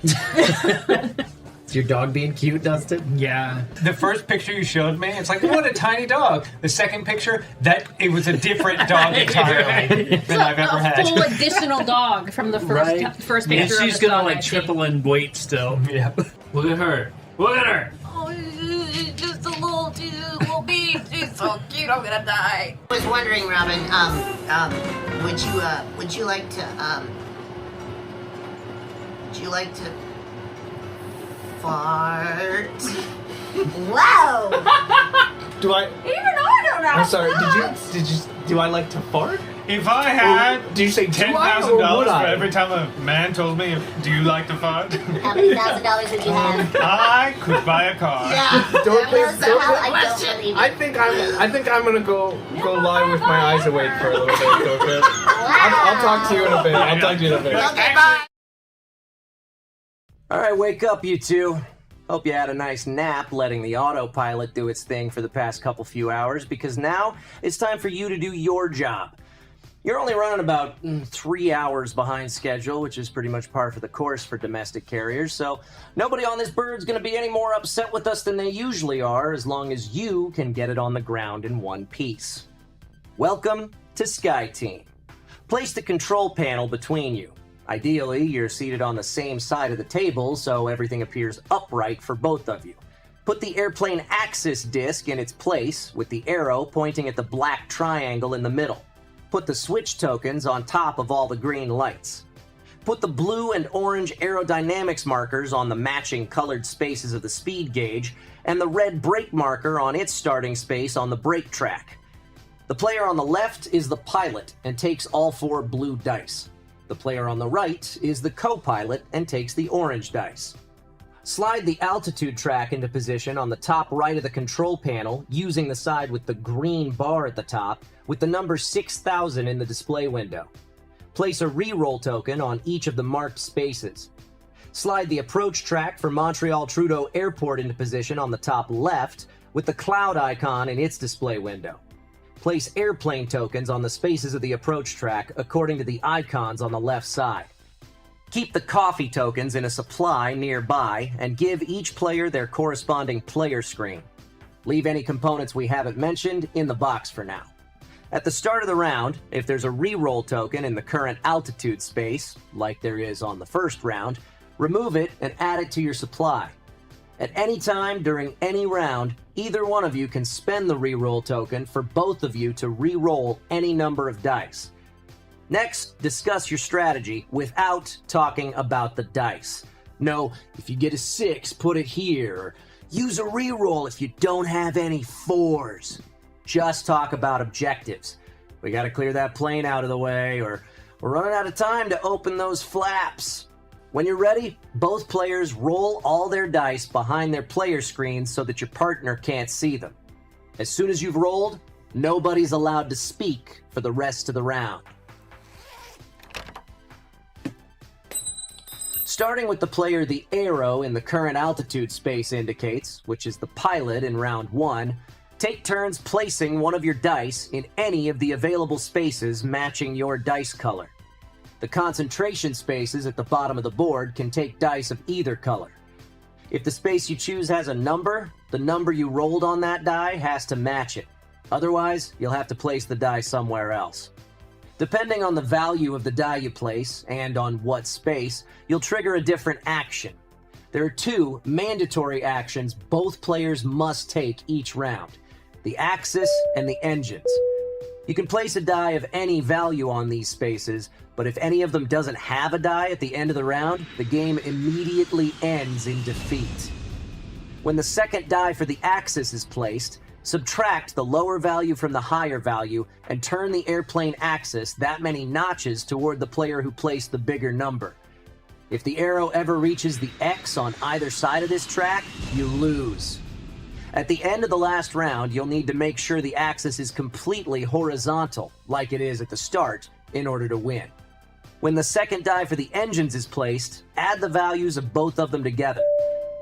Is your dog being cute, Dustin? Yeah. The first picture you showed me, it's like, what a tiny dog. The second picture, it was a different dog entirely than I've ever had. A full additional dog from the first picture. And she's gonna like triple in weight still. Yeah. Look at her. Look at her. Oh, just a little baby. She's so cute. I'm gonna die. I was wondering, Robin, would you like to fart? Wow! Do I? Even I don't know. I'm sorry. Did you? Do I like to fart? If I had Did you say $10,000 for every time a man told me, do you like to fart? How many $1,000 would you have? I could buy a car. Yeah. Don't please. I don't believe I think I'm gonna go lie with my eyes awake for a little bit, Chris. I'll talk to you in a bit. I'll talk to you in a bit. Okay, bye. All right, wake up, you two. Hope you had a nice nap letting the autopilot do its thing for the past few hours, because now it's time for you to do your job. You're only running about 3 hours behind schedule, which is pretty much par for the course for domestic carriers, so nobody on this bird's going to be any more upset with us than they usually are, as long as you can get it on the ground in one piece. Welcome to Sky Team. Place the control panel between you. Ideally, you're seated on the same side of the table, so everything appears upright for both of you. Put the airplane axis disc in its place, with the arrow pointing at the black triangle in the middle. Put the switch tokens on top of all the green lights. Put the blue and orange aerodynamics markers on the matching colored spaces of the speed gauge, and the red brake marker on its starting space on the brake track. The player on the left is the pilot and takes all 4 blue dice. The player on the right is the co-pilot and takes the orange dice. Slide the altitude track into position on the top right of the control panel using the side with the green bar at the top with the number 6000 in the display window. Place a reroll token on each of the marked spaces. Slide the approach track for Montreal Trudeau Airport into position on the top left with the cloud icon in its display window. Place airplane tokens on the spaces of the approach track according to the icons on the left side. Keep the coffee tokens in a supply nearby and give each player their corresponding player screen. Leave any components we haven't mentioned in the box for now. At the start of the round, if there's a reroll token in the current altitude space, like there is on the first round, remove it and add it to your supply. At any time during any round, either one of you can spend the reroll token for both of you to reroll any number of dice. Next, discuss your strategy without talking about the dice. No, if you get a 6, put it here. Or use a reroll if you don't have any 4s. Just talk about objectives. We gotta clear that plane out of the way, or we're running out of time to open those flaps. When you're ready, both players roll all their dice behind their player screens so that your partner can't see them. As soon as you've rolled, nobody's allowed to speak for the rest of the round. Starting with the player the arrow in the current altitude space indicates, which is the pilot in round 1, take turns placing one of your dice in any of the available spaces matching your dice color. The concentration spaces at the bottom of the board can take dice of either color. If the space you choose has a number, the number you rolled on that die has to match it. Otherwise, you'll have to place the die somewhere else. Depending on the value of the die you place, and on what space, you'll trigger a different action. There are 2 mandatory actions both players must take each round: the axis and the engines. You can place a die of any value on these spaces, but if any of them doesn't have a die at the end of the round, the game immediately ends in defeat. When the second die for the axis is placed, subtract the lower value from the higher value and turn the airplane axis that many notches toward the player who placed the bigger number. If the arrow ever reaches the X on either side of this track, you lose. At the end of the last round, you'll need to make sure the axis is completely horizontal, like it is at the start, in order to win. When the second die for the engines is placed, add the values of both of them together.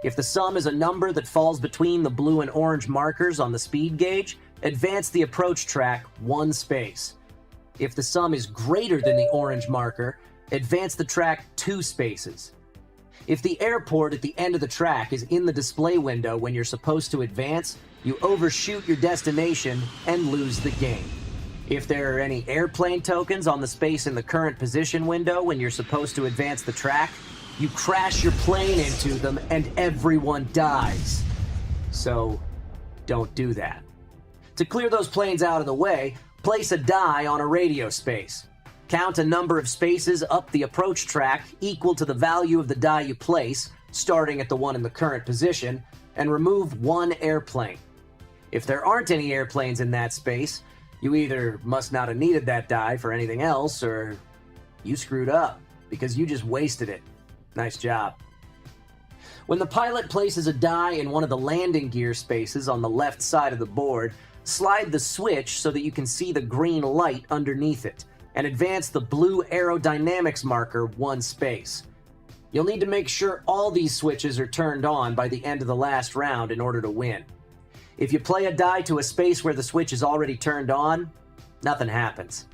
If the sum is a number that falls between the blue and orange markers on the speed gauge, advance the approach track 1 space. If the sum is greater than the orange marker, advance the track 2 spaces. If the airport at the end of the track is in the display window when you're supposed to advance, you overshoot your destination and lose the game. If there are any airplane tokens on the space in the current position window when you're supposed to advance the track, you crash your plane into them and everyone dies. So, don't do that. To clear those planes out of the way, place a die on a radio space. Count a number of spaces up the approach track equal to the value of the die you place, starting at the one in the current position, and remove one airplane. If there aren't any airplanes in that space, you either must not have needed that die for anything else, or you screwed up, because you just wasted it. Nice job. When the pilot places a die in one of the landing gear spaces on the left side of the board, slide the switch so that you can see the green light underneath it, and advance the blue aerodynamics marker one space. You'll need to make sure all these switches are turned on by the end of the last round in order to win. If you play a die to a space where the switch is already turned on, nothing happens.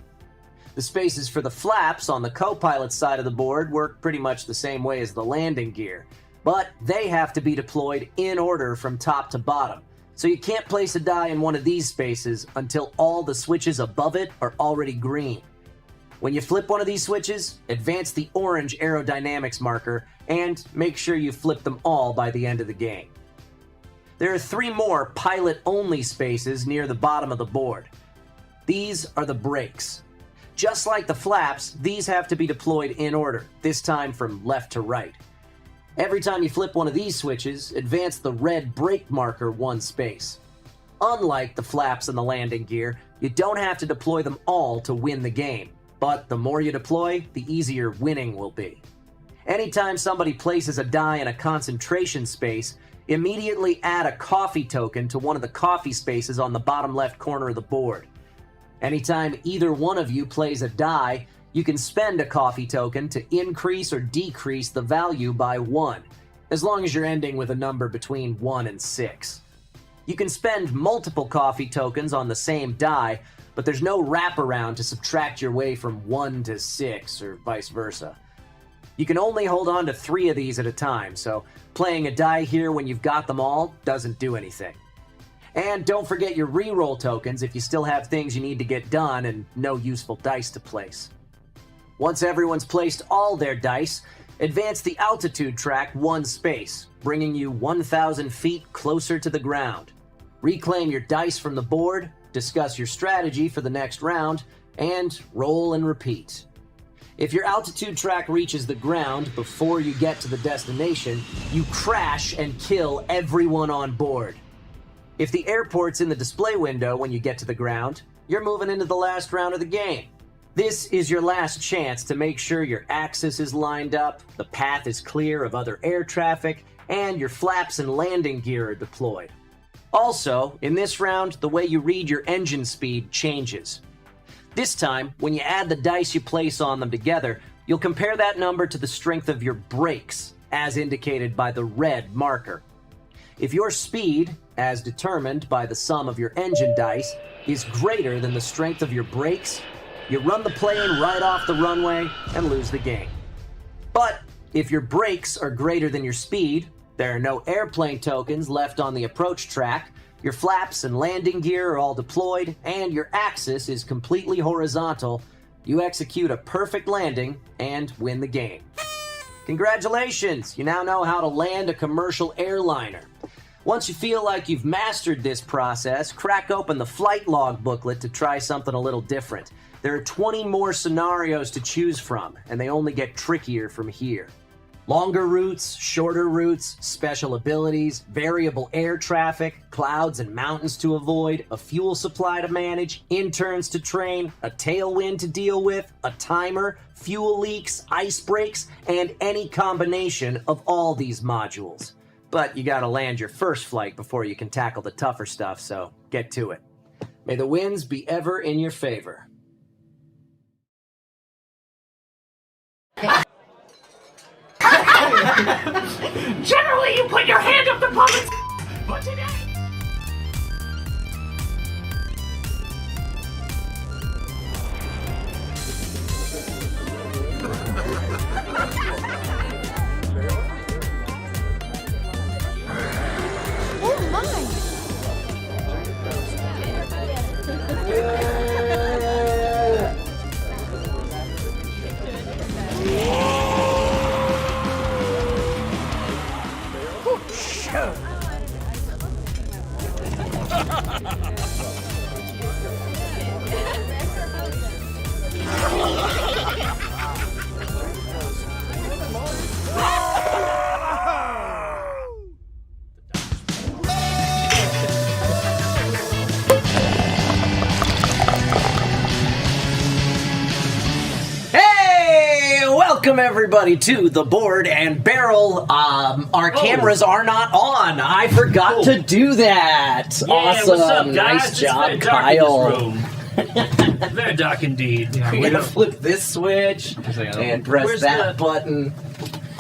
The spaces for the flaps on the co-pilot side of the board work pretty much the same way as the landing gear, but they have to be deployed in order from top to bottom, so you can't place a die in one of these spaces until all the switches above it are already green. When you flip one of these switches, advance the orange aerodynamics marker and make sure you flip them all by the end of the game. There are 3 more pilot-only spaces near the bottom of the board. These are the brakes. Just like the flaps, these have to be deployed in order, this time from left to right. Every time you flip one of these switches, advance the red brake marker one space. Unlike the flaps and the landing gear, you don't have to deploy them all to win the game, but the more you deploy, the easier winning will be. Anytime somebody places a die in a concentration space, immediately add a coffee token to one of the coffee spaces on the bottom left corner of the board. Anytime either one of you plays a die, you can spend a coffee token to increase or decrease the value by 1, as long as you're ending with a number between 1 and 6. You can spend multiple coffee tokens on the same die, but there's no wraparound to subtract your way from 1 to 6, or vice versa. You can only hold on to 3 of these at a time, so playing a die here when you've got them all doesn't do anything. And don't forget your reroll tokens if you still have things you need to get done and no useful dice to place. Once everyone's placed all their dice, advance the altitude track one space, bringing you 1,000 feet closer to the ground. Reclaim your dice from the board, discuss your strategy for the next round, and roll and repeat. If your altitude track reaches the ground before you get to the destination, you crash and kill everyone on board. If the airport's in the display window when you get to the ground, you're moving into the last round of the game. This is your last chance to make sure your axis is lined up, the path is clear of other air traffic, and your flaps and landing gear are deployed. Also, in this round, the way you read your engine speed changes. This time, when you add the dice you place on them together, you'll compare that number to the strength of your brakes, as indicated by the red marker. If your speed, as determined by the sum of your engine dice, is greater than the strength of your brakes, you run the plane right off the runway and lose the game. But if your brakes are greater than your speed, there are no airplane tokens left on the approach track, your flaps and landing gear are all deployed, and your axis is completely horizontal, you execute a perfect landing and win the game. Congratulations! You now know how to land a commercial airliner. Once you feel like you've mastered this process, crack open the flight log booklet to try something a little different. There are 20 more scenarios to choose from, and they only get trickier from here. Longer routes, shorter routes, special abilities, variable air traffic, clouds and mountains to avoid, a fuel supply to manage, interns to train, a tailwind to deal with, a timer, fuel leaks, ice breaks, and any combination of all these modules. But you gotta land your first flight before you can tackle the tougher stuff, so get to it. May the winds be ever in your favor. Generally, you put your hand up the puppet's but today... Welcome everybody to the Board and Barrel. Our cameras are not on. I forgot to do that. Yeah, awesome. what's up, guys? Nice It's job, very dark Kyle. in this room. Very dark indeed. We're gonna flip this switch and press Where's that the- button.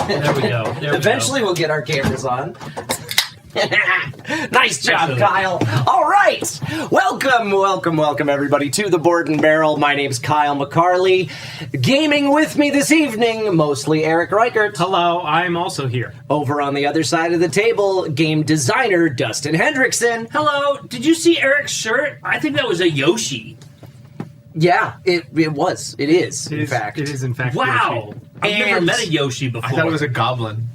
There we go. There we Eventually go. we'll get our cameras on. Nice job, Excellent. Kyle. All right. Welcome, everybody, to the Board and Barrel. My name's Kyle McCarley. Gaming with me this evening, mostly Eric Reichert. Hello, I'm also here. Over on the other side of the table, game designer Dustin Hendrickson. Hello. Did you see Eric's shirt? I think that was a Yoshi. Yeah, it was. It is, in fact. It is in fact. Wow. Yoshi. I've never And- met a Yoshi before. I thought it was a goblin.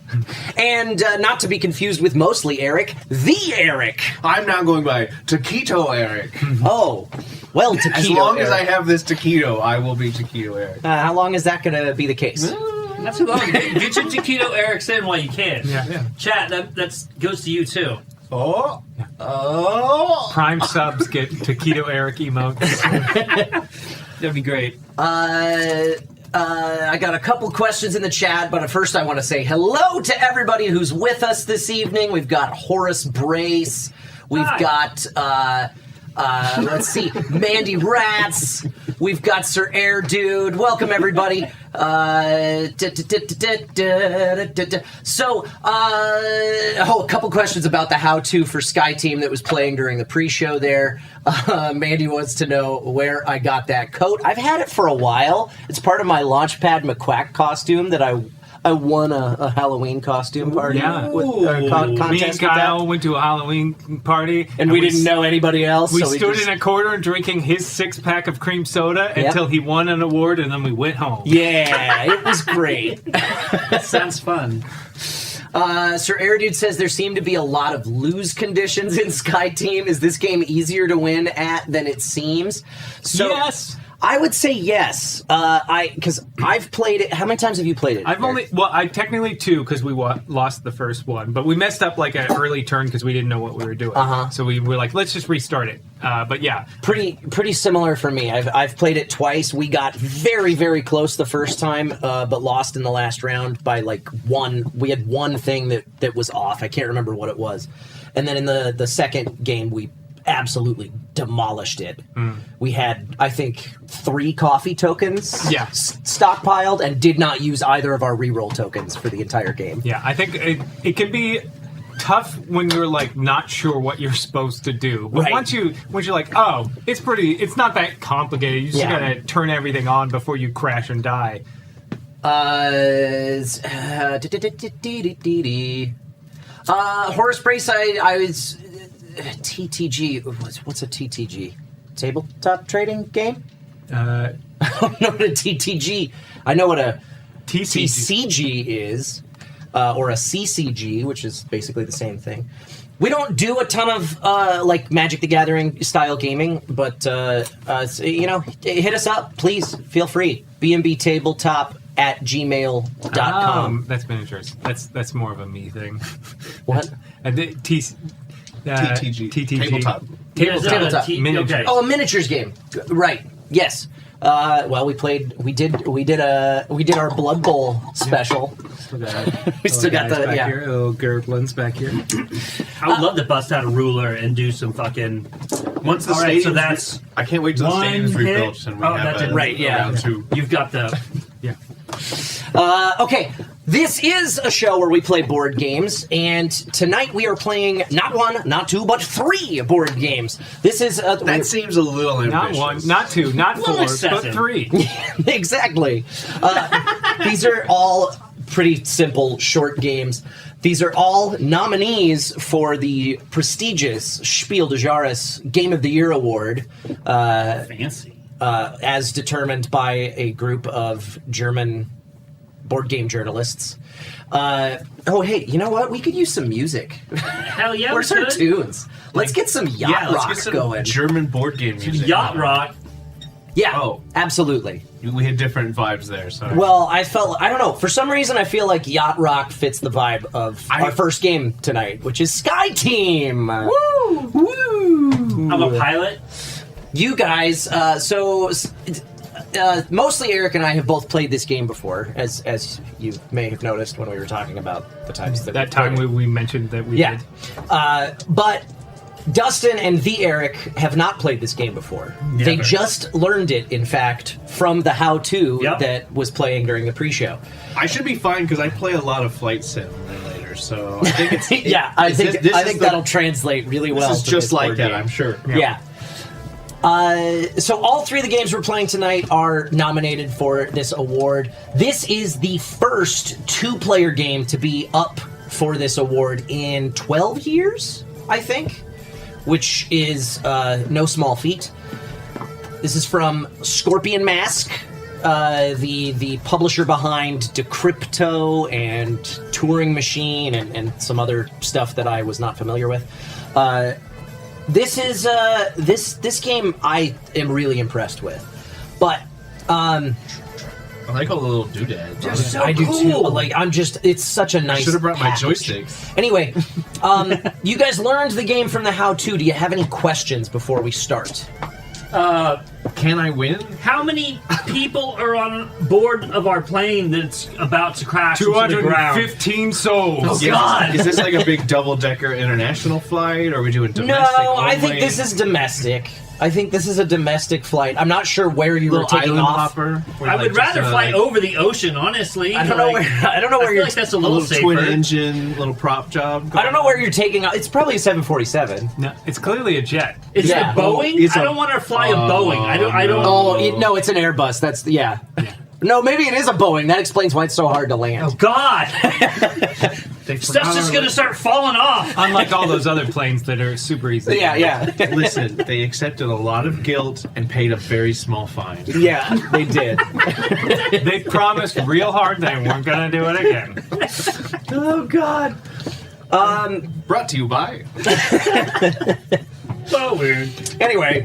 And not to be confused with mostly Eric, the Eric. I'm now going by Taquito Eric. Oh, well, Taquito As long as I Eric. have this taquito, I will be Taquito Eric. How long is that going to be the case? Not too long. Get your Taquito Erics in while you can. Yeah. Chat, that goes to you too. Oh. Prime subs get Taquito Eric emotes. That'd be great. I got a couple questions in the chat, but first I want to say hello to everybody who's with us this evening. We've got Horace Brace. We've Hi. got, let's see, Mandy Rats. We've got Sir Air Dude. Welcome, everybody. So, a couple questions about the how-to for Sky Team that was playing during the pre-show there. Mandy wants to know where I got that coat. I've had it for a while. It's part of my Launchpad McQuack costume that I won a Halloween costume party Yeah. with, Me contest and with Kyle that. went to a Halloween party, And we didn't know anybody else. We so stood just- in a corner drinking his 6-pack of cream soda Yep. until he won an award, and then we went home. Yeah, it was great. Sounds fun. Sir Airdude says there seem to be a lot of lose conditions in Sky Team. Is this game easier to win at than it seems? So, Yes. I would say yes. Because I've played it. How many times have you played it? I've only, well, I technically 2 because we lost the first one, but we messed up like an early turn because we didn't know what we were doing. So we were like, let's just restart it. But yeah, Pretty similar for me. I've played it twice. We got very, very close the first time, but lost in the last round by like one. We had one thing that was off. I can't remember what it was. And then in the second game, we absolutely demolished it. We had, I think, 3 coffee tokens stockpiled and did not use either of our reroll tokens for the entire game. yeah, I think it can be tough when you're like not sure what you're supposed to do. But Right. once you're like, oh, it's not that complicated. You just Yeah. gotta turn everything on before you crash and die. Horace Brace, I was TTG. What's a TTG? Tabletop trading game? I don't know what a TTG. I know what a TCG is, or a CCG, which is basically the same thing. We don't do a ton of like Magic the Gathering style gaming, but hit us up, please. Feel free. bmbtabletop@gmail.com. That's miniatures. That's more of a me thing. What? And the TTG. Tabletop. Tabletop. Miniatures. Okay. Oh, a miniatures game. Right. Yes. Well, we did our Blood Bowl special. We still got the here, little Gerblins back here. I would love to bust out a ruler and do some fucking. Once the All right, so stadium's that's I can't wait till the one stadium's hit. rebuilt and we Oh, have that's it. Right, yeah. round 2. You've got the. Yeah. Okay, this is a show where we play board games, and tonight we are playing not 1, not 2, but 3 board games. This is That seems a little ambitious. Not 1, not 2, not 4, Little but excessive. 3. exactly. These are all pretty simple, short games. These are all nominees for the prestigious Spiel de Jahres Game of the Year award. Fancy. As determined by a group of German board game journalists. Oh, hey, you know what? We could use some music. Hell yeah, Where's our tunes? Let's get some yacht rock let's get some going. German board game music. Yacht rock. Yeah, Oh. absolutely. We had different vibes there. Sorry. Well, I don't know. For some reason, I feel like yacht rock fits the vibe of our first game tonight, which is Sky Team. Woo! Woo! I'm a pilot. You guys, mostly Eric and I have both played this game before, as you may have noticed when we were talking about the times That time we mentioned that we did. But Dustin and the Eric have not played this game before. Never. They just learned it, in fact, from the how-to Yep. that was playing during the pre-show. I should be fine because I play a lot of Flight Sim later, so I think it's. Yeah, I think that'll translate really well. This is to just this like board that, game. I'm sure. Yeah. So all three of the games we're playing tonight are nominated for this award. This is the first two-player game to be up for this award in 12 years, I think, which is no small feat. This is from Scorpion Mask, the publisher behind Decrypto and Turing Machine and some other stuff that I was not familiar with. This is this game I am really impressed with, but I like all the little doodads. I do too. Like it's such a nice. I should have brought my package. joysticks. Anyway, you guys learned the game from the how-to. Do you have any questions before we start? Can I win? How many people are on board of our plane that's about to crash into the ground? 215 souls. Oh, God. Is this like a big double-decker international flight, or are we doing domestic No, I think only? this is domestic. I think this is a domestic flight. I'm not sure where you were little taking island off. hopper. I would rather fly over the ocean, honestly. I don't know where. I don't know where I feel you're. like that's a a little little safer. twin engine, little prop job. I don't know where you're taking off. It's probably a 747. No, it's clearly a jet. Is Yeah. it a Boeing? It's I a- don't want to fly a Boeing. I don't. Oh no, it's an Airbus. That's yeah. No, maybe it is a Boeing. That explains why it's so hard to land. Oh God! Stuff's just gonna start falling off. Unlike all those other planes that are super easy. Yeah. Listen, they accepted a lot of guilt and paid a very small fine. Yeah, they did. They promised real hard they weren't going to do it again. Oh God. Brought to you by. So weird. Anyway,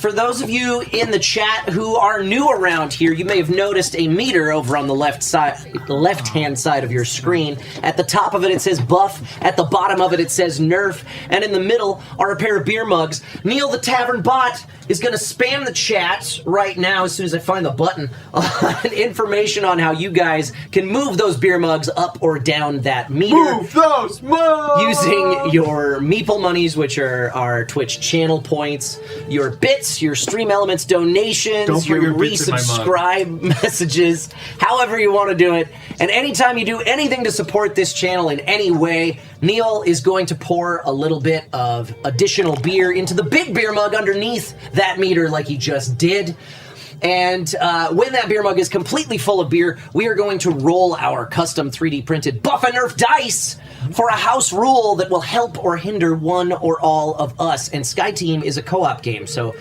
for those of you in the chat who are new around here, you may have noticed a meter over on the left-hand side of your screen. At the top of it, it says buff. At the bottom of it, it says nerf. And in the middle are a pair of beer mugs. Neil, the Tavern Bot, is going to spam the chat right now as soon as I find the button on information on how you guys can move those beer mugs up or down that meter. Move those mugs! Using your Meeple monies, which are our Twitch channel points, your bits, your Stream Elements donations, Don't put your bits in my mug. resubscribe messages, however you want to do it. And anytime you do anything to support this channel in any way, Neil is going to pour a little bit of additional beer into the big beer mug underneath that meter like he just did. And when that beer mug is completely full of beer, we are going to roll our custom 3D printed Buff and Nerf dice for a house rule that will help or hinder one or all of us. And Sky Team is a co-op game, so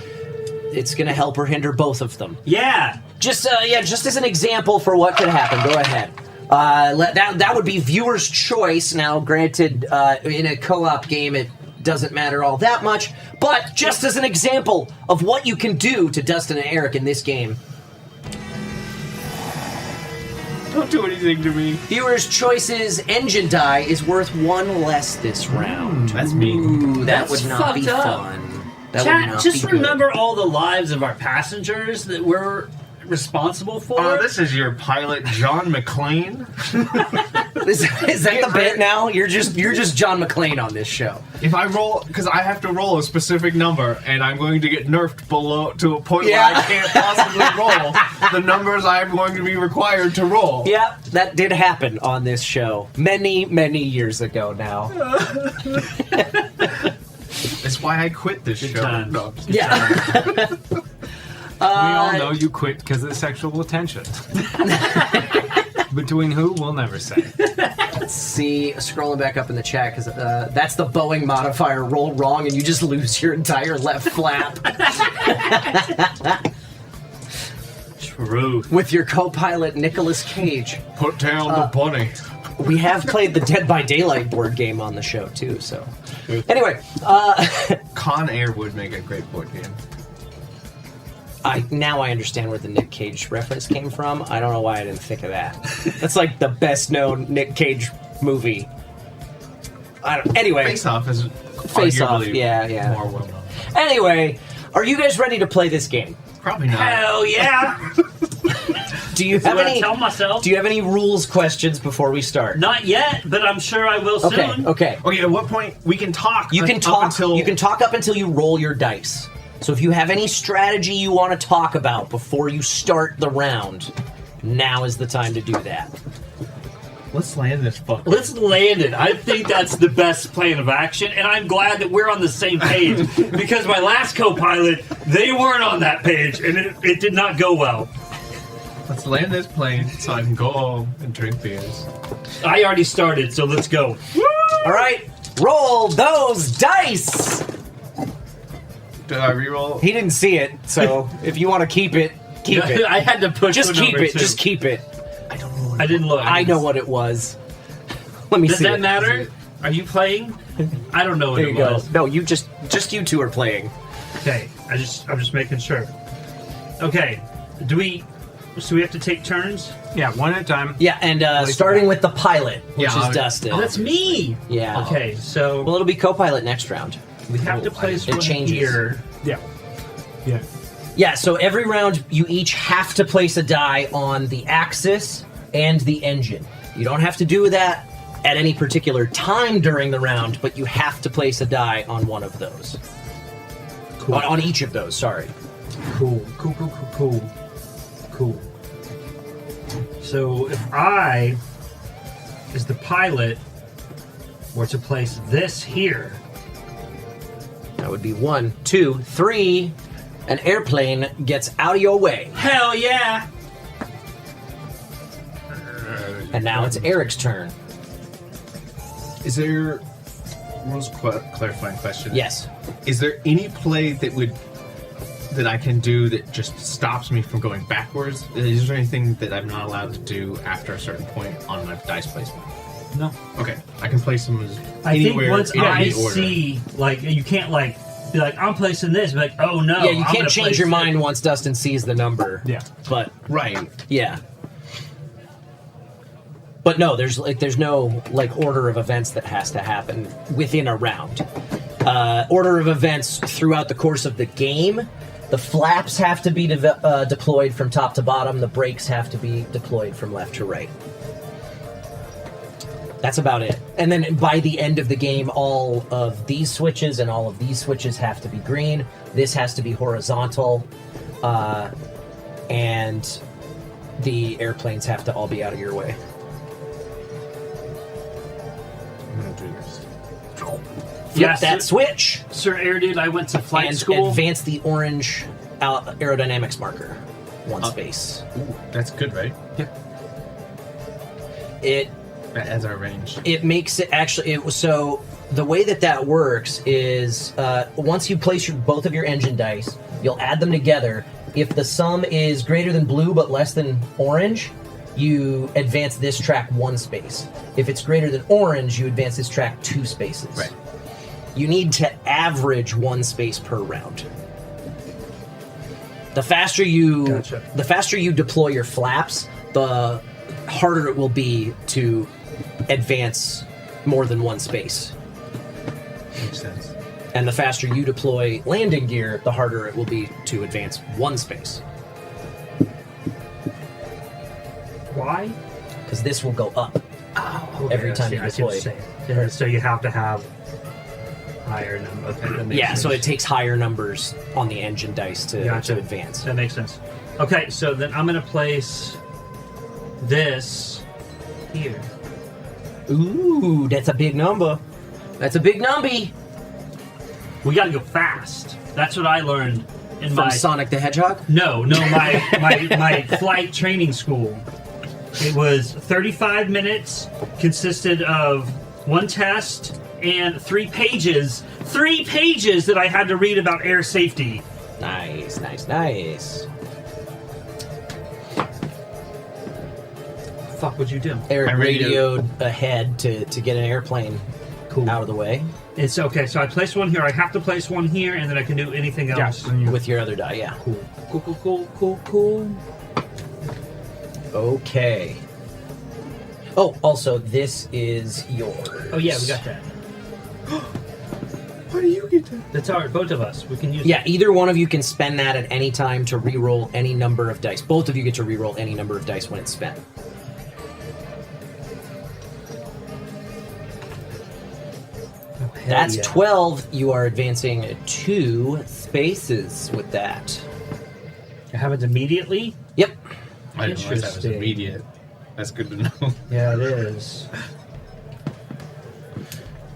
it's going to help or hinder both of them. Yeah. Just as an example for what could happen, go ahead. That would be viewer's choice. Now, granted, in a co-op game, it doesn't matter all that much, but just as an example of what you can do to Dustin and Eric in this game. Don't do anything to me. Viewer's choice's engine die is worth one less this round. That's mean. Ooh, that That's would not be fucked up. fun. That would Chat, not just be good. remember all the lives of our passengers that we're responsible for. Oh, this is your pilot, John McClane. Is that the bit now? You're just John McClane on this show. If I roll, because I have to roll a specific number, and I'm going to get nerfed below to a point Yeah. where I can't possibly roll the numbers I'm going to be required to roll. Yeah, that did happen on this show many, many years ago now. That's why I quit this show. times. No, Yeah. We all know you quit because of sexual attention. Between who, we'll never say. Let's see, scrolling back up in the chat, because that's the Boeing modifier. Roll wrong and you just lose your entire left flap. Gross. with your co-pilot Nicolas Cage. Put down the bunny. We have played the Dead by Daylight board game on the show too. So, anyway, Con Air would make a great board game. now I understand where the Nick Cage reference came from. I don't know why I didn't think of that. That's like the best known Nick Cage movie. Anyway, Face Off is Face Off, arguably yeah. more well known. Anyway, are you guys ready to play this game? Probably not. Hell yeah! Do you That's have what I any? tell myself. Do you have any rules questions before we start? Not yet, but I'm sure I will Okay. soon. Okay. Okay, at what point we can talk? You can up talk. until You can talk up until you roll your dice. So if you have any strategy you want to talk about before you start the round, now is the time to do that. Let's land this fuck. Let's land it. I think that's the best plan of action, and I'm glad that we're on the same page because my last co-pilot, they weren't on that page, and it did not go well. Let's land this plane so I can go home and drink beers. I already started, so let's go. All right, roll those dice. Did I reroll? He didn't see it, so if you want to keep it, keep it. I had to push. Just the keep number it. two. Just keep it. I didn't look. I know what it was. Let me Does see. that it. matter? Are you playing? I don't know what There it you go. was. No, you just you two are playing. Okay, I'm just making sure. Okay, so we have to take turns? Yeah, one at a time. Yeah, and starting with the pilot, which is Dustin. Oh, that's me. Yeah. Okay, so Well, it'll be co-pilot next round. we have to place It one changes. here. Yeah. Yeah. Yeah, so every round you each have to place a die on the axis and the engine. You don't have to do that at any particular time during the round, but you have to place a die on one of those. Cool. On each of those, sorry. Cool. So if I, as the pilot, were to place this here, That would be 1, 2, 3. An airplane gets out of your way. hell yeah! And now it's Eric's turn. Is there one clarifying question? Yes. Is there any play that I can do that just stops me from going backwards? Is there anything that I'm not allowed to do after a certain point on my dice placement? No. Okay, I can place them as I think anywhere once in I any order. see, like, you can't, like, be like, I'm placing this, be like, oh no. Yeah, you I'm can't gonna change place your it. mind once Dustin sees the number. Yeah. But Right. yeah. But no, there's no like order of events that has to happen within a round. Order of events throughout the course of the game. The flaps have to be deployed from top to bottom. The brakes have to be deployed from left to right. That's about it. And then by the end of the game, all of these switches and all of these switches have to be green. This has to be horizontal. And the airplanes have to all be out of your way. I'm gonna do this. Flip Yeah, that switch Sir Airdude, I went to flight and school. advance the orange aerodynamics marker. One space. Ooh, that's good, right? It As our range. it makes it actually so the way that works is once you place both of your engine dice, you'll add them together. If the sum is greater than blue but less than orange, you advance this track one space. If it's greater than orange, you advance this track 2 spaces. Right. You need to average 1 space per round. The faster you deploy your flaps, the harder it will be to advance more than 1 space. Makes sense. And the faster you deploy landing gear, the harder it will be to advance 1 space. Why? Because this will go up every time you I see what deploy. you're saying. Yeah, so you have to have higher number. Okay, that makes Yeah, sense. so it takes higher numbers on the engine dice to advance. That makes sense. Okay, so then I'm going to place this here. Ooh, that's a big number. That's a big numby. We got to go fast. That's what I learned in From my Sonic the Hedgehog? No, my flight training school. It was 35 minutes, consisted of 1 test and 3 pages. 3 pages that I had to read about air safety. Nice, nice, nice. fuck would you do? Eric I radioed- radioed ahead to get an airplane out of the way It's okay, so I place one here. I have to place one here, and then I can do anything else. with your other die. Yeah. Cool. Okay. Oh, also, this is yours. Oh yeah, we got that. Why do you get that? That's our both of us. We can use. Yeah, either one of you can spend that at any time to re-roll any number of dice. Both of you get to re-roll any number of dice when it's spent. That's 12. You are advancing 2 spaces with that. It happens immediately. Yep. I didn't realize that was Interesting. immediate. That's good to know. Yeah, it is.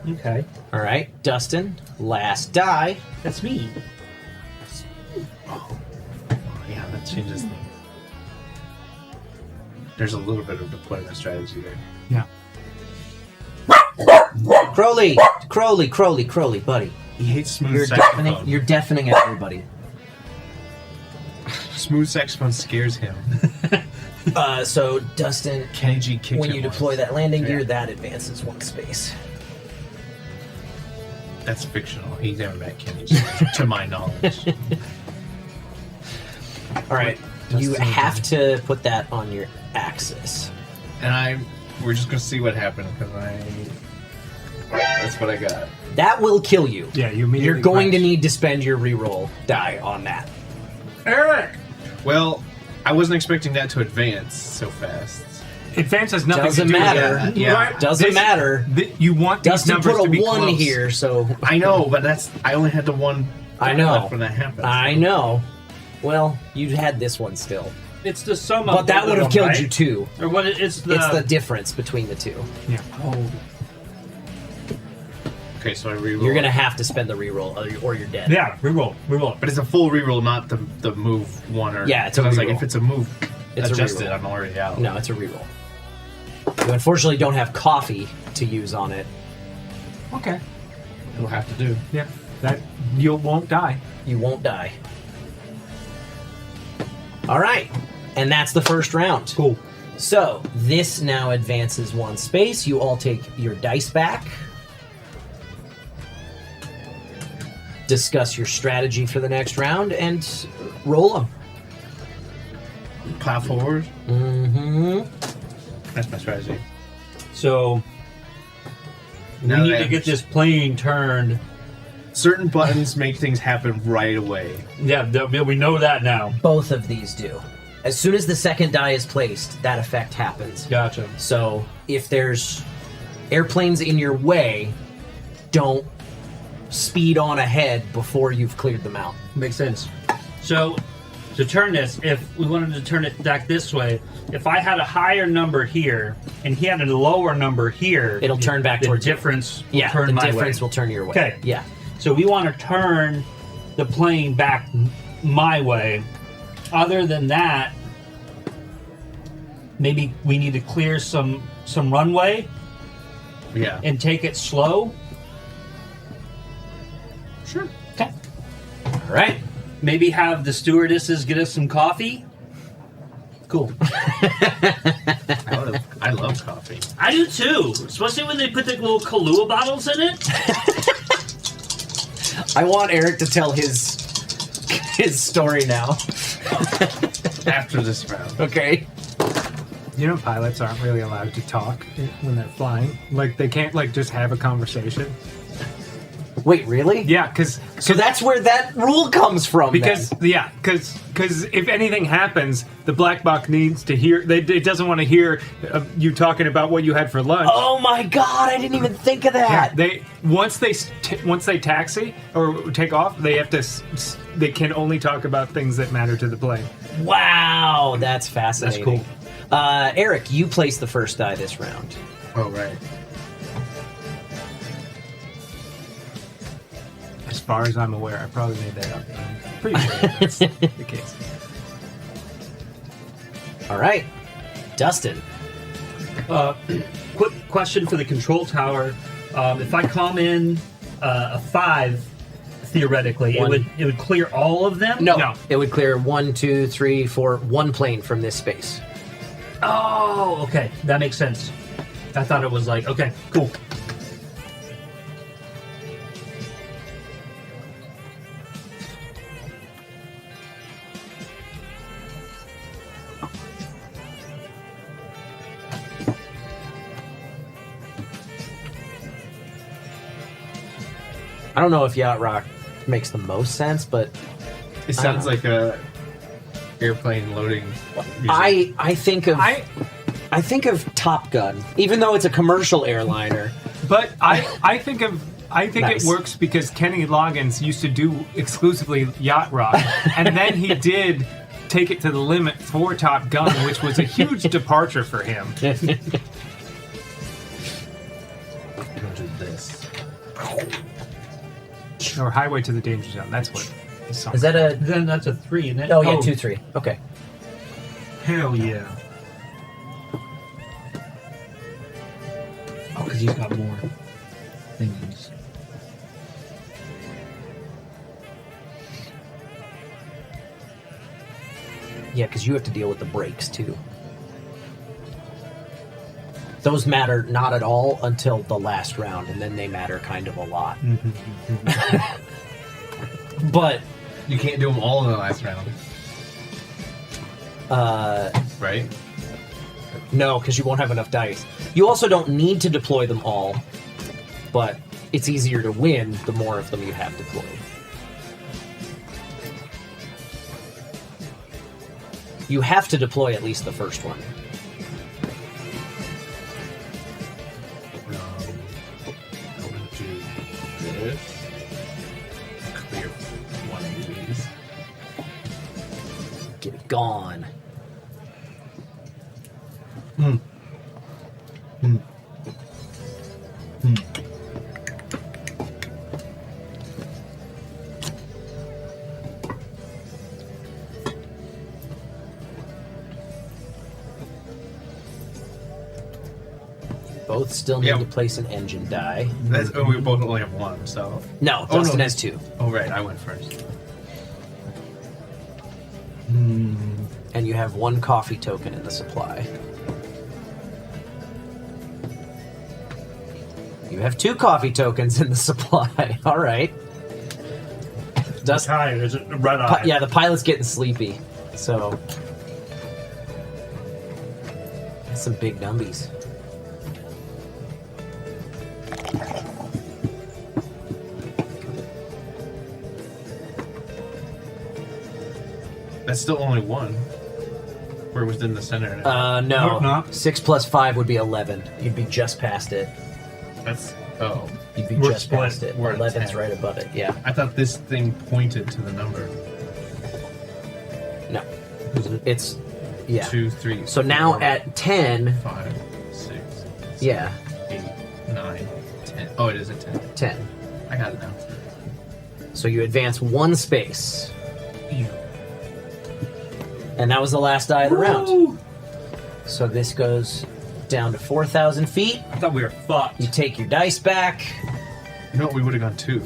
Okay, All right, Dustin, last die. that's me. Oh, yeah, that changes things. There's a little bit of deployment strategy there. Yeah. Crowley, buddy. He hates smooth You're saxophone. deafening everybody. Smooth saxophone scares him. So Dustin, Kenny G kicked when him you once. deploy that landing gear, Yeah. that advances 1 space. That's fictional. He's never met Kenny G, to my knowledge. All right, you have to put that on your axis. And we're just gonna see what happens because that's what I got. That will kill you. Yeah, you immediately You're going to crash. need to spend your reroll die on that. Eric. Well, I wasn't expecting that to advance so fast. Advance has nothing Doesn't to do matter. with it. Yeah. Right? Doesn't matter. You want these Dustin numbers put a to be 1 close. here, so I know, but I only had the one. I know. left when that happened. I know. Well, you had this one still, It's the sum of but that both would of have them, killed right? you too. Or what? It's the. It's the difference between the two. Yeah. Oh, Okay, so I reroll. You're gonna have to spend the reroll, or you're dead. yeah. Reroll. But it's a full reroll, not the move one or. Yeah, it's a I was like, reroll. if it's a move It's a adjusted, reroll. I'm already out. No, it's a reroll. You unfortunately don't have coffee to use on it. Okay. It'll have to do. Yeah. That you won't die. You won't die. All right, and that's the first round. Cool. So this now advances 1 space. You all take your dice back. Discuss your strategy for the next round and roll them. Plow forward. Mm-hmm. That's my strategy. So Now we need that to get this plane turned. Certain buttons make things happen right away. Yeah, we know that now. Both of these do. As soon as the second die is placed, that effect happens. Gotcha. So if there's airplanes in your way, don't speed on ahead before you've cleared them out. Makes sense. So to turn this, if we wanted to turn it back this way, if I had a higher number here and he had a lower number here, It'll turn back the towards you. difference will Yeah, turn the my difference way. will turn your way. Okay. Yeah. So we want to turn the plane back my way. Other than that, maybe we need to clear some runway Yeah. and take it slow. Sure. Okay. All right. Maybe have the stewardesses get us some coffee. Cool. I love coffee. I do too, especially when they put the little Kahlua bottles in it. I want Eric to tell his story now. After this round. Okay. You know, pilots aren't really allowed to talk when they're flying. Like, they can't, like, just have a conversation. Wait, really? Yeah, because... So that's where that rule comes from. Because then. because if anything happens, the black box needs to hear. It doesn't want to hear you talking about what you had for lunch. Oh my God! I didn't even think of Yeah, that. once they taxi or take off, they have to. They can only talk about things that matter to the plane. Wow, that's fascinating. That's cool. Eric, you placed the first die this round. Oh, right. As far as I'm aware, I probably made that up. I'm pretty sure that's the case. All right, Dustin. Quick question for the control tower: if I come in a 5, theoretically, One. it would clear all of them. No, No. it would clear 1, 2, 3, 4, 1 plane from this space. Oh, okay. That makes sense. I thought it was like, okay, cool. I don't know if Yacht Rock makes the most sense, but It sounds like a airplane loading music. I think of Top Gun, even though it's a commercial airliner. But I think Nice. it works because Kenny Loggins used to do exclusively yacht rock, and then he did take it to the limit for Top Gun, which was a huge departure for him. Go to this. Or Highway to the Danger Zone. That's what the song Is that a? Then that's a 3, isn't it? Oh yeah, 2-3. Okay. Hell yeah. Oh, because he's got more thingies. Yeah, because you have to deal with the brakes too. Those matter not at all until the last round, and then they matter kind of a lot. But You can't do them all in the last round, right? no, because you won't have enough dice. You also don't need to deploy them all, but it's easier to win the more of them you have deployed. You have to deploy at least the first one. I'm going to do this. Clear one of these. Get it gone. Both still need Yeah. to place an engine die. That's, oh, we both only have one, so. No, Oh, Dustin no. has 2. Oh, right, I went first. And you have 1 coffee token in the supply. You have 2 coffee tokens in the supply. All right. That's high. There's a red eye. Yeah, the pilot's getting sleepy. So. That's some big numbies. That's still only one. We're within the center. No. Nope, not. 6 plus 5 would be 11. You'd be just past it. That's. Oh. You'd be We're just split. past it. We're at 11's 10. right above it. Yeah. I thought this thing pointed to the number. No. It's. Yeah. 2, 3. So now 4, at 10. 5, 6, Yeah. 8, 9, 10. Oh, it is a 10. 10. I got it now. So you advance 1 space. And that was the last die of the round. So this goes down to 4,000 feet. I thought we were fucked. You take your dice back. No, we would have gone 2.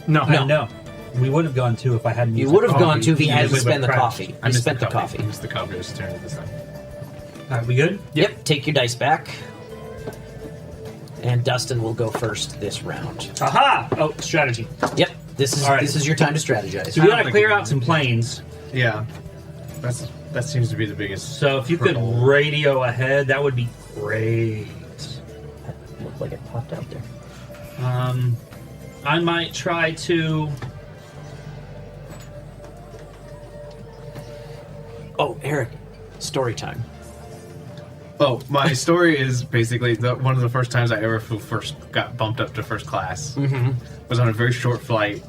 No. No. We would have gone 2 if I hadn't You used would that have gone coffee. to if he Yeah, hadn't we spent the would've coffee. I You missed spent the coffee. I missed the coffee. I was turning this time. Alright, we good? Yep. Take your dice back. And Dustin will go first this round. Aha! Oh, strategy. Yep. This is All right. this is your time to strategize. So we gotta clear out some planes. Yeah. That seems to be the biggest. So if you could hurdle. radio ahead, that would be great. Looked like it popped out there. I might try to. Oh, Eric, story time. Oh, my story is basically one of the first times I ever first got bumped up to first class. Was on a very short flight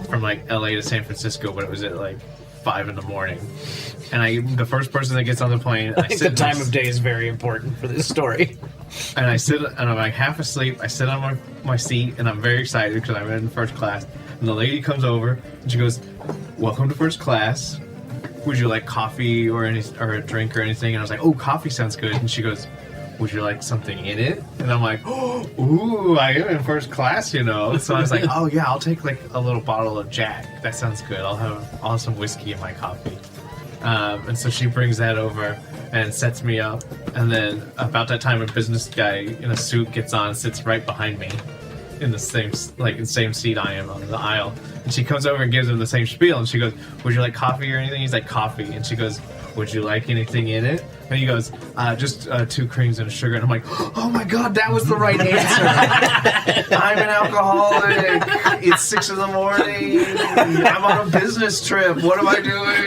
from like LA to San Francisco, but it was at like 5 in the morning. And the first person that gets on the plane, I think the time of day is very important for this story. and I sit and I'm like half asleep. I sit on my seat and I'm very excited because I'm in first class. And the lady comes over and she goes, "Welcome to first class. Would you like coffee or a drink or anything?" And I was like, "Oh, coffee sounds good." And she goes, "Would you like something in it?" And I'm like, "Oh, ooh, I am in first class, you know." So I was like, "Oh yeah, I'll take like a little bottle of Jack. That sounds good. I'll have some whiskey in my coffee." And so she brings that over, and sets me up. And then about that time, a business guy in a suit gets on, and sits right behind me, in the same seat I am on the aisle. And she comes over and gives him the same spiel. And she goes, "Would you like coffee or anything?" He's like, "Coffee." And she goes, "Would you like anything in it?" And he goes, "Just 2 creams and a sugar." And I'm like, "Oh my god, that was the right answer! I'm an alcoholic. It's 6 a.m. I'm on a business trip. What am I doing?"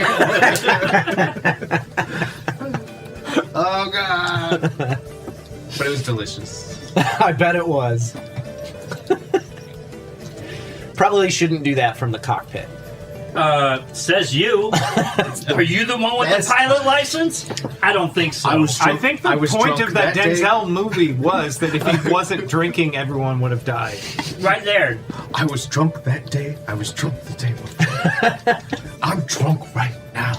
Oh god! But it was delicious. I bet it was. Probably shouldn't do that from the cockpit. Says you. Are you the one with the pilot license? I don't think so. I think the point drunk of that that day. Denzel movie was that if he wasn't drinking, everyone would have died. Right there. I was drunk that day. I was drunk the day before. I'm drunk right now.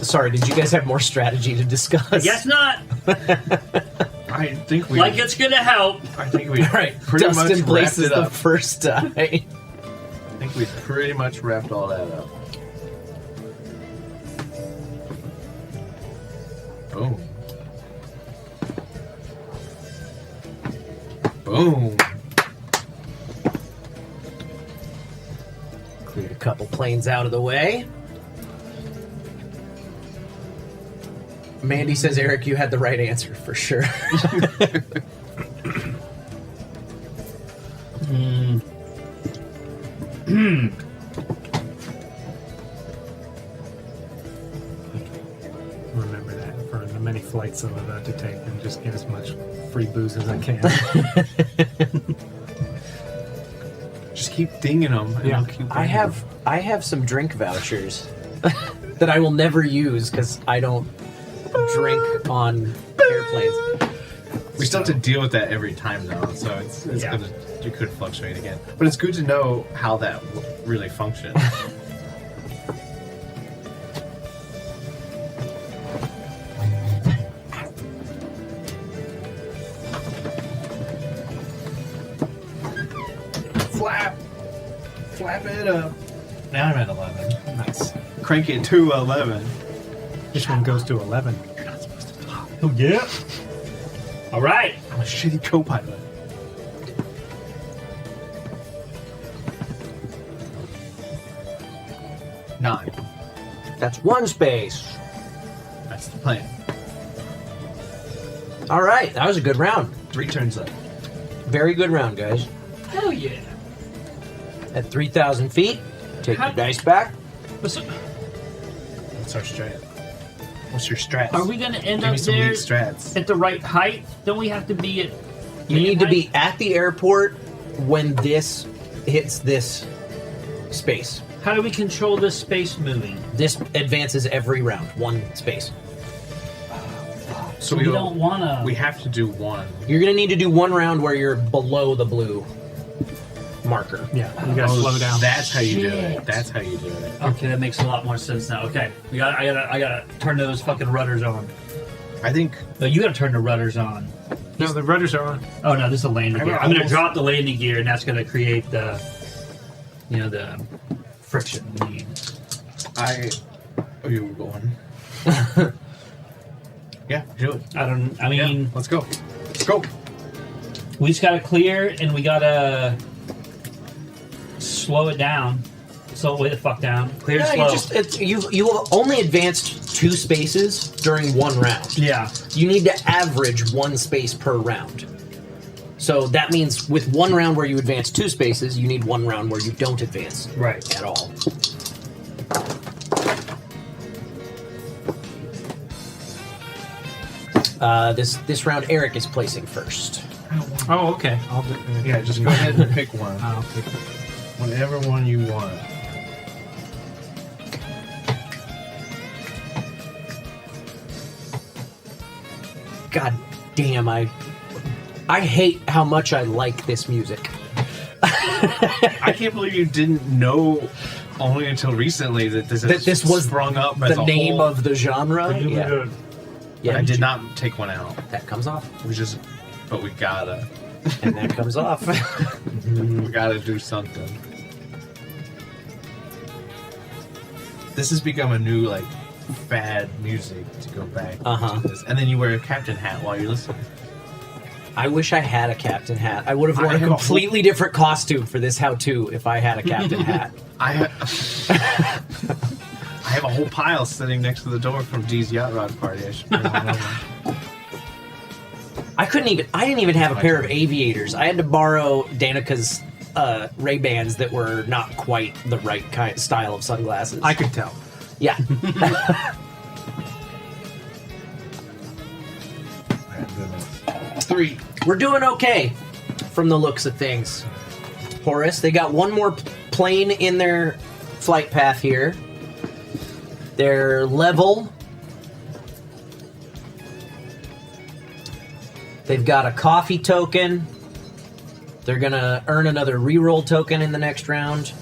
Sorry, did you guys have more strategy to discuss? Guess not. I think we. Like it's gonna help. I think we. All right, pretty Dustin much wrapped places it the up. first die. I think we pretty much wrapped all that up. Boom. Boom. Cleared a couple planes out of the way. Mandy says, Eric, you had the right answer for sure. Remember that for the many flights I'm about to take and just get as much free booze as I can. Just keep dinging them. And Yeah. they'll keep I bringing have some drink vouchers that I will never use because I don't drink on airplanes. them. We still have to deal with that every time, though. So it's Yeah. gonna, you could fluctuate again. But it's good to know how that really functions. Flap it up. Now I'm at 11. Nice. Crank it to 11. This one goes to 11. You're not supposed to talk. Oh yeah. All right. I'm a shitty co-pilot. Nine. That's one space. That's the plan. All right, that was a good round. 3 turns up. Very good round, guys. Hell yeah. At 3,000 feet, take How- your dice back. What's What's our strat? What's your strats? Are we gonna end Give me up some there neat strats. at the right height? Don't we have to be at? You need to be at the airport when this hits this space. How do we control this space moving? This advances every round, one space. So We don't wanna. We have to do one. You're gonna need to do one round where you're below the blue marker. Yeah, you gotta slow down. That's how you do Shit. it. That's how you do it. Okay, that makes a lot more sense now. Okay, I gotta turn those fucking rudders on. I think No, you gotta turn the rudders on. No, the rudders are on. Oh no, this is the landing gear. I'm gonna almost- drop the landing gear, and that's gonna create the, the friction we need. Oh, you were going. Yeah, do it. I Yeah, mean, let's go. Let's go. we just gotta clear, and we gotta slow it down. Slow it way the fuck down. Clear slow. You have only advanced 2 spaces during one round. Yeah. You need to average 1 space per round. So that means with one round where you advance 2 spaces, you need one round where you don't advance Right. at all. This round, Eric is placing first. Oh, okay. I'll do, Yeah, just go ahead and pick one. I'll pick it. Whatever one you want. God damn, I hate how much I like this music. I can't believe you didn't know only until recently that this was sprung up as The a name whole, of the genre. Yeah. I did not take one out. That comes off, But we gotta. and that comes off. We gotta do something. This has become a new fad music to go back Uh-huh. to this. And then you wear a captain hat while you're listening. I wish I had a captain hat. I would have worn I a have a completely different costume for this how-to if I had a captain hat. I have a whole pile sitting next to the door from G's Yacht Rock party. I should bring one over. I didn't even have a pair of aviators. I had to borrow Danica's Ray-Bans that were not quite the right style of sunglasses. I could tell. Yeah. Three. We're doing okay from the looks of things. Horace, they got one more plane in their flight path here. They're level. They've got a coffee token. They're going to earn another reroll token in the next round.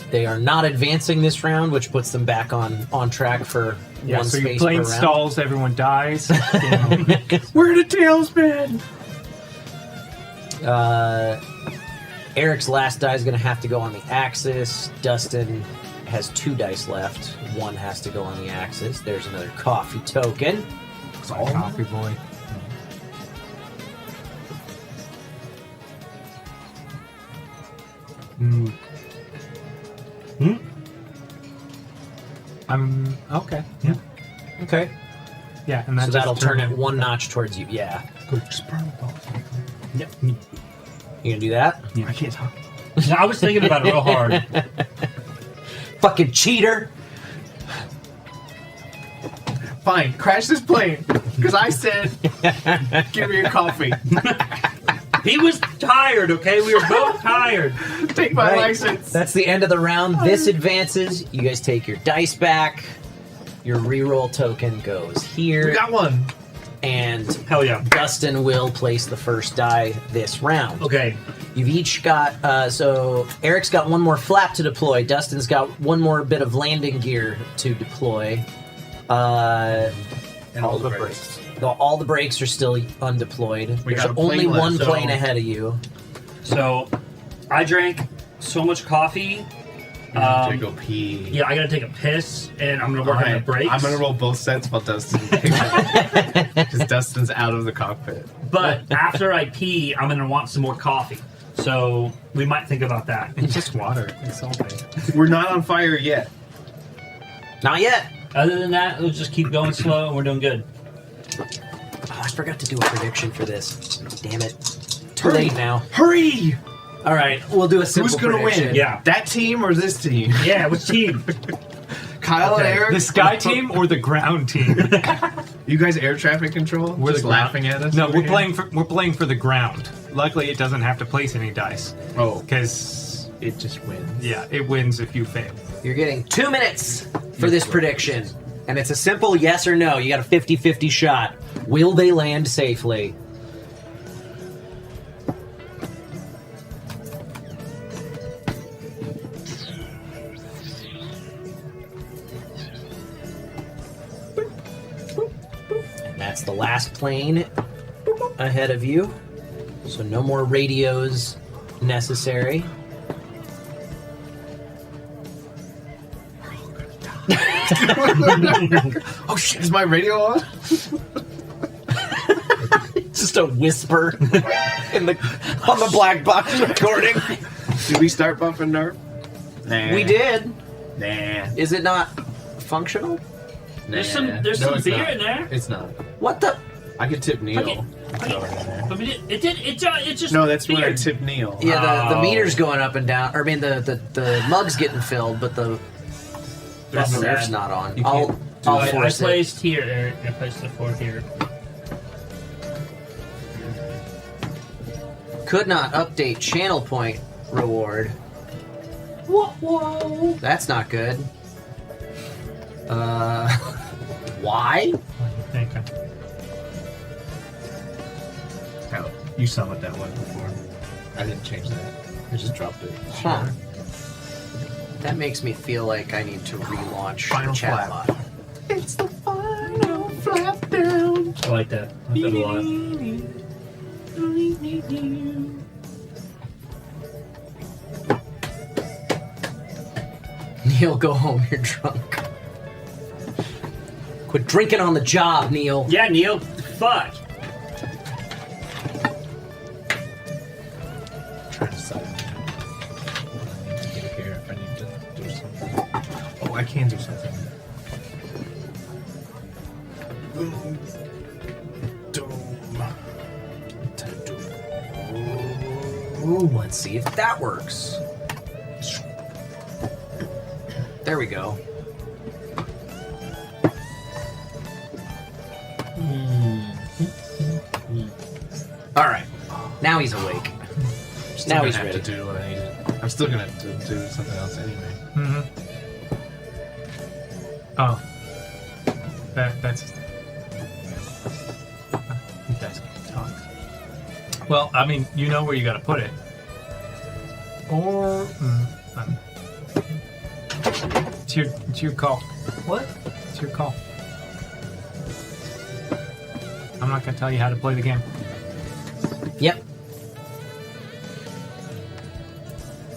They are not advancing this round, which puts them back on track for Yeah, one so space your plane per round. stalls, everyone dies. You know. Where the tailspin? Eric's last die is going to have to go on the axis. Dustin has 2 dice left. 1 has to go on the axis. There's another coffee token. Coffee boy. Hmm. I'm okay. Yeah. Okay. Yeah, and that So just that'll turn turned it 1 notch towards you. Yeah. Yep. You gonna do that? I can't talk. I was thinking about it real hard. Fucking cheater! Fine, crash this plane. Because I said, give me a coffee. He was tired, okay? We were both tired. Take my Right. license. That's the end of the round. This advances. You guys take your dice back. Your reroll token goes here. We got one. And Hell yeah. Dustin will place the first die this round. Okay. You've each got, so Eric's got 1 more flap to deploy. Dustin's got 1 more bit of landing gear to deploy. And all the brakes. All the brakes are still undeployed. We There's got a plane only left, one so- plane ahead of you. So, I drank so much coffee. I'm gonna go pee. Yeah, I gotta take a piss, and I'm gonna work on the Alright, brakes. I'm gonna roll both sets while Dustin because Dustin's out of the cockpit. But after I pee, I'm gonna want some more coffee. So we might think about that. It's just water. It's all bad. We're not on fire yet. Not yet. Other than that, we'll just keep going slow, and we're doing good. Oh, I forgot to do a prediction for this. Damn it. Too late now. Hurry! All right, we'll do a simple Who's gonna prediction. win? Yeah. That team or this team? Yeah, which team? Kyle Okay. and Eric. The sky team or the ground team? You guys air traffic control? We're just the ground- laughing at us? No, over we're here? playing for the ground. Luckily, it doesn't have to place any dice Oh, because it just wins. yeah, it wins if you fail. You're getting 2 minutes for this prediction. And it's a simple yes or no. You got a 50-50 shot. Will they land safely? And that's the last plane ahead of you. So no more radios necessary. Oh shit, is my radio on? Just a whisper on the black box recording. Did we start buffing Nerf? Nah. We did. Nah. Is it not functional? There's some No, some it's beer not. in there. It's not. What the? I could tip Neil. Okay. But it just No, that's when I beer. tip Neil. Yeah, the Oh. meter's going up and down. Or I mean, the mug's getting filled, but the That's Nerf's sad. not on. You I'll can't I force it. placed here, Eric. I placed the 4 here. Could not update channel point reward. Whoa. That's not good. Why? Okay. Oh, you summoned that one before. I didn't change that. I just dropped it. Huh. That makes me feel like I need to relaunch Final the chat flap. bot. It's the final flap down. I like that. I like that a lot. Neil, go home. You're drunk. Quit drinking on the job, Neil. Yeah, Neil. Fuck. Trying to decide what I need to do here if I need to do something. Oh, I can do something. Ooh, let's see if that works. There we go. All right. Now he's awake. Now he's ready. To do what I need to. I'm still gonna have to do something else anyway. Mm-hmm. Oh. That's... You guys can talk. Well, I mean, you know where you gotta put it. Or... It's your call. What? It's your call. I'm not gonna tell you how to play the game. Yep.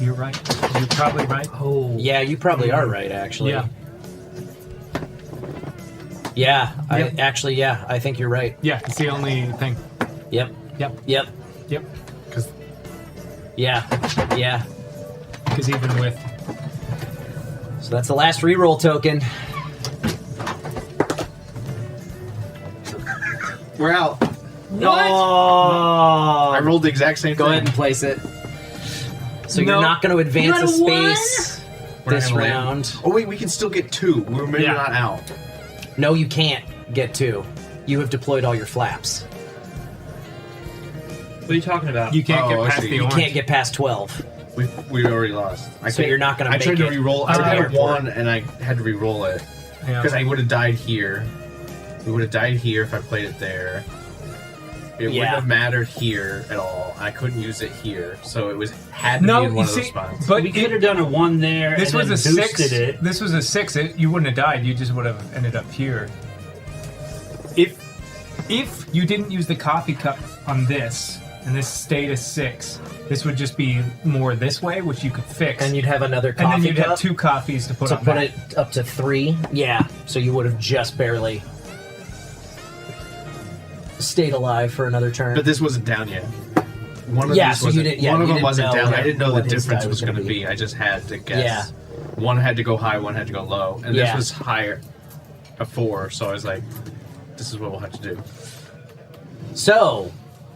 You're right. You're probably right. Oh. Yeah, you probably are right, actually. Yeah. Yeah. Yep. I think you're right. Yeah, it's the only thing. Yep. Yep. Yep. Yep. Yeah. Yeah. Because even with... So that's the last reroll token. We're out. What? Oh, I rolled the exact same Go thing. ahead and place it. So No. you're not going to advance You a got a space We're not this gonna round. Oh wait, we can still get 2. We're maybe Yeah. not out. No, you can't get 2. You have deployed all your flaps. What are you talking about? You can't Oh, get I past see. the You You orange. can't get past 12. We already lost. So you're not going to I make tried to it. re-roll. I to the had a airport. 1 and I had to re-roll it Yeah. because I would have died here. We would have died here if I played it there. It wouldn't Yeah. have mattered here at all. I couldn't use it here, so it was had to No, be in one you of those see, spots. but we could have done a 1 there. this and was then a 6. boosted It. This was a 6. You wouldn't have died. You just would have ended up here. If you didn't use the coffee cup on this, and this stayed a 6, this would just be more this way, which you could fix. And you'd have another coffee And then you'd cup have 2 coffees to put to on put that. it up to 3. Yeah, so you would have just barely stayed alive for another turn. But this wasn't down yet. One of Yeah, these so you wasn't, didn't- yeah, one of you them didn't wasn't know down. I didn't know the what his difference die was was going to gonna be. I just had to guess. Yeah. One had to go high, one had to go low, and Yeah. this was higher, a 4. So I was like, "This is what we'll have to do." So,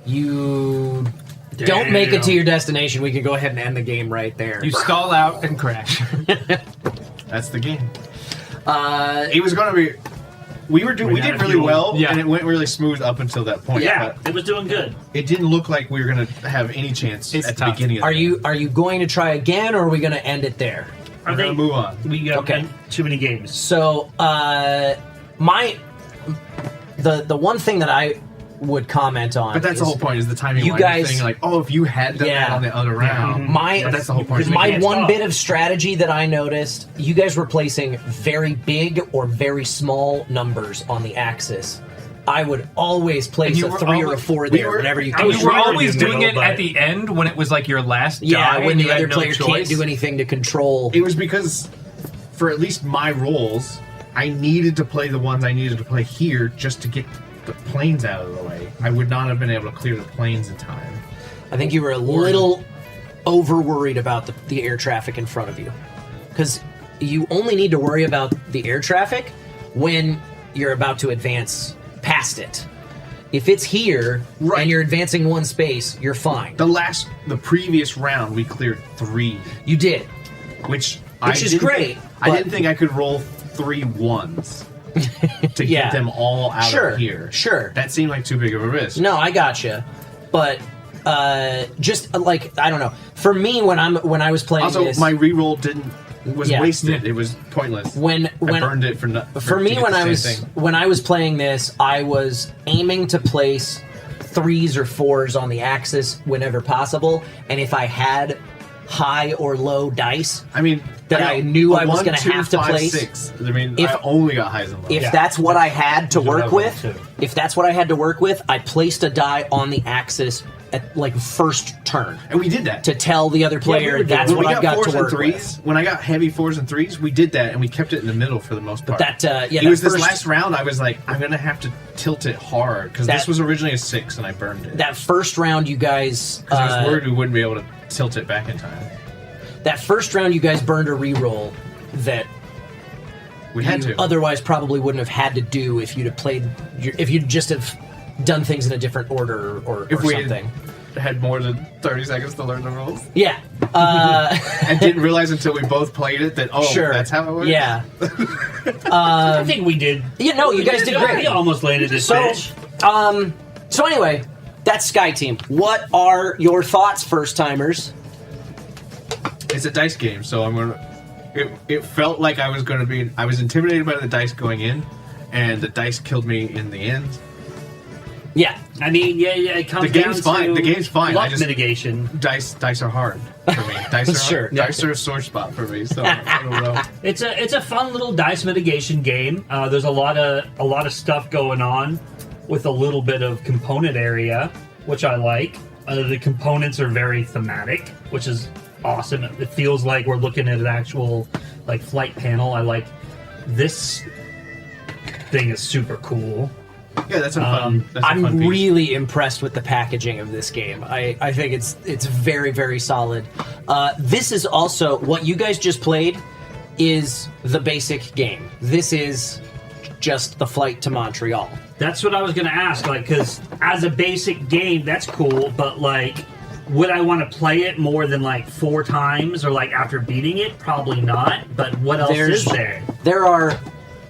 you don't make it to your destination. We can go ahead and end the game right there. You stall out and crash. That's the game. Uh, It was going to be. We Ran did out of really fuel. well, Yeah. and it went really smooth up until that point. Yeah, but it was doing good. it didn't look like we were going to have any chance It's at the tough. beginning. Of are the you going to try again, or are we going to end it there? Are We're they? going to move on. We got Okay. too many games. So, the one thing that I would comment on, But that's the is whole point. Is the timing you line guys- thing? Like, oh, if you had done Yeah. that on the other round, My but that's the whole point. my can't one stop. bit of strategy that I noticed, you guys were placing very big or very small numbers on the axis. I would always place And you a were 3 or a always- 4 we there were- whenever you I can. was You were right in always the doing middle, it but- at the end when it was like your last Yeah, die when and the you had other no player can't choice. do anything to control. It was because, for at least my rolls, I needed to play the ones I needed to play here just to get the planes out of the way. I would not have been able to clear the planes in time. I think you were a little over worried about the air traffic in front of you. Because you only need to worry about the air traffic when you're about to advance past it. If it's here Right. and you're advancing 1 space, you're fine. The previous round, we cleared 3, You did. which Is didn't- great. I but- didn't think I could roll 3 ones to Yeah. get them all out Sure, of here. sure. That seemed like too big of a risk. No, I gotcha. But just like I don't know. For me, when I was playing Also, this, my reroll was Yeah. wasted. Yeah. It was pointless. when I burned it for nothing. for me when I was playing this, I was aiming to place 3s or 4s on the axis whenever possible, and if I had high or low dice, I mean, that got I knew a I was 1, gonna 2, have to 5, place. 6. I mean, If- I only got highs and lows. if that's what I had to Those are work level with, too. if that's what I had to work with, I placed a die on the axis at like first turn And we did that. to tell the other player that's when what we I've got fours to and work threes, with. when I got heavy 4s and 3s, we did that, and we kept it in the middle for the most part. That it that was this first, last round. I was like, I'm gonna have to tilt it hard because this That- was originally a 6, and I burned it. that first round, you guys. Because I was worried we wouldn't be able to tilt it back in time. That first round, you guys burned a reroll that We had you to. otherwise probably wouldn't have had to do if you'd have played. If you'd just have done things in a different order or If we something. had more than 30 seconds to learn the rules, Yeah. and didn't realize until we both played it that Sure. that's how it works. Yeah. I think we did. Yeah. No, you guys did We great. almost landed this So, bitch. So anyway, that's Sky Team. What are your thoughts, first timers? It's a dice game, so I'm gonna. It felt like I was gonna be. I was intimidated by the dice going in, and the dice killed me in the end. Yeah. I mean, yeah, it comes The game's down fine. to The game's fine. luck I just- mitigation. Dice are hard for me. Dice Sure. are a sore spot for me. So I don't know. It's a fun little dice mitigation game. There's a lot of stuff going on with a little bit of component area, which I like. The components are very thematic, which is awesome. It feels like we're looking at an actual like flight panel. I like this thing is super cool. Yeah, that's a fun. That's a I'm fun piece. really impressed with the packaging of this game. I think it's very, very solid. This is also what you guys just played is the basic game. This is just the flight to Montreal. That's what I was going to ask, like, because as a basic game, that's cool, but, like, would I want to play it more than, like, 4 times, or, like, after beating it? Probably not, but what else is there? There are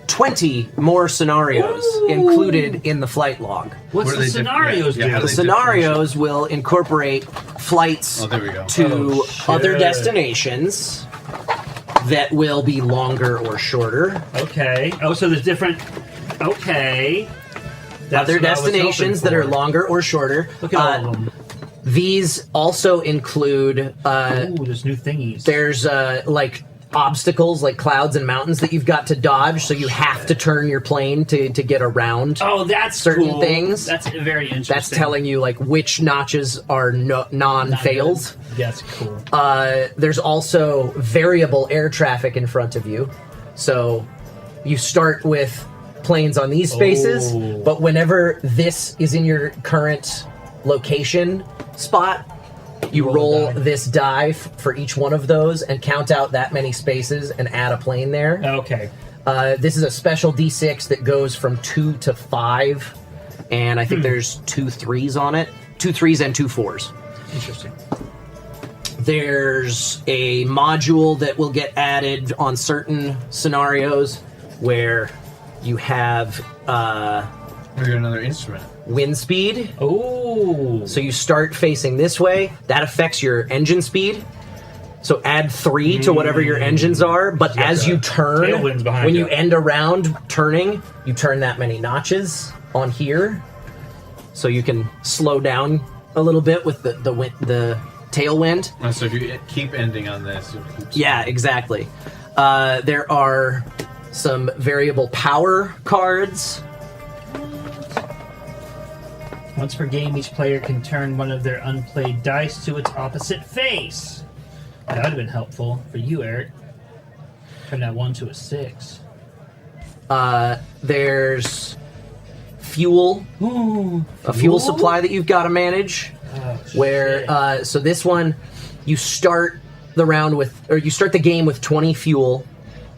20 more scenarios Ooh. included in the flight log. What's What are the they scenarios yeah, do? how The they scenarios will incorporate flights Oh, there we go. to Oh, shit. other destinations that will be longer or shorter. Okay. Oh, so there's different... Okay. That's Other what I was hoping destinations that for. are longer or shorter. Look at all of them. These also include Ooh, there's new thingies. there's like obstacles like clouds and mountains that you've got to dodge, so you have to turn your plane to get around. Oh, that's certain cool. things. That's very interesting. That's telling you like which notches are non-fails. That's cool. There's also variable air traffic in front of you, so you start with planes on these spaces, Oh. but whenever this is in your current location spot, you roll this die for each one of those and count out that many spaces and add a plane there. Okay. This is a special D6 that goes from 2 to 5, and I think there's 2 3s on it. 2 3s and 2 4s. Interesting. There's a module that will get added on certain scenarios where you have Maybe another instrument. wind speed. Oh. So you start facing this way. That affects your engine speed. So add 3 to whatever your engines are. But got as you the turn, tailwinds behind when you. you end around turning, you turn that many notches on here. So you can slow down a little bit with the tailwind. So if you keep ending on this, it keeps Yeah, exactly. There are some variable power cards. Once per game, each player can turn one of their unplayed dice to its opposite face. That would have been helpful for you, Eric. Turn that 1 to a 6. There's fuel, a fuel supply that you've got to manage. Oh, Where shit. so this one, you start the game with 20 fuel,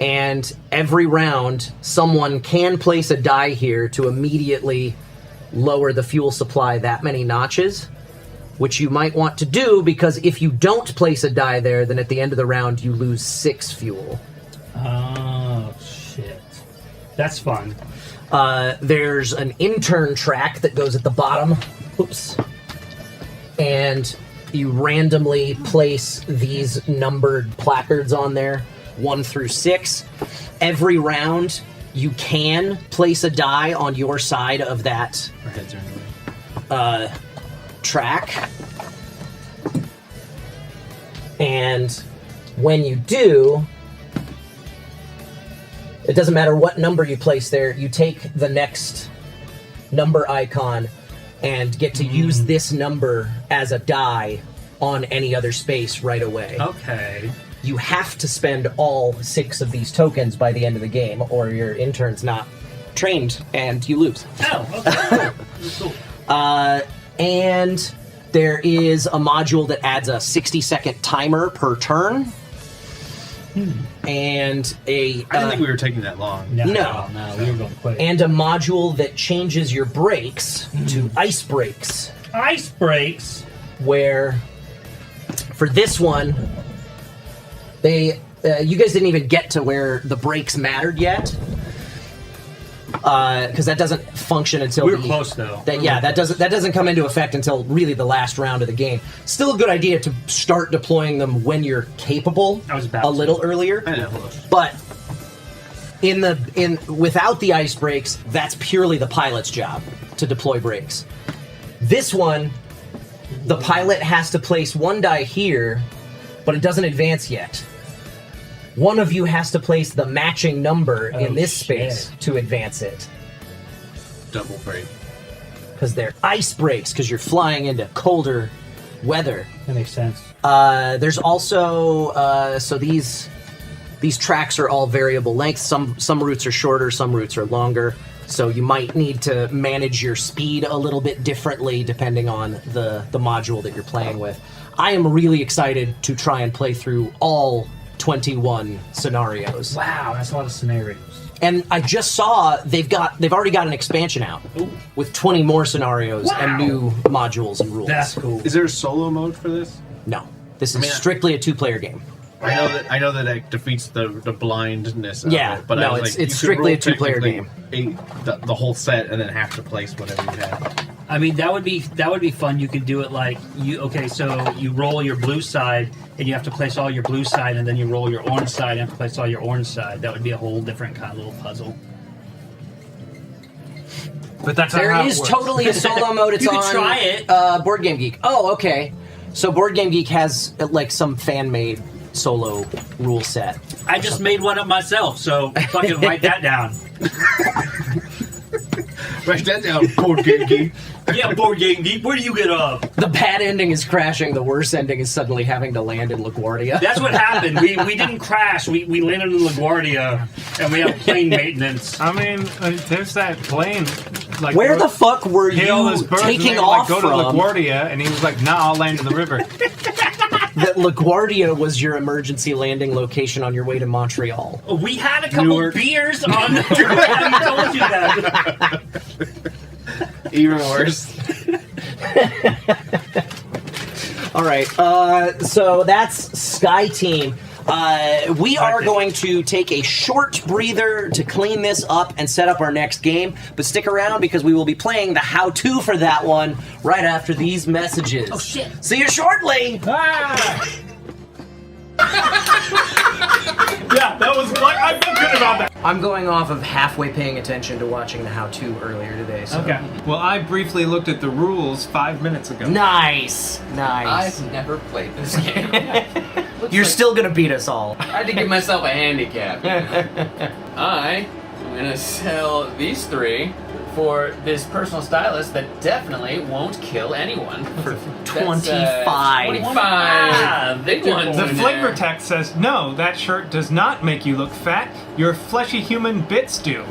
and every round someone can place a die here to immediately lower the fuel supply that many notches, which you might want to do because if you don't place a die there, then at the end of the round you lose 6 fuel. Oh, shit. That's fun. There's an intern track that goes at the bottom. Oops. And you randomly place these numbered placards on there, 1 through 6. Every round, you can place a die on your side of that our heads are in the way. track. And when you do, it doesn't matter what number you place there, you take the next number icon and get to use this number as a die on any other space right away. Okay. You have to spend all 6 of these tokens by the end of the game, or your intern's not trained and you lose. Oh, okay. Cool. And there is a module that adds a 60-second timer per turn. And I didn't think we were taking that long. No, we were going quick. and a module that changes your breaks to ice breaks, Ice breaks. where for this one, they you guys didn't even get to where the breaks mattered yet, because that doesn't function until We were close though. that doesn't come into effect until really the last round of the game. Still a good idea to start deploying them when you're capable. I was about a to. little earlier. I know. But without the ice breaks, that's purely the pilot's job to deploy breaks. This one, the pilot has to place 1 die here, but it doesn't advance yet. One of you has to place the matching number in this space to advance it. Double break. Because they're ice breaks, because you're flying into colder weather. That makes sense. There's also so these tracks are all variable length. Some routes are shorter, some routes are longer. So you might need to manage your speed a little bit differently depending on the module that you're playing with. I am really excited to try and play through all 21 scenarios. Wow, that's a lot of scenarios. And I just saw they've already got an expansion out with 20 more scenarios and new modules and rules. That's cool. Is there a solo mode for this? No, this is strictly a 2-player game. I know that defeats the blindness of Yeah, it, but no, I was it's like, you could strictly roll a 2-player technically the whole set and then have to place whatever you have. I mean, that would be fun. You could do it like so you roll your blue side and you have to place all your blue side, and then you roll your orange side and have to place all your orange side. That would be a whole different kind of little puzzle. But that's There not how is it works. totally a solo mode. It's You could on try it. Board Game Geek. Oh, okay. So Board Game Geek has like some fan-made solo rule set. I just made one up myself, so fucking write that down. Write that down, Board Game Geek. Yeah, Board Game Geek, where do you get up? The bad ending is crashing. The worst ending is suddenly having to land in LaGuardia. That's what happened. We didn't crash. We landed in LaGuardia, and we have plane maintenance. I mean, there's that plane. Like, Where the fuck were hail you those birds and taking they were off like, go from? to LaGuardia, and he was like, "Nah, I'll land in the river." That LaGuardia was your emergency landing location on your way to Montreal. We had a couple Newark. beers on the trip. I told you that. Even worse. All right, so that's Sky Team. We are going to take a short breather to clean this up and set up our next game, but stick around because we will be playing the how-to for that one right after these messages. Oh, shit. See you shortly! Yeah, that was like I feel good about that. I'm going off of halfway paying attention to watching the how-to earlier today, so... Okay. Well, I briefly looked at the rules 5 minutes ago. Nice! Nice. I've never played this game. You're still gonna beat us all. I had to give myself a handicap. I am gonna sell these 3 for this personal stylist that definitely won't kill anyone. For 25. 25. Big ones The in flavor there. text says, "No, that shirt does not make you look fat. Your fleshy human bits do."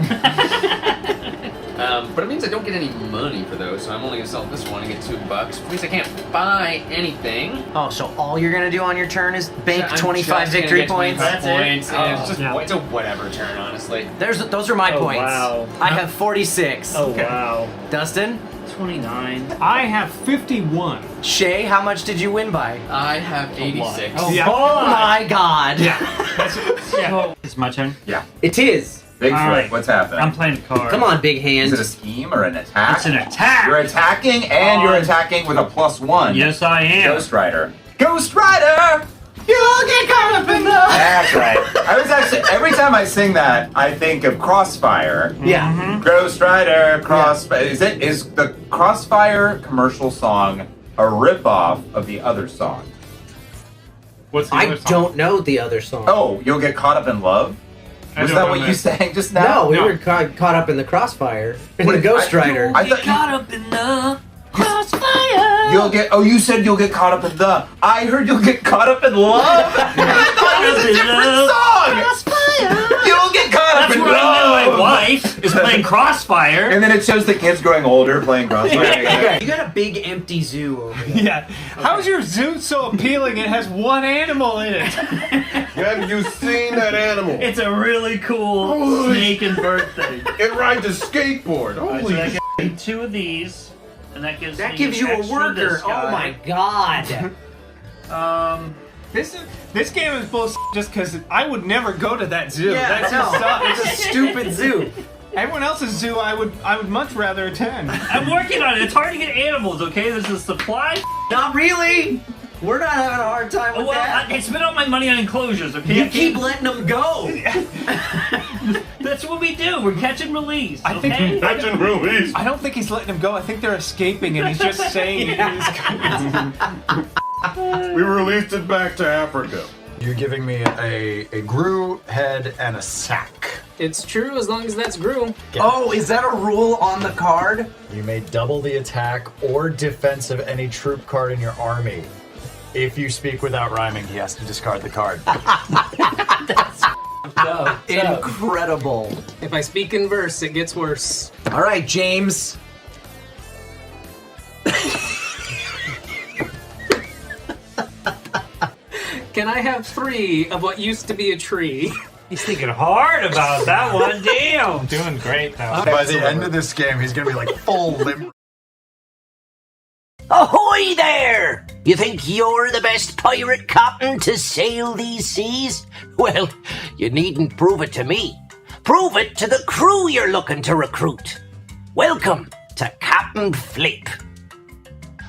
But it means I don't get any money for those, so I'm only gonna sell this one and get $2. Which means I can't buy anything. Oh, so all you're gonna do on your turn is bank I'm 25 just gonna victory get 25 points? points. And it's just Yeah. it's a whatever turn, honestly. Those are my points. wow. I have 46. wow. Dustin? 29. I have 51. Shay, how much did you win by? I have 86. Yeah. Oh my god. It's my turn. It is. Bigfoot, All right. what's happening? I'm playing a card. Come on, big hand. Is it a scheme or an attack? It's an attack. You're attacking, and you're attacking with a +1. Yes, I am. Ghost Rider. Ghost Rider! You'll get caught up in the... That's right. I was actually, every time I sing that, I think of Crossfire. Yeah. Ghost Rider, Crossfire. Is the Crossfire commercial song a ripoff of the other song? What's the I other song? don't know the other song. Oh, You'll Get Caught Up in Love? I Was don't that know what that. you sang just now? No, we No. were caught up in the Crossfire. In the Ghost Rider. I thought Caught up in the You'll get. Oh, you said you'll get caught up in the. I heard you'll get caught up in love. I thought it was a different song. You'll get caught up in love. That's where my wife is playing Crossfire. And then it shows the kids growing older playing Crossfire. You got a big empty zoo over there. Yeah. How is your zoo so appealing? It has one animal in it. Have you seen that animal? It's a really cool snake and bird thing. It rides a skateboard. Holy so I get 2 of these, and that gives you a worker. Oh my god. This game is bullshit just because I would never go to that zoo. Yeah, That no, sucks. it's a stupid zoo. Everyone else's zoo I would much rather attend. I'm working on it. It's hard to get animals, okay? There's a supply. Not really. We're not having a hard time with that. I spent all my money on enclosures, okay? You keep letting them go. That's what we do. We're catch and release. I think catch and release. I don't think he's letting them go. I think they're escaping, and he's just saying We released it back to Africa. You're giving me a Gru head and a sack. It's true as long as that's Gru. Oh, is that a rule on the card? You may double the attack or defense of any troop card in your army. If you speak without rhyming, he has to discard the card. Incredible. If I speak in verse, it gets worse. All right, James. Can I have 3 of what used to be a tree? He's thinking hard about that one. Damn. Doing great, though. By the end of this game, he's going to be like full limb. Ahoy there! You think you're the best pirate captain to sail these seas? Well, you needn't prove it to me. Prove it to the crew you're looking to recruit. Welcome to Captain Flip.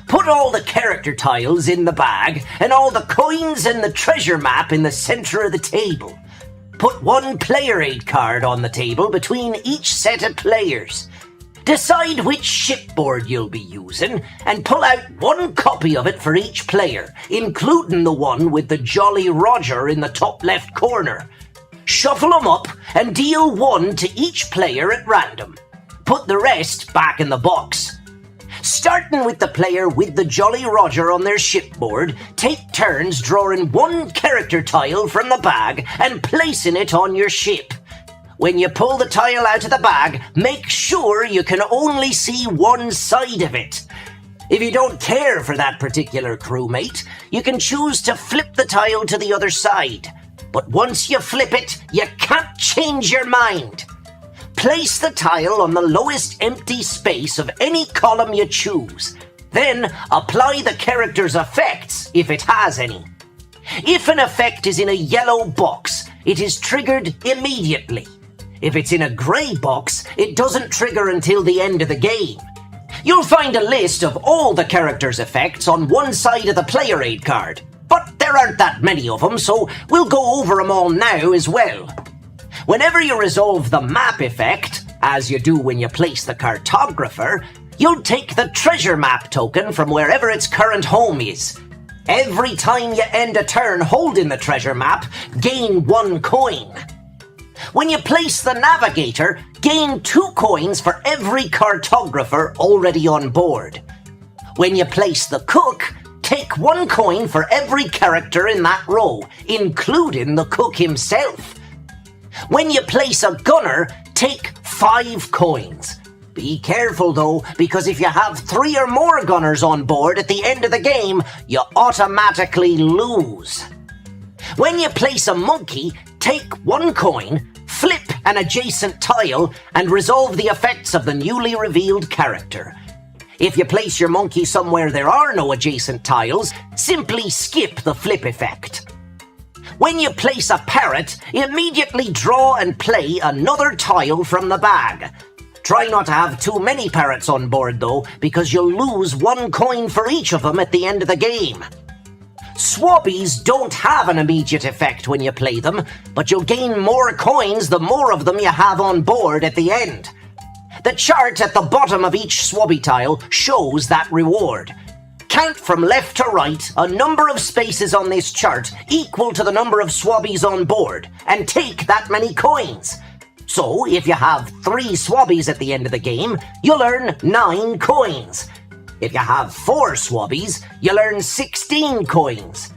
Put all the character tiles in the bag and all the coins and the treasure map in the center of the table. Put 1 player aid card on the table between each set of players. Decide which shipboard you'll be using and pull out 1 copy of it for each player, including the one with the Jolly Roger in the top left corner. Shuffle them up and deal 1 to each player at random. Put the rest back in the box. Starting with the player with the Jolly Roger on their shipboard, take turns drawing 1 character tile from the bag and placing it on your ship. When you pull the tile out of the bag, make sure you can only see 1 side of it. If you don't care for that particular crewmate, you can choose to flip the tile to the other side. But once you flip it, you can't change your mind. Place the tile on the lowest empty space of any column you choose. Then apply the character's effects, if it has any. If an effect is in a yellow box, it is triggered immediately. If it's in a grey box, it doesn't trigger until the end of the game. You'll find a list of all the character's effects on 1 side of the player aid card, but there aren't that many of them, so we'll go over them all now as well. Whenever you resolve the map effect, as you do when you place the cartographer, you'll take the treasure map token from wherever its current home is. Every time you end a turn holding the treasure map, gain 1 coin. When you place the navigator, gain 2 coins for every cartographer already on board. When you place the cook, take 1 coin for every character in that row, including the cook himself. When you place a gunner, take 5 coins. Be careful though, because if you have 3 or more gunners on board at the end of the game, you automatically lose. When you place a monkey, take 1 coin, flip an adjacent tile, and resolve the effects of the newly revealed character. If you place your monkey somewhere there are no adjacent tiles, simply skip the flip effect. When you place a parrot, immediately draw and play another tile from the bag. Try not to have too many parrots on board though, because you'll lose 1 coin for each of them at the end of the game. Swabbies don't have an immediate effect when you play them, but you'll gain more coins the more of them you have on board at the end. The chart at the bottom of each Swabby tile shows that reward. Count from left to right a number of spaces on this chart equal to the number of Swabbies on board, and take that many coins. So, if you have 3 Swabbies at the end of the game, you'll earn 9 coins. If you have 4 swabbies, you'll earn 16 coins.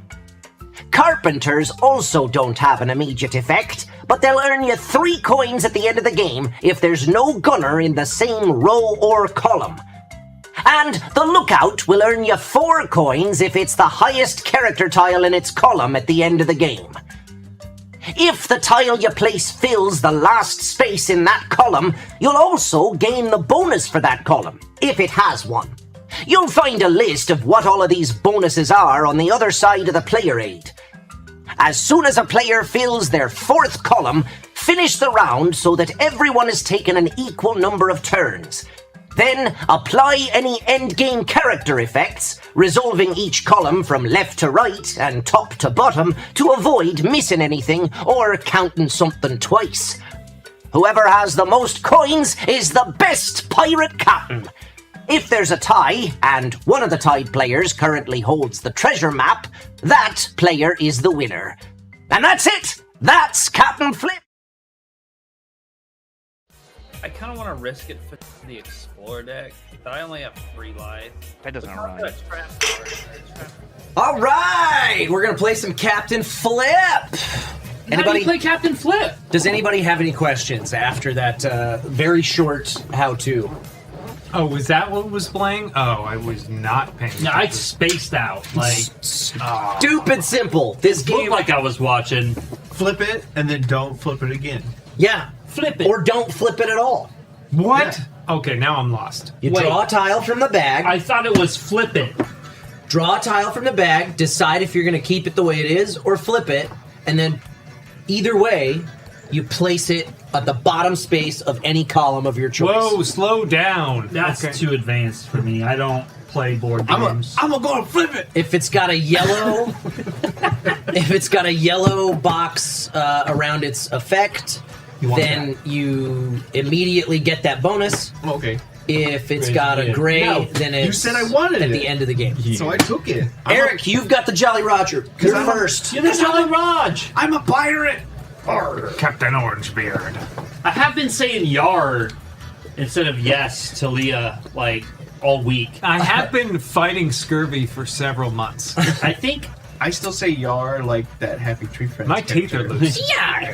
Carpenters also don't have an immediate effect, but they'll earn you 3 coins at the end of the game if there's no gunner in the same row or column. And the lookout will earn you 4 coins if it's the highest character tile in its column at the end of the game. If the tile you place fills the last space in that column, you'll also gain the bonus for that column, if it has one. You'll find a list of what all of these bonuses are on the other side of the player aid. As soon as a player fills their 4th column, finish the round so that everyone has taken an equal number of turns. Then apply any endgame character effects, resolving each column from left to right and top to bottom to avoid missing anything or counting something twice. Whoever has the most coins is the best pirate captain. If there's a tie, and one of the tied players currently holds the treasure map, that player is the winner. And that's it! That's Captain Flip! I kind of want to risk it for the Explorer deck, but I only have 3 life. That doesn't run. All right, we're gonna play some Captain Flip. How do you play Captain Flip? Does anybody have any questions after that very short how-to? Oh, was that what was playing? Oh, I was not paying attention. No, I spaced out. Like, stupid simple. This game, looked like I was watching. Flip it and then don't flip it again. Yeah, flip it or don't flip it at all. What? Yeah. Okay, now I'm lost. You draw a tile from the bag. I thought it was flip it. Draw a tile from the bag. Decide if you're going to keep it the way it is or flip it, and then either way, you place it at the bottom space of any column of your choice. Whoa, slow down. That's too advanced for me. I don't play board games. I'm gonna go and flip it. If it's got a yellow, if it's got a yellow box around its effect, then you immediately get that bonus. Okay. If it's got a gray, then it's you said I wanted at it the end of the game. So I took it. Eric, you've got the Jolly Roger. You're first. You're the Jolly Raj. I'm a pirate. Captain Orangebeard. I have been saying yar instead of yes to Leah like all week. I have been fighting scurvy for several months. I think I still say yar like that Happy Tree Friends. My teeth are loose. Yar!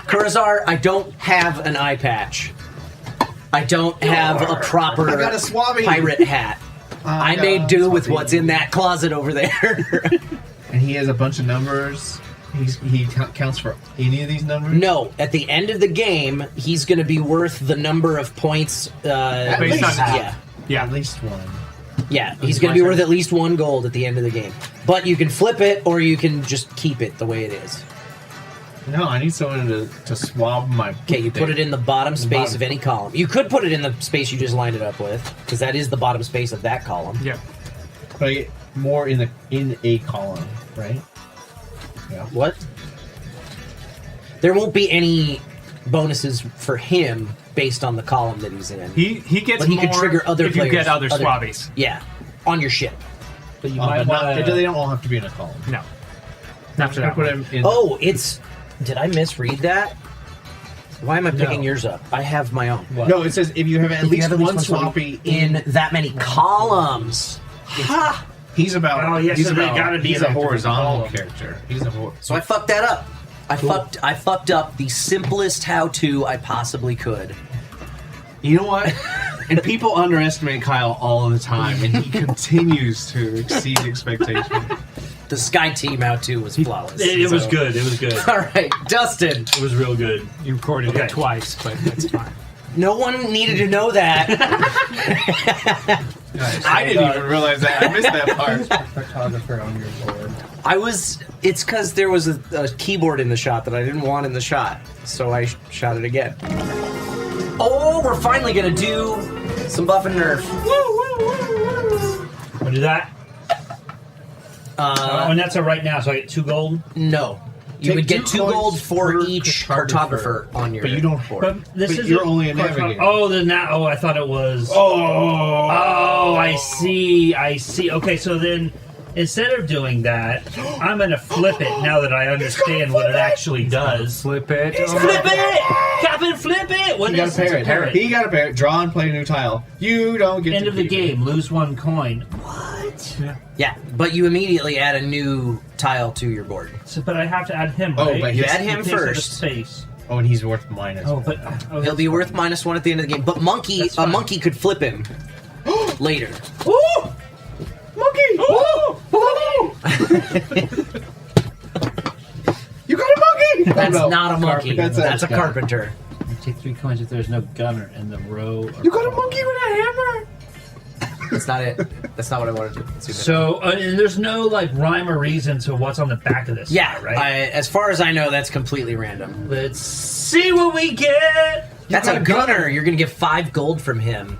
Kurazar, I don't have an eye patch. I don't have a proper I got a swabby. pirate hat. I made do with what's in that closet over there. And he has a bunch of numbers. He counts for any of these numbers? No. At the end of the game, he's going to be worth the number of points. At least. Yeah. At least one. Yeah, he's going to be worth at least 1 gold at the end of the game. But you can flip it, or you can just keep it the way it is. No, I need someone to swab my... Okay, you put it in the bottom space of any column. You could put it in the space you just lined it up with, because that is the bottom space of that column. Yeah. But more in a column, right? Yeah. What? There won't be any bonuses for him based on the column that he's in. He gets but he more could trigger other if players. You get other swabbies. Yeah, on your ship. But you might they don't all have to be in a column. No. Not for that put one. him in. Oh, it's... Did I misread that? Why am I picking yours up? I have my own. What? No, it says if you have at least one swappy in that many columns. Ha! He's about. Oh, yes, he's so they gotta be he's in a horizontal column. character. He's a So I fucked that up. I fucked up the simplest how-to I possibly could. You know what? And people underestimate Kyle all the time, and he continues to exceed expectations. The Sky Team how-to was flawless. It was good. It was good. All right, Dustin. It was real good. You recorded it twice, but that's fine. No one needed to know that. I didn't even realize that. I missed that part. Photographer on your board. It's because there was a keyboard in the shot that I didn't want in the shot, so I shot it again. Oh, we're finally gonna do some buff and nerf. Wanna do that? And that's a right now, so I get 2 gold? No. You would get 2 gold for each cartographer on your But you don't. board. But you're only a navigator. Oh, I thought it was. Oh, I see. Okay, so then Instead of doing that, I'm gonna flip it now that I understand what it actually does. Flip it. Flip it! Captain, flip it! What He got is a it? parrot. Parrot. He got a parrot. Draw and play a new tile. You don't get End to of the keep it. game. Lose 1 coin. What? Yeah, but you immediately add a new tile to your board. So, but I have to add him, Oh, right? but You he's- add him He takes up a first. space. Oh, and he's worth minus. Oh, but He'll be worth -1 at the end of the game. But a monkey could flip him later. Ooh! Monkey! Ooh! You got a monkey! That's Oh, no. not a monkey. That's That's a guy. carpenter. You take 3 coins if there's no gunner in the row. You got a monkey with a hammer! That's not it. That's not what I wanted to do. So, and there's no like rhyme or reason to what's on the back of this. Yeah, right. as far as I know, that's completely random. Let's see what we get. That's a gunner. You're going to get 5 gold from him.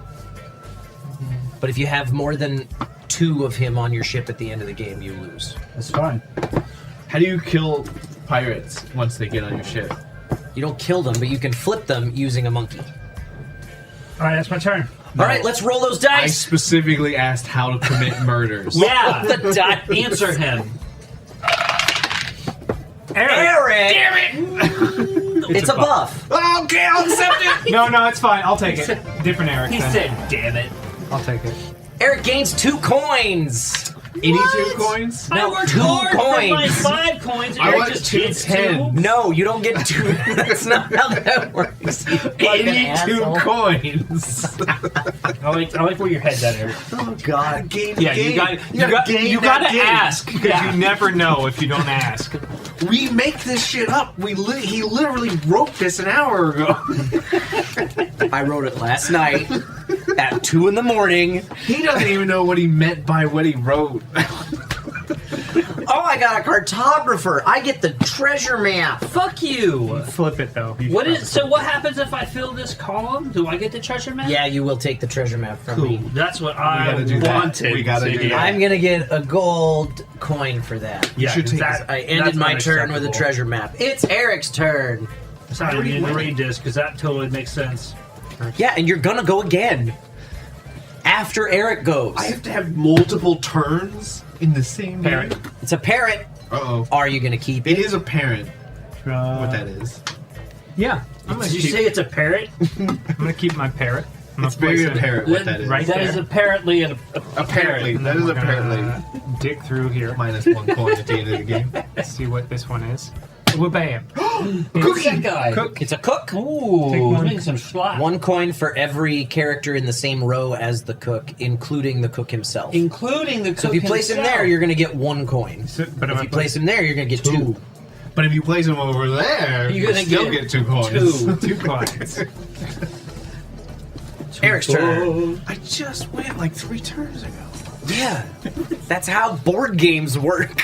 But if you have more than 2 of him on your ship at the end of the game, you lose. That's fine. How do you kill pirates once they get on your ship? You don't kill them, but you can flip them using a monkey. All right, that's my turn. All right, let's roll those I dice. specifically asked how to commit murders. Yeah, The dice. answer him. Eric! Damn it! It's a buff. Okay, I'll accept it! No, it's fine. I'll take it. Different Eric. He then. said, "Damn it." I'll take it. Eric gains 2 coins. Any 2 coins? I worked 2 hard for my coins. 5 coins. And I Eric want just 2 gets 10. 2. No, you don't get 2. That's not how that works. You fucking 82 asshole. coins. I like where your head's at, Eric. Oh God. Yeah, you gotta ask because you never know if you don't ask. We make this shit up. He literally wrote this an hour ago. I wrote it last night at 2 in the morning. He doesn't even know what he meant by what he wrote. Oh, I got a cartographer. I get the treasure map. Fuck you. Flip it though. What is? So what happens if I fill this column? Do I get the treasure map? Yeah, you will take the treasure map from Cool. me. That's what I gotta do that. wanted. We gotta to do get. that. I'm gonna get a gold coin for that. Yeah, should take that, I ended that's my turn with a unacceptable. treasure map. It's Eric's turn. Sorry, I need to read this because that totally makes sense. Yeah, and you're gonna go again. After Eric goes. I have to have multiple turns in the same Parrot. game? It's a parrot. Uh-oh. Are you gonna keep It it? is a parrot. What that is. Yeah. Did you say it's a parrot? I'm gonna keep my parrot. I'm It's gonna very place it apparent what that is. right That there. is apparently a Apparently. And That then is we're gonna apparently dig through here. minus 1 coin at the end of the game. Let's see what this one is. Well, bam. Who's that guy? Cook. It's a cook. Ooh, Take one. making some slot. 1 coin for every character in the same row as the cook, including the cook himself. Including the cook So if you place him himself. there, you're gonna get 1 coin. But If you place him there, you're gonna get 2. But if you place him over there, You're you gonna still get get 2 coins. 2 coins. Eric's turn. I just went like 3 turns ago. Yeah, that's how board games work.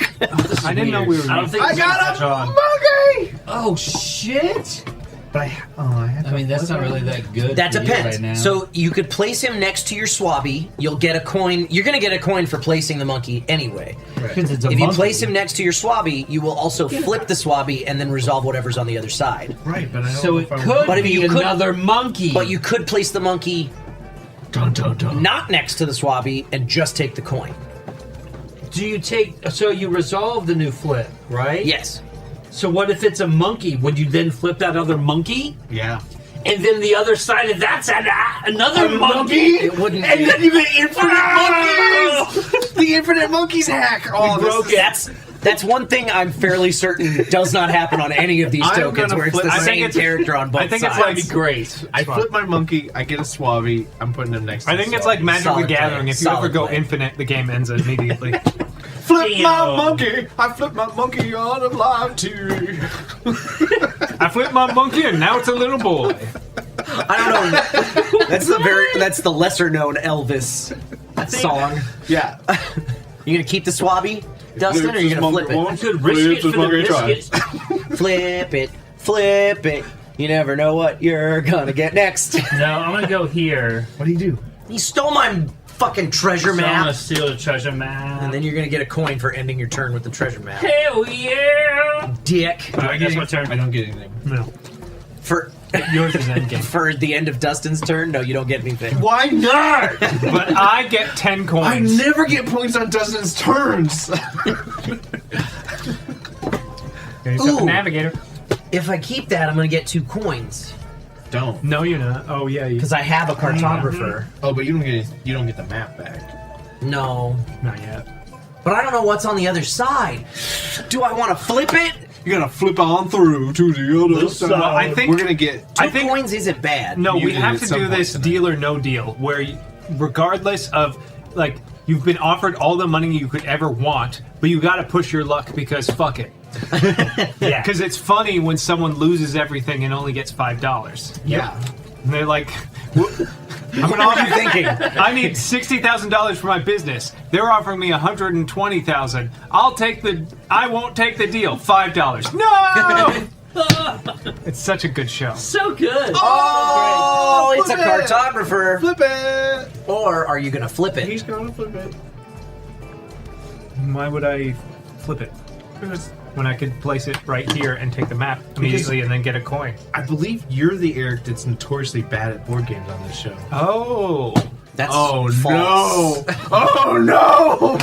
I didn't know we were. I don't think I it's got gonna catch a on. monkey! Oh shit! But I have I mean, that's not really that good. That for you depends. right now. So you could place him next to your swabby. You'll get a coin. You're going to get a coin for placing the monkey anyway. because it's a If you monkey. place him next to your swabby, you will also flip the swabby and then resolve whatever's on the other side. Right, but I don't So know it if I could But if be you could- another monkey. But you could place the monkey Dun, dun, dun. not next to the swabby and just take the coin. Do you take? So you resolve the new flip, right? Yes. So what if it's a monkey? Would you then flip that other monkey? Yeah. And then the other side of that's another monkey? It wouldn't And be. then you get infinite monkeys! The infinite monkeys hack! Oh, Broke it. That's one thing I'm fairly certain does not happen on any of these I'm tokens gonna where it's flip- the I think same it's- character on both I think sides. it's like That'd be great. I flip my monkey, I get a swabby, I'm putting him next to I the think it's swabby. like Magic Solid the Gathering. play. If you ever Solid go play. infinite, the game ends immediately. Flip my Damn. monkey! I flip my monkey on a live TV. I flipped my monkey and now it's a little boy. I don't know. That's the lesser known Elvis song. Yeah. You gonna keep the swabby, Dustin, or you gonna flip it? I could risk it for the biscuits. Flip it. You never know what you're gonna get next. No, I'm gonna go here. What do you do? He stole my fucking treasure So I'm gonna map. steal the treasure map. And then you're gonna get a coin for ending your turn with the treasure map. Hell yeah! Dick. Alright, that's my turn. I don't get anything. No. For Yours is endgame. For the end of Dustin's turn, no, you don't get anything. Why not? But I get 10 coins. I never get points on Dustin's turns. Get yourself a navigator. If I keep that, I'm going to get 2 coins. Don't. No, you're not. Oh yeah, because I have a cartographer. Oh, but you don't get the map back. No, not yet. But I don't know what's on the other side. Do I want to flip it? You gotta flip on through to the other side. Well, I think we're gonna get 2 coins isn't bad. No, You we did have at to some do point this tonight. deal or no deal, where regardless of like you've been offered all the money you could ever want, but you got to push your luck because fuck it. Yeah. Because it's funny when someone loses everything and only gets $5. Yeah. And they're like, what are you thinking? I need $60,000 for my business. They're offering me $120,000. I won't take the deal. $5. No! It's such a good show. So good. Oh, it's a Flip it. cartographer. Flip it. Or are you going to flip it? He's gonna flip it. Why would I flip it? When I could place it right here and take the map immediately and then get a coin. I believe you're the Eric that's notoriously bad at board games on this show. Oh. That's Oh false. no! Oh no!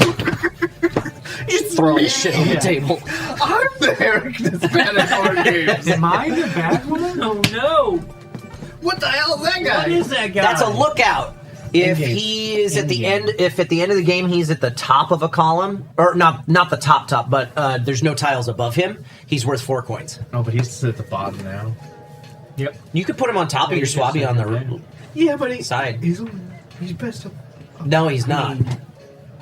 He's throwing shit on the table. I'm the Eric that's bad at board games. Am I the bad one? Oh no! What the hell is that guy? What is that guy? That's a lookout. If Endgame. he is at the end, if at the end of the game he's at the top of a column, or not the top, but there's no tiles above him, he's worth 4 coins. Oh, but he's at the bottom now. Yep. You could put him on top of your swabby on the Yeah, but side. He's best of. No, he's not.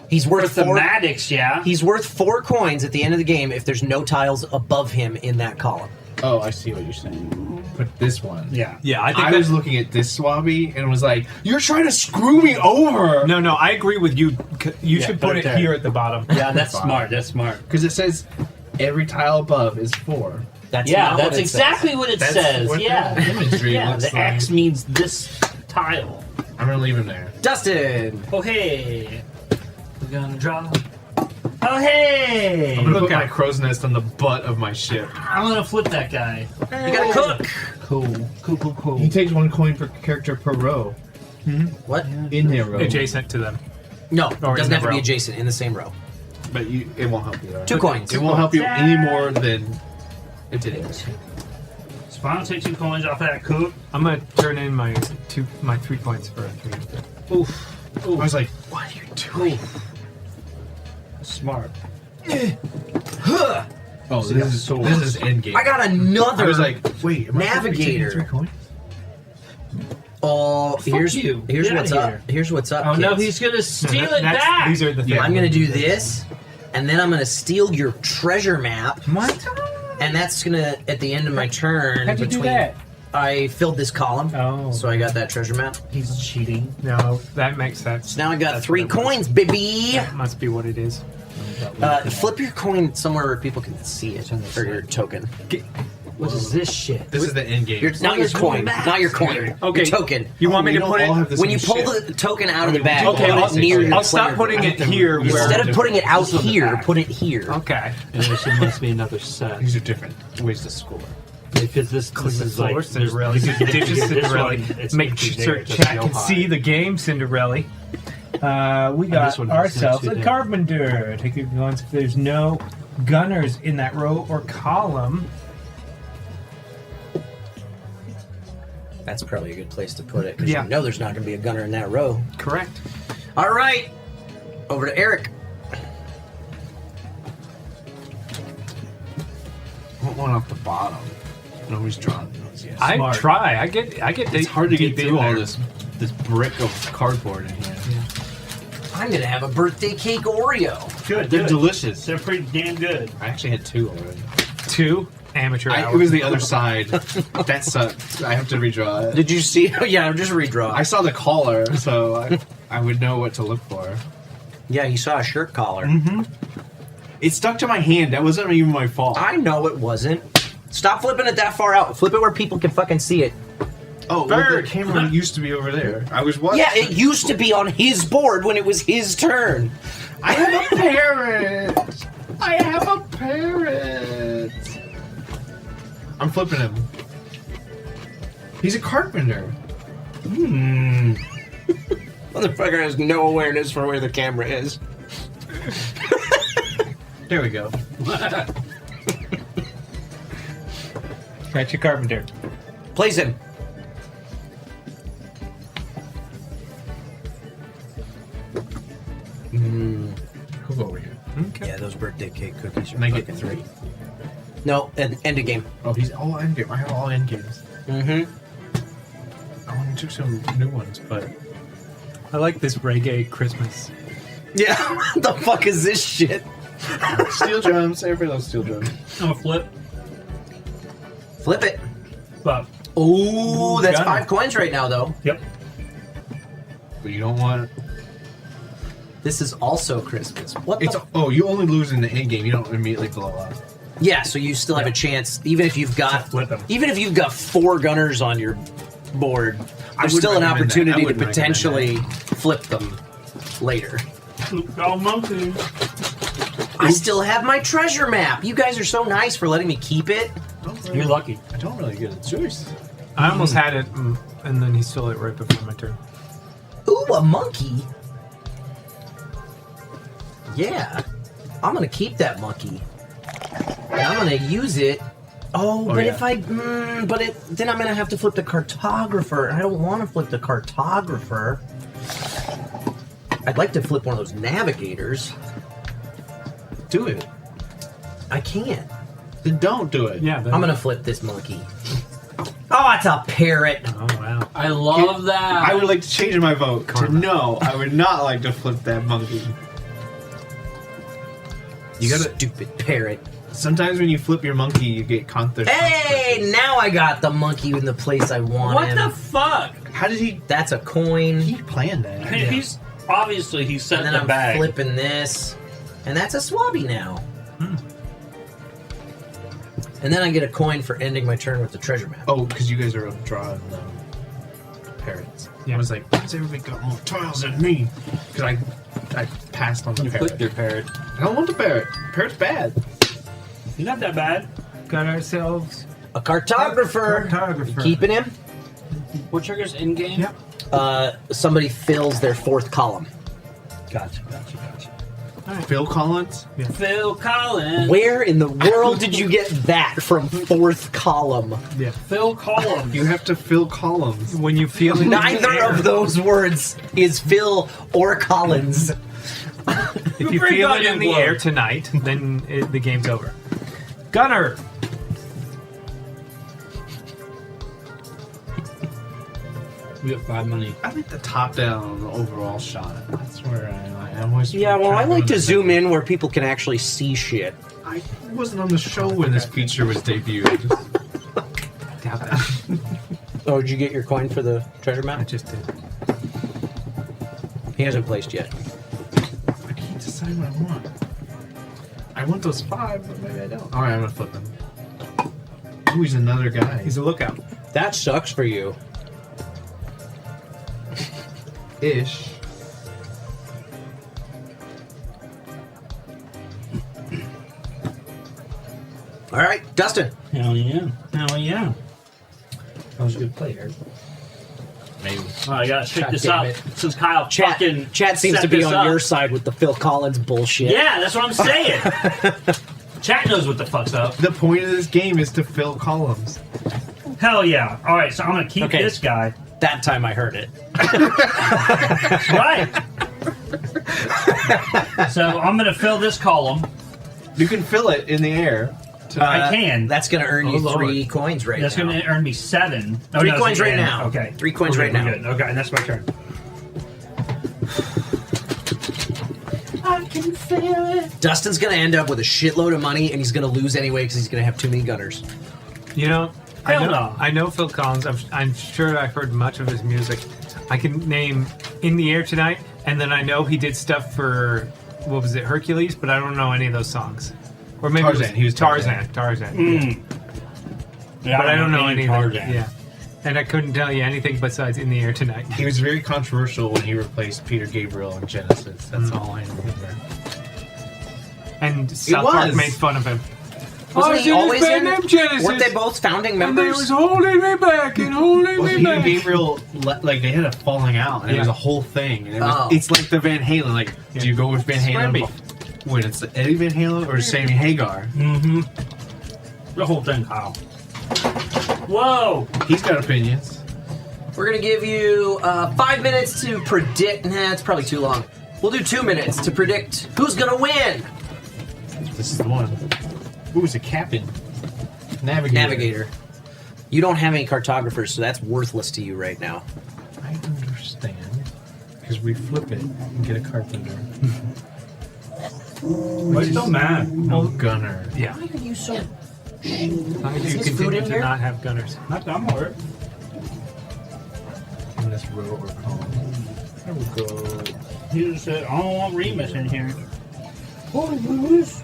He's worth For 4. thematics, yeah. He's worth 4 coins at the end of the game if there's no tiles above him in that column. Oh, I see what you're saying. But this one. Yeah. Yeah, I think I was looking at this swabby and was like, "You're trying to screw me over." No, I agree with you. You should put it there. here at the bottom. Yeah, that's smart. That's smart. Because it says every tile above is 4. That's Yeah, not that's what it exactly what it That's says. what Yeah. the imagery Yeah, looks the like. X means this tile. I'm gonna leave him there. says. Dustin! Oh hey, we're gonna draw. Oh hey, I'm gonna Look put my out. crow's nest on the butt of my ship. I'm gonna flip that guy. You gotta cook! Cool. He takes 1 coin per character per row. What? In their row. Adjacent to them. No, Or it doesn't in have the to be row. adjacent, in the same row. But it won't help you. Though. 2 coins. It won't help you any more than it did. Spawn, take 2 coins off that cook. I'm gonna turn in my 3 points for a 3. Oof. I was like, "What are you doing?" Smart. Oh, this is endgame. I got another I was like, "Wait, am I navigator. taking 3 coins?" Oh, here's you. here's Get what's outta up. Here's what's up. Oh no, kids. he's gonna steal it That's- back. These are the things. I'm gonna do this, and then I'm gonna steal your treasure map. What? And that's gonna, at the end of my turn, How'd you do that? I filled this column, Oh. so I got that treasure map. He's cheating. No, that makes sense. So now I got That's 3 what it was. coins, baby. That must be what it is. Flip your coin somewhere where people can see it, or your token. What is this shit? This is the endgame. Not your coin, not your coin. Okay. Your token. You want me we to don't put all it? have the When you same pull shit. the token out of the bag, Okay, put I'll, it near your I'll stop player. putting it here. Instead where- of putting it out here, put it here. Okay. And this must be another set. These are different ways to score. Because this is like Floor, Cinderella. Ditches Cinderella. Make sure it's chat can see the game, Cinderella. We got this one has ourselves no a two carpenter. Take your guns if there's no gunners in that row or column. That's probably a good place to put it, because Yeah. you know there's not going to be a gunner in that row. Correct. All right, over to Eric. I want one off the bottom. Nobody's drawn those yet. I Smart. try. I get. It's hard to get deep through in all there. this brick of cardboard in here. I'm going to have a birthday cake Oreo. Good. They're delicious. They're pretty damn good. I actually had 2 already. 2 amateur hour. It was the other side. That sucked. I have to redraw it. Did you see? Yeah, just redraw. I saw the collar, so I would know what to look for. Yeah, you saw a shirt collar. Mm-hmm. It stuck to my hand. That wasn't even my fault. I know it wasn't. Stop flipping it that far out. Flip it where people can fucking see it. Oh, well, the camera used to be over there. I was watching. Yeah, it used to be on his board when it was his turn. I have a parrot. I have a parrot. I'm flipping him. He's a carpenter. Motherfucker has no awareness for where the camera is. There we go. Catch your carpenter. Place him. Who'll go over here? Okay. Yeah, those birthday cake cookies are And I get fucking 3. No, end of game. Oh, he's all end game. I have all end games. Mm-hmm. I want to do some new ones, but I like this reggae Christmas. Yeah, what the fuck is this shit? steel drums. Everybody loves steel drums. I'm gonna flip. Flip it. But Ooh, that's got 5 it. coins right now, though. yep. But you don't want. This is also Christmas. What It's the? you only lose in the end game. You don't immediately blow up. Yeah, so you still have a chance, even if you've got Flip 'em. even if you've got 4 gunners on your board. There's would still an recommend that. I opportunity to wouldn't potentially flip them later. Go monkey. I still have my treasure map. You guys are so nice for letting me keep it. You're lucky. I don't really get a choice. I almost had it, and then he stole it right before my turn. Ooh, a monkey. Yeah, I'm gonna keep that monkey. And I'm gonna use it. Oh, but yeah. if I, then I'm gonna have to flip the cartographer. I don't want to flip the cartographer. I'd like to flip one of those navigators. Do it. I can't. Then don't do it. Yeah, I'm gonna flip this monkey. Oh, it's a parrot. Oh wow! I love that. I would like to change my vote to no. I would not like to flip that monkey. You gotta. Stupid parrot. Sometimes when you flip your monkey, you get Hey, now I got the monkey in the place I want What him. the fuck? How did he? That's a coin. He planned that. I mean, he's obviously he's set And then the I'm bag. flipping this, and that's a swabby now. And then I get a coin for ending my turn with the treasure map. Oh, because you guys are drawing parrots. Yeah. I was like, why's everybody got more tiles than me? Because I passed on the parrot. Flipped your parrot. I don't want the parrot. Parrot's bad. He's not that bad. Got ourselves A cartographer. cartographer. You keeping him? What triggers in game? Yep. Somebody fills their 4th column. Gotcha. Phil Collins? Yeah. Phil Collins. Where in the world did you get that from 4th column? Yeah. Phil Collins. You have to fill columns. When you feel it in the Neither air. of those words is Phil or Collins. If you Bring feel on it in the your air glove. tonight, then the game's over. Gunner. We got 5 money. I like the top down overall shot. That's where I always. Yeah, well, I try like to doing zoom that. in where people can actually see shit. I wasn't on the show when this feature was debuted. Doubt that. Oh, did you get your coin for the treasure I map? just did. He hasn't placed yet. I can't decide what I want. I want those 5, but maybe I don't. All right, I'm gonna flip them. Ooh, he's another guy. He's a lookout. That sucks for you. Ish. All right, Dustin. Hell yeah. That was a good play, Eric. Maybe. Oh, I gotta pick God this damn up it. since Kyle fucking Chat seems set to be this on up. your side with the Phil Collins bullshit. Yeah, that's what I'm saying. Chat knows what the fuck's up. The point of this game is to fill columns. Hell yeah. All right, so I'm gonna keep Okay. this guy. That time I heard it. Right. So I'm gonna fill this column. You can fill it in the air. I can. That's going to earn you Lord. 3 coins right That's now. gonna earn me 7. Oh, 3 no, it's coins the right end. now. Okay. 3 coins We're right good, now. we're good. Okay, and that's my turn. I can feel it. Dustin's going to end up with a shitload of money, and he's going to lose anyway because he's going to have too many gunners. You know, Hell no. I know Phil Collins. I'm sure I've heard much of his music. I can name In the Air Tonight, and then I know he did stuff for, what was it, Hercules, but I don't know any of those songs. Or maybe Tarzan. He was Tarzan. Mm. Yeah, But I don't know any of them. Tarzan. Yeah. And I couldn't tell you anything besides In the Air Tonight. He was very controversial when he replaced Peter Gabriel in Genesis. That's all I remember. And South Park was. made fun of him. Wasn't he always in? Genesis. Weren't they both founding And they members? was holding me back and holding Well, me he back. and Gabriel, like, they had a falling out, and it was a whole thing. And it was, it's like the Van Halen. Like, do you go with Van Halen when it's Eddie Van Halen or Sammy Hagar? Mm-hmm. The whole thing, Kyle. Whoa! He's got opinions. We're gonna give you 5 minutes to predict. Nah, it's probably too long. We'll do 2 minutes to predict who's gonna win. This is the one. Who was a captain? Navigator. You don't have any cartographers, so that's worthless to you right now. I understand. Because we flip it and get a carpenter. Why are you so mad? No gunner. Yeah. Why are you so... As long as you continue to not have gunners. Not that more. In this row or column. There we go. He just said, I don't want Remus in here. Oh, Remus.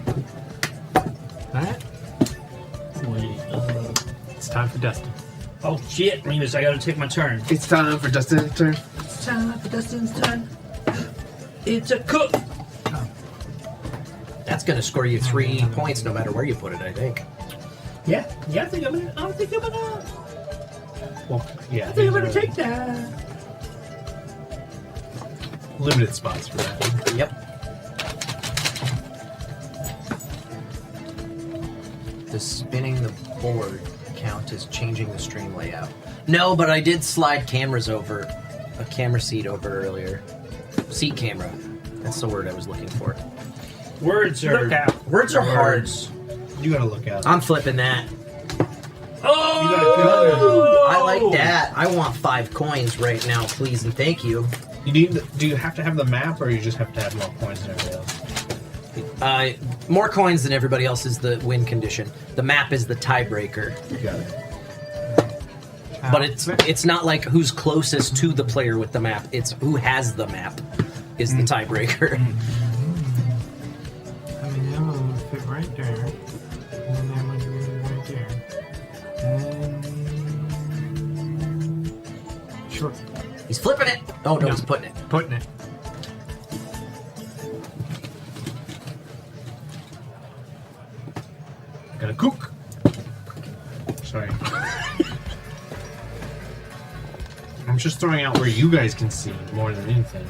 Alright. It's time for Dustin. Oh shit, Remus, I gotta take my turn. It's time for Dustin's turn. It's time for Dustin's turn. It's a cook. That's gonna score you 3 points no matter where you put it, I think. Yeah, I think I'm gonna. Well, yeah. I think I'm gonna take that. Limited spots for that. Yep. Does spinning the board count as changing the stream layout? No, but I did slide cameras over, a camera seat over earlier. Seat camera. That's the word I was looking for. Words are hard. You gotta look out. I'm flipping that. Oh! I like that. I want 5 coins right now, please and thank you. You need. Do you have to have the map, or you just have to have more coins than everybody else? More coins than everybody else is the win condition. The map is the tiebreaker. Got it. But it's not like who's closest to the player with the map. It's who has the map is the tiebreaker. I mean, that one would fit right there. And then that one would be right there. Sure. He's flipping it. Oh no, he's putting it. Putting it. Gotta cook. Sorry. I'm just throwing out where you guys can see more than anything.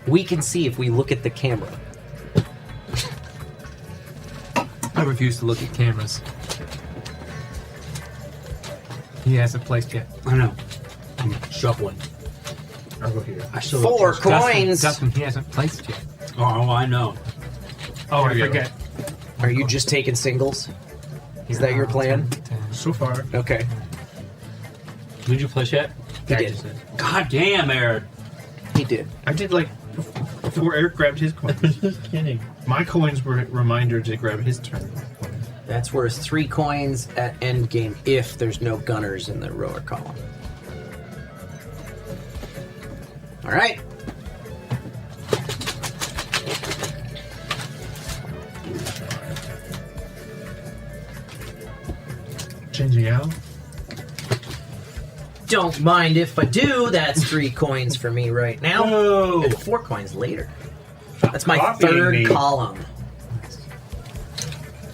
We can see if we look at the camera. I refuse to look at cameras. He hasn't placed yet. I know. I'm shuffling. I'll go here. I still 4 coins. Dustin, he hasn't placed yet. Oh, I know. Oh, I Here we go. forget. Are you just taking singles? Is that your plan? So far. Okay. Did you place yet? He did. God damn, Eric. He did. I did like before Eric grabbed his coins. Just kidding. My coins were a reminder to grab his turn. That's worth 3 coins at end game if there's no gunners in the row or column. All right. Changing out. Don't mind if I do. That's 3 coins for me right now. Whoa. And 4 coins later. That's my Copying 3rd me. column.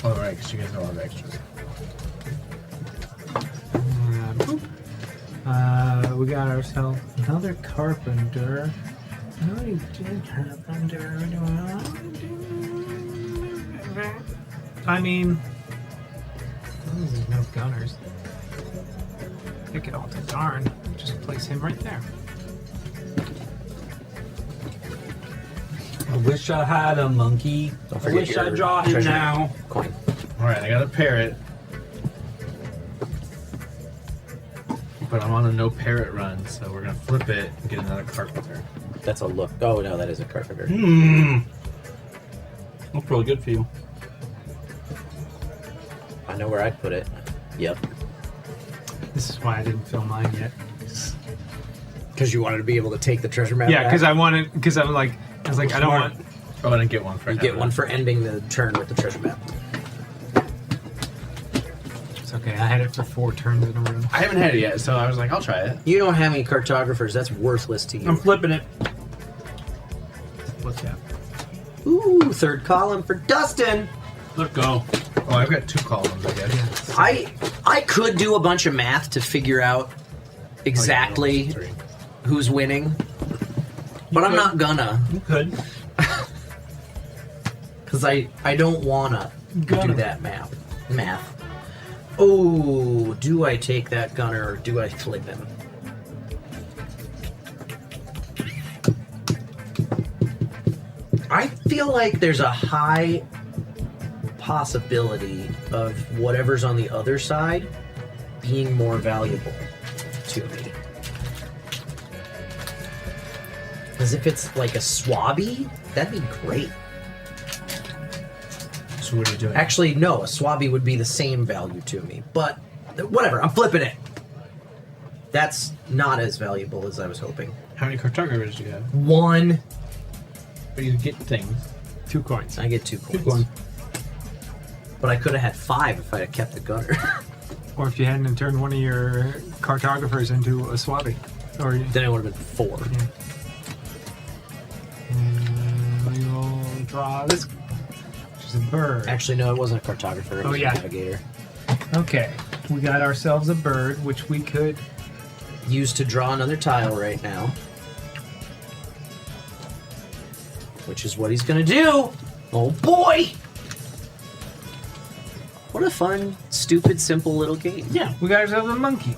Oh, right, because you guys know I have extras. We got ourselves another carpenter. No, you did carpenter. I mean, as long as there's no gunners. Pick it all to darn. Just place him right there. I wish I had a monkey. Don't I forget wish your I draw him treasure now. coin. Alright, I got a parrot. But I'm on a no parrot run, so we're gonna flip it and get another carpenter. That's a look. Oh no, that is a carpenter. That's really good for you. I know where I'd put it. Yep. This is why I didn't fill mine yet. Because you wanted to be able to take the treasure map. Yeah, back? because I was like, I don't want. Oh, I didn't get one for You get one for ending the turn with the treasure map. It's okay. I had it for 4 turns in a row. I haven't had it yet, so I was like, I'll try it. You don't have any cartographers. That's worthless to you. I'm flipping it. What's that? Ooh, 3rd column for Dustin. Let's go. Oh, I've got 2 columns, I guess. I could do a bunch of math to figure out exactly who's winning, but I'm not gonna. You could. Because I don't wanna do that math. Oh, do I take that gunner or do I flip him? I feel like there's a high possibility of whatever's on the other side being more valuable to me. Because if it's like a swabby, that'd be great. So what are you doing? Actually, no, a swabby would be the same value to me. But whatever, I'm flipping it. That's not as valuable as I was hoping. How many cartographers do you have? 1. But you get things. 2 coins. I get 2 coins. But I could have had 5 if I had kept the gunner. Or if you hadn't turned one of your cartographers into a swabby. Or then it would have been 4. Yeah. We will draw this, which is a bird. Actually, no, it wasn't a cartographer. It was a navigator. Okay, we got ourselves a bird, which we could use to draw another tile right now. Which is what he's gonna do. Oh boy! What a fun, stupid, simple little game. Yeah, we got ourselves a monkey.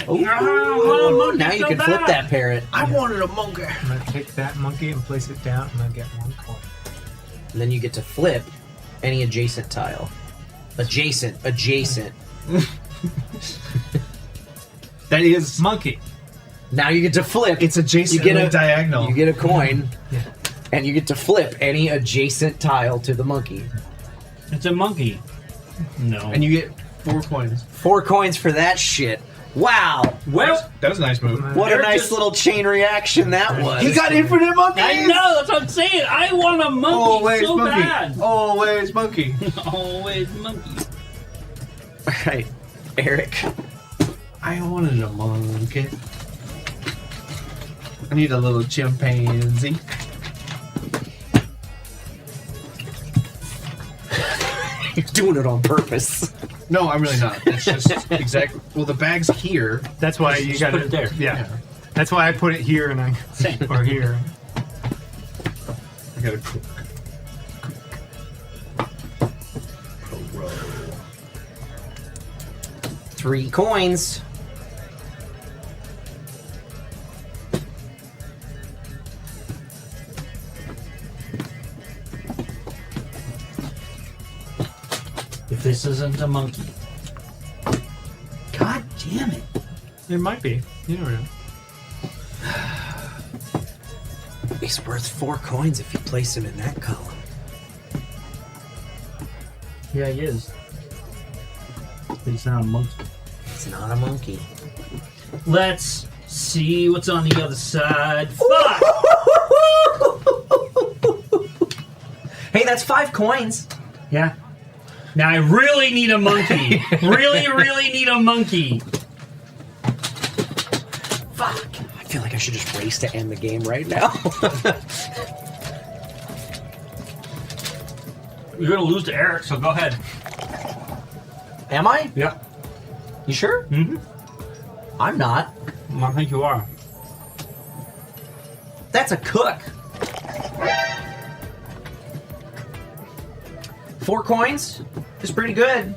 Oh, now you can flip that parrot. I wanted a monkey. I'm gonna take that monkey and place it down, and I'll get 1 coin. And then you get to flip any adjacent tile. Adjacent. That is monkey. Now you get to flip. It's adjacent. You get a diagonal. You get a coin, Yeah. and you get to flip any adjacent tile to the monkey. It's a monkey. No. And you get 4 coins. 4 coins for that shit. Wow. Well, That was a nice move. What a Eric nice just- little chain reaction that was. He got infinite monkeys. I know, that's what I'm saying. I want a monkey Always so monkey. bad. Always monkey. Always monkey. All right, Eric. I wanted a monkey. I need a little chimpanzee. You're doing it on purpose. No, I'm really not. That's just exactly. Well, the bag's here. That's why you got put it there. Yeah. That's why I put it here and or here. I got a cook. Row. 3 coins. If this isn't a monkey. God damn it. It might be. You never know. He's worth 4 coins if you place him in that column. Yeah, he is. But he's not a monkey. It's not a monkey. Let's see what's on the other side. 5! Hey, that's 5 coins. Yeah. Now I really need a monkey. really need a monkey. Fuck. I feel like I should just race to end the game right now. You're gonna lose to Eric, so go ahead. Am I? Yeah. You sure? Mm-hmm. I'm not. I think you are. That's a cook. 4 coins is pretty good.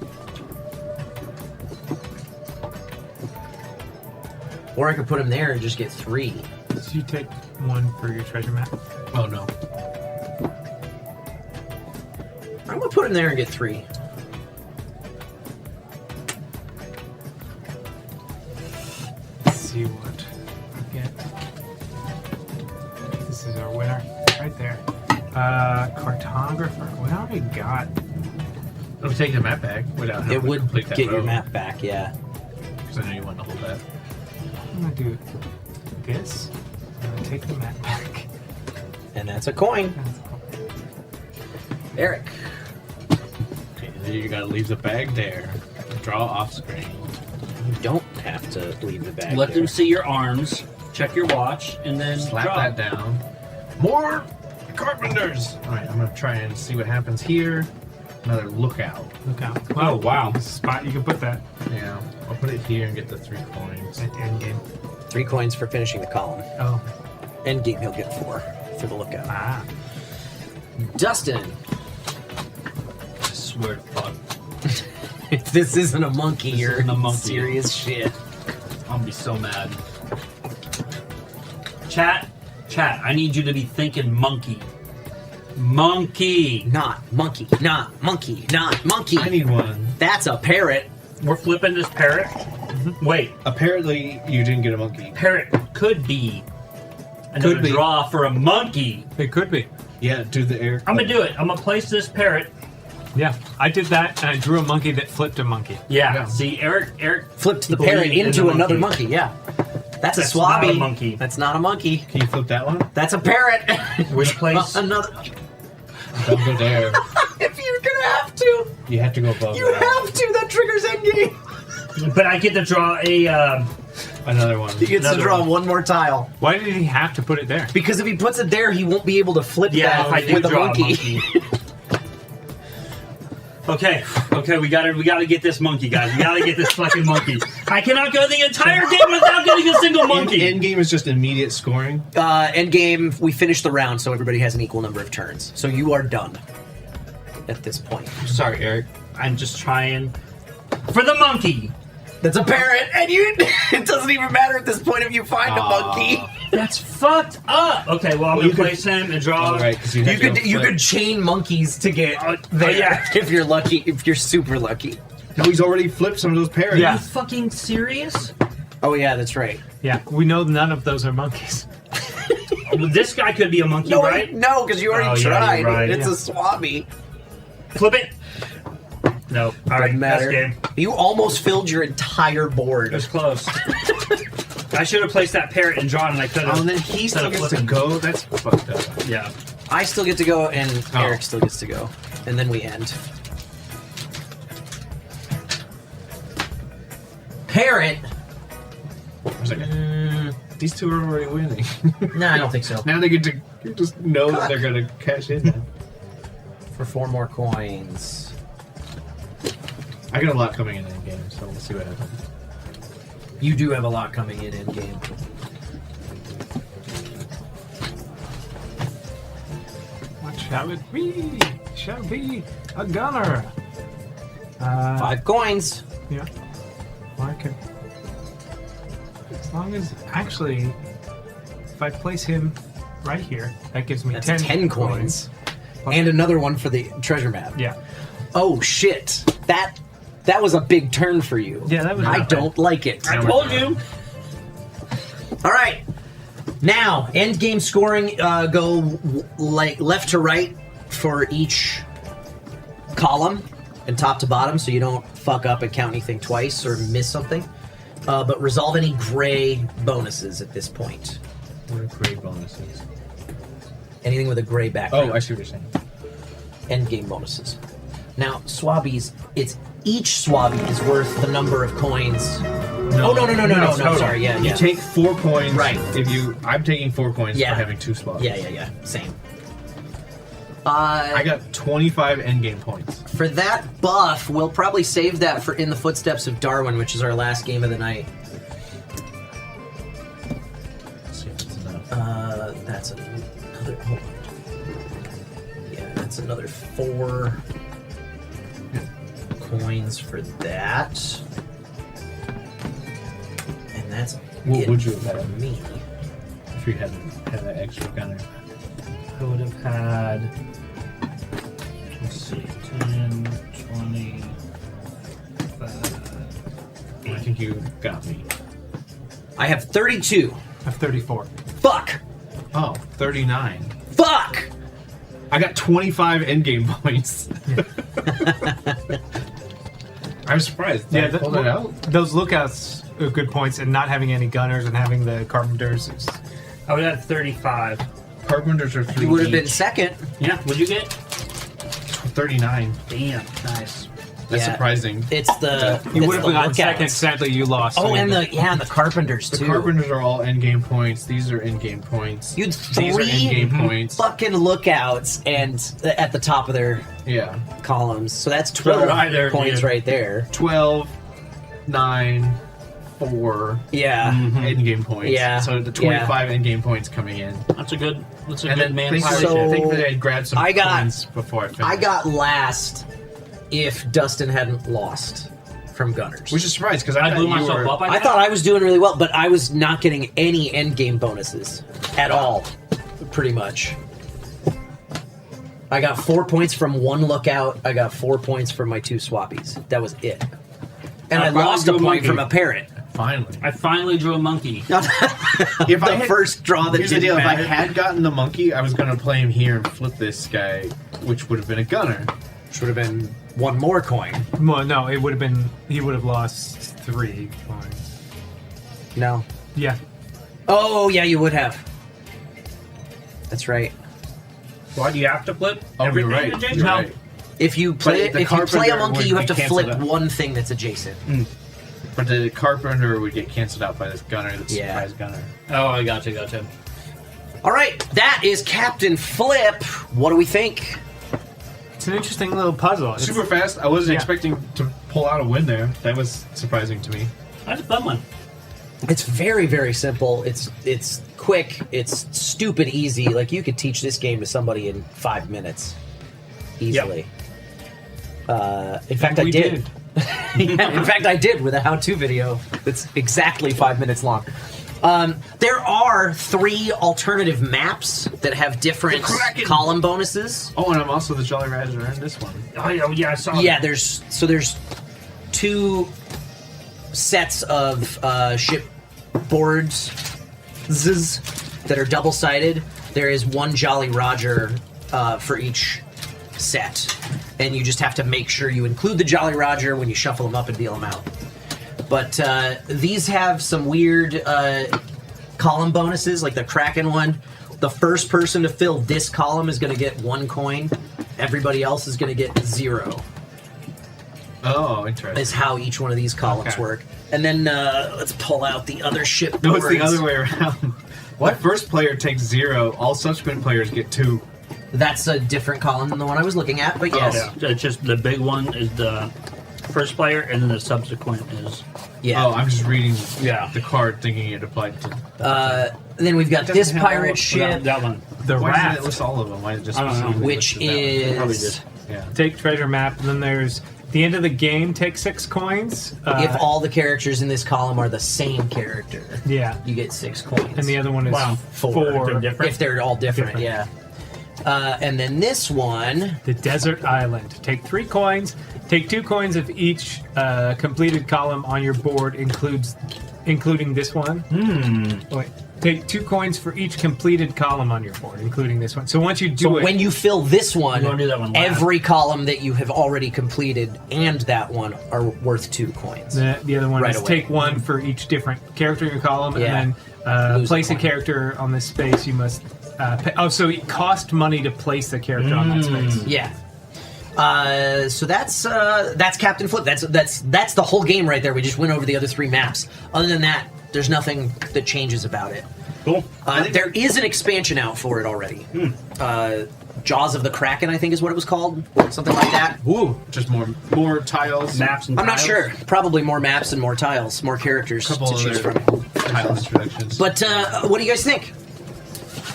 Or I could put him there and just get 3. So you take 1 for your treasure map. Oh no. I'm gonna put him there and get 3. Let's see what we get. This is our winner. Right there. Cartographer. What have we got? I'm taking the map back without having It to would complete that get your row. map back, yeah. Because I know you want to hold that. I'm gonna do this. I'm gonna take the map back. And that's a coin. Eric. Okay, and then you gotta leave the bag there. Draw off screen. You don't have to leave the bag Let there. them see your arms, check your watch, and then Slap draw. that down. More carpenters! Alright, I'm gonna try and see what happens here. another lookout. Lookout. Oh, wow. This is a spot you can put that. Yeah. I'll put it here and get the 3 coins. At the end game. 3 coins for finishing the column. Oh. End game, he'll get 4 for the lookout. Ah. Dustin. I swear to fuck. If this isn't a monkey, This you're isn't a monkey. serious shit. I'm gonna be so mad. Chat, I need you to be thinking monkey. Monkey. Not monkey, not monkey, not monkey. I need one. That's a parrot. We're flipping this parrot. Wait, Apparently, you didn't get a monkey. parrot could be another Could be. draw for a monkey. It could be. Yeah, do the air. I'm gonna do it. I'm gonna place this parrot. Yeah, I did that, and I drew a monkey that flipped a monkey. Yeah. See, Eric Flipped the parrot believed in into the another monkey. Yeah. That's a That's swabby. not a monkey. That's not a monkey. Can you flip that one? That's a parrot. Which place? Another. Don't go there. If you're gonna have to, You have to go above you that. have to. That triggers endgame. But I get to draw a. Another one. He gets to Another draw one. one more tile. Why did he have to put it there? Because if he puts it there, he won't be able to flip Yeah, if I that do with a draw monkey. Okay, we gotta get this monkey, guys. We gotta get this fucking monkey. I cannot go the entire game without getting a single monkey. End game is just immediate scoring. End game, we finish the round, so everybody has an equal number of turns. So you are done at this point. Sorry, Eric. I'm just trying for the monkey. That's a parrot, and you. It doesn't even matter at this point if you find a monkey. That's fucked up. Okay, well I'm gonna place him and draw. All right, because You could chain monkeys to get there yeah. if you're lucky. If you're super lucky. No, he's already flipped some of those parrots. Are you fucking serious? Oh yeah, that's right. Yeah, we know none of those are monkeys. Well, this guy could be a monkey, No, right? no, because you already Oh, yeah, tried. you're right. It's Yeah. a swabby. Flip it. No. All right, Doesn't that's matter. game. You almost filled your entire It board. was close. I should have placed that parrot and drawn, and I could have. Oh, and then he still gets to go. That's fucked up. Yeah. I still get to go, and Oh. Eric still gets to go, and then we end. Parrot. I was like, these two are already winning. No, I don't think so. Now they get to just know that they're gonna cash in. Now. For 4 more coins. I got a lot coming in game, so we'll see what happens. You do have a lot coming in game. What shall it be? Shall be a gunner. 5 coins. Yeah. Well, I could. As long as actually, if I place him right here, that gives me That's 10 coins. And another one for the treasure map. Yeah. Oh shit! That was a big turn for you. Yeah, that was. I not bad. don't like it. I told you. All right. Now, end game scoring. Go like left to right for each column and top to bottom, so you don't fuck up and count anything twice or miss something. But resolve any gray bonuses at this point. What are great bonuses? Anything with a gray background. Oh, I see what you're saying. End game bonuses. Now, swabbies. It's each swabby is worth the number of coins. No, no. Sorry, yeah. You take 4 coins. Right. I'm taking 4 coins Yeah. for having 2 slots. Yeah. Same. I got 25 endgame points. For that buff, we'll probably save that for in the Footsteps of Darwin, which is our last game of the night. Let's see if that's enough. That's another. Hold on. Yeah, that's another 4 coins for that. And that's What it would you have for had? me. If you had that extra gunner. I would have had. Let's see, 10, 20. I think you got me. I have 32. I have 34. Fuck! Oh, 39. Fuck! I got 25 endgame points. I was surprised. Yeah, I pulled it out. Those lookouts are good points, and not having any gunners and having the carpenters. I would have 35. Carpenters are 3 You would have been each. second. Yeah, what'd you get? 39. Damn, nice. That's surprising. It's the You would it's have the gotten second. lookouts. Sadly, you lost. Oh, so and you- the carpenters The too. carpenters are all end-game points. These are end-game points. You had These are 3 end-game points. fucking lookouts and at the top of their columns. So that's 12 points right there. 12, 9, 4. Yeah. End-game points. Yeah. So the 25 end-game points coming in. That's a good. That's a And good then man. thankfully, I think that I grabbed some I got- coins before I finished. I got last if Dustin hadn't lost from Gunners. Which is surprised because I blew myself up. I thought I was doing really well, but I was not getting any endgame bonuses at all, pretty much. I got 4 points from one lookout. I got 4 points from my 2 swappies. That was it. And I lost a point from a parrot. Finally. I finally drew a monkey. If I had, first draw that here's the didn't deal: if I matter. had gotten the monkey, I was going to play him here and flip this guy, which would have been a gunner. Which would have been one more coin. Well, no, it would have been. He would have lost 3 points. No. Yeah. Oh, yeah, you would have. That's right. Why do you have to flip? Oh, you're everything right. adjacent? You're No. right. If you play, the if you play a carpenter monkey, would you have be to canceled flip out. one thing that's adjacent. But the carpenter would get canceled out by this gunner, the surprise gunner. Oh, I gotcha. All right, that is Captain Flip. What do we think? It's an interesting little puzzle. It's, Super fast. I wasn't expecting to pull out a win there. That was surprising to me. That's a fun one. It's very, very simple. It's quick. It's stupid easy. Like you could teach this game to somebody in 5 minutes, easily. In fact, I did. Yeah, in fact, I did with a how-to video that's exactly 5 minutes long. There are 3 alternative maps that have different column bonuses. Oh, and I'm also the Jolly Razor in this one. Oh yeah, I saw. Yeah, there's 2 sets of ship boards that are double-sided. There is 1 Jolly Roger for each set, and you just have to make sure you include the Jolly Roger when you shuffle them up and deal them out. But these have some weird column bonuses, like the Kraken one. The first person to fill this column is going to get 1 coin. Everybody else is going to get 0. Oh, interesting. Is how each one of these columns work. And then let's pull out the other ship boards. No, it's the other way around. What? The first player takes 0. All subsequent players get 2. That's a different column than the one I was looking at, but yes. Oh, yeah. It's just the big one is the first player, and then the subsequent is. Yeah. Oh, I'm just reading the card thinking it applied to. Then we've got It this doesn't have pirate all- ship. That one. The Why raft. doesn't it list all of them? Why is it just I don't know. specifically Which listed that way? Probably is just. Yeah. Take treasure map, and then there's the end of the game. Take 6 coins. if all the characters in this column are the same character, Yeah. you get 6 coins. And the other one is Wow. 4. They're different? If they're all different, yeah. And then this one, The desert island. Take 3 coins. Take 2 coins if each completed column on your board including this one. Wait. Take 2 coins for each completed column on your board, including this one. So once you do so it, when you fill this one, You wanna do that one last. every column that you have already completed and that one are worth 2 coins. the other one Right is away. take 1 for each different character in your column, Yeah. and then Lose place a a point. character on this space. You must pay. Oh, so it cost money to place the character on that space. Yeah. So that's Captain Flip. That's the whole game right there. We just went over the other 3 maps. Other than that, there's nothing that changes about it. Cool. There is an expansion out for it already. Jaws of the Kraken, I think is what it was called. Something like that. Woo! Just more tiles. Maps and I'm not tiles. sure. Probably more maps and more tiles, more characters to Couple choose other from. tile introductions. But what do you guys think?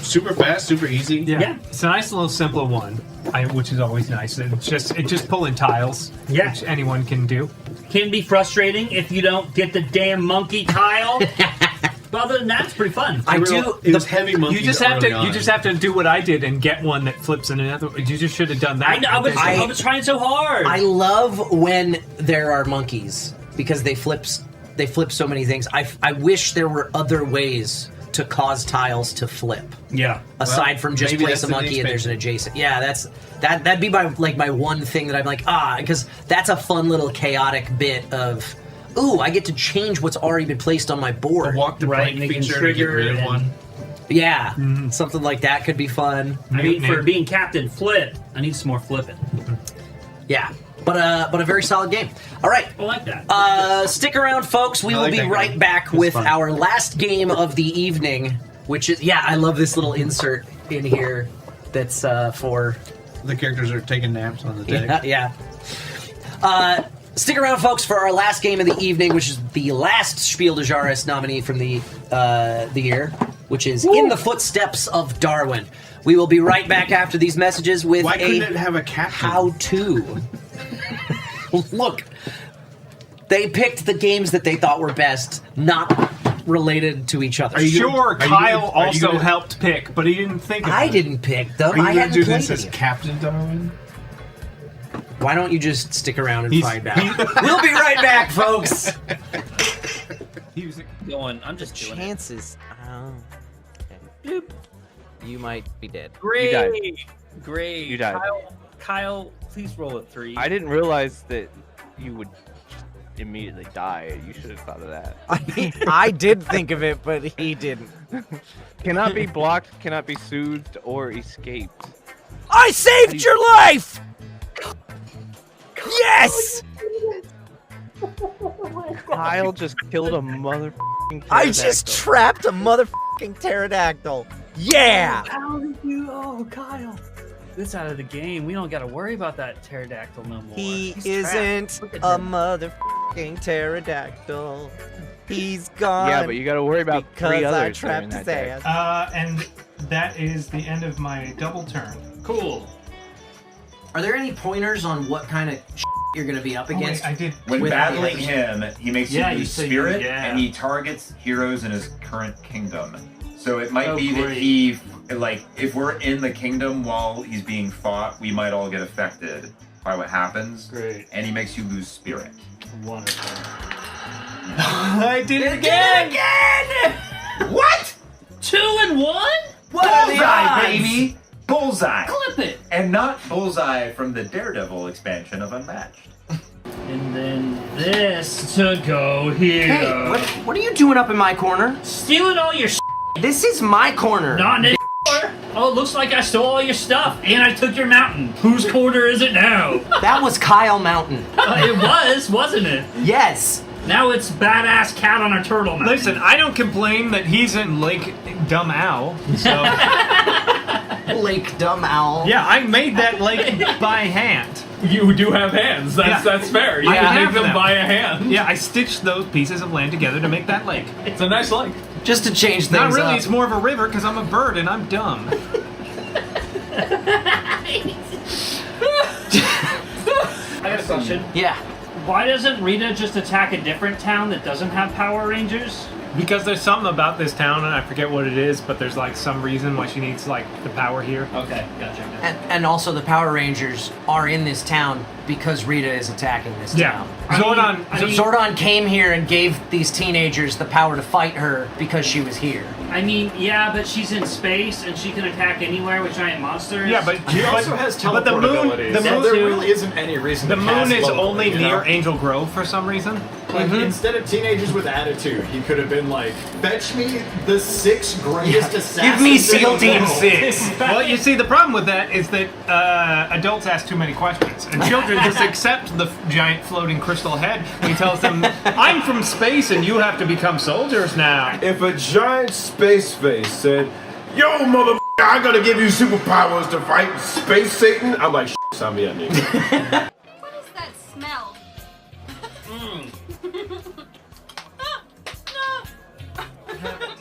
Super fast, super easy. Yeah. It's a nice little simple one, which is always nice. It's just pulling tiles, Yeah. which anyone can do. Can be frustrating if you don't get the damn monkey tile. But other than that, it's pretty fun. I do. It was heavy monkeys. You just have early to. on. You just have to do what I did and get one that flips in another. You just should have done that. I know. I was trying so hard. I love when there are monkeys because they flip so many things. I wish there were other ways to cause tiles to flip. Yeah. Aside from just maybe place that's a in the monkey and there's an expansion. adjacent. Yeah, that'd be my one thing that I'm like, because that's a fun little chaotic bit of, ooh, I get to change what's already been placed on my board. Walk the Right, blank and they can feature to get trigger rid of and- one. Yeah, something like that could be fun. I mean, for Mutiny. being Captain Flip, I need some more flipping. Yeah. But a very solid game. All right. I like that. Stick around, folks. We will be right back with our last game of the evening, which is, I love this little insert in here that's for... The characters are taking naps on the deck. Yeah. Stick around, folks, for our last game of the evening, which is the last Spiel de Jahres nominee from the year, which is In the Footsteps of Darwin. We will be right back after these messages with Why couldn't it have a captain? How-to. Look, they picked the games that they thought were best, not related to each other. Kyle also helped pick, but he didn't think of I it. didn't pick them. Are you I going hadn't to do played this as it. Captain Darwin? Why don't you just stick around and find out? We'll be right back, folks. I'm just doing Chances. Okay. You might be dead. Great. You died. Great. You died. Kyle, please roll a 3. I didn't realize that you would just immediately die. You should have thought of that. I did think of it, but he didn't. Cannot be blocked, cannot be soothed, or escaped. I saved your life! Yes! Kyle just killed a motherfucking I just trapped a motherfucking pterodactyl. Yeah! How did you? Oh, Kyle. This out of the game. We don't got to worry about that pterodactyl no more. He He's isn't trapped. Look a at him. motherfucking pterodactyl. He's gone. Yeah, but you gotta worry about because 3 others I that are in trapped that his deck. ass. And that is the end of my double turn. Cool. Are there any pointers on what kind of you're going to be up against? I did. When with battling the him, he makes Yeah, you you lose said spirit, yeah. and he targets heroes in his current kingdom. So it might Oh, be that great. he, like, if we're in the kingdom while he's being fought, we might all get affected by what happens. Great. And he makes you lose spirit. Wonderful. I did it again! What? 2 and 1? What are the Bullseye, odds? baby! Bullseye! Clip it. And not Bullseye from the Daredevil expansion of Unmatched. And then this to go here. Hey, what are you doing up in my corner? Stealing all your This is my corner. Not in Oh, it looks like I stole all your stuff and I took your mountain. Whose corner is it now? That was Kyle Mountain. It was, wasn't it? Yes. Now it's badass cat on a turtle mountain. Listen, I don't complain that he's in Lake Dumb Owl. So. Lake Dumb Owl. Yeah, I made that lake by hand. You do have hands. That's fair. You I can have make them them. by a hand. Yeah, I stitched those pieces of land together to make that lake. It's a nice lake. Just to change things Not really, up. it's more of a river because I'm a bird and I'm dumb. I got a question. Yeah. Why doesn't Rita just attack a different town that doesn't have Power Rangers? Because there's something about this town, and I forget what it is, but there's like some reason why she needs like the power here. Okay, gotcha. And also the Power Rangers are in this town because Rita is attacking this Yeah. town. Zordon. Zordon came here and gave these teenagers the power to fight her because she was here. I mean, yeah, but she's in space and she can attack anywhere with giant monsters. Yeah, but He also has but the moon, teleportability, the so moon, there really isn't any reason the to moon cast is locally, only you know? near Angel Grove for some reason. Like, instead of teenagers with attitude, he could have been like, fetch me the 6 greatest assassins. Give me SEAL in the Team world." 6. Well, you see, the problem with that is that adults ask too many questions, and children just accept the giant floating crystal head. And he tells them, "I'm from space, and you have to become soldiers now." If a giant space face said, "Yo, mother, I gotta give you superpowers to fight Space Satan," I'm like, sign me up, nigga. What is that smell?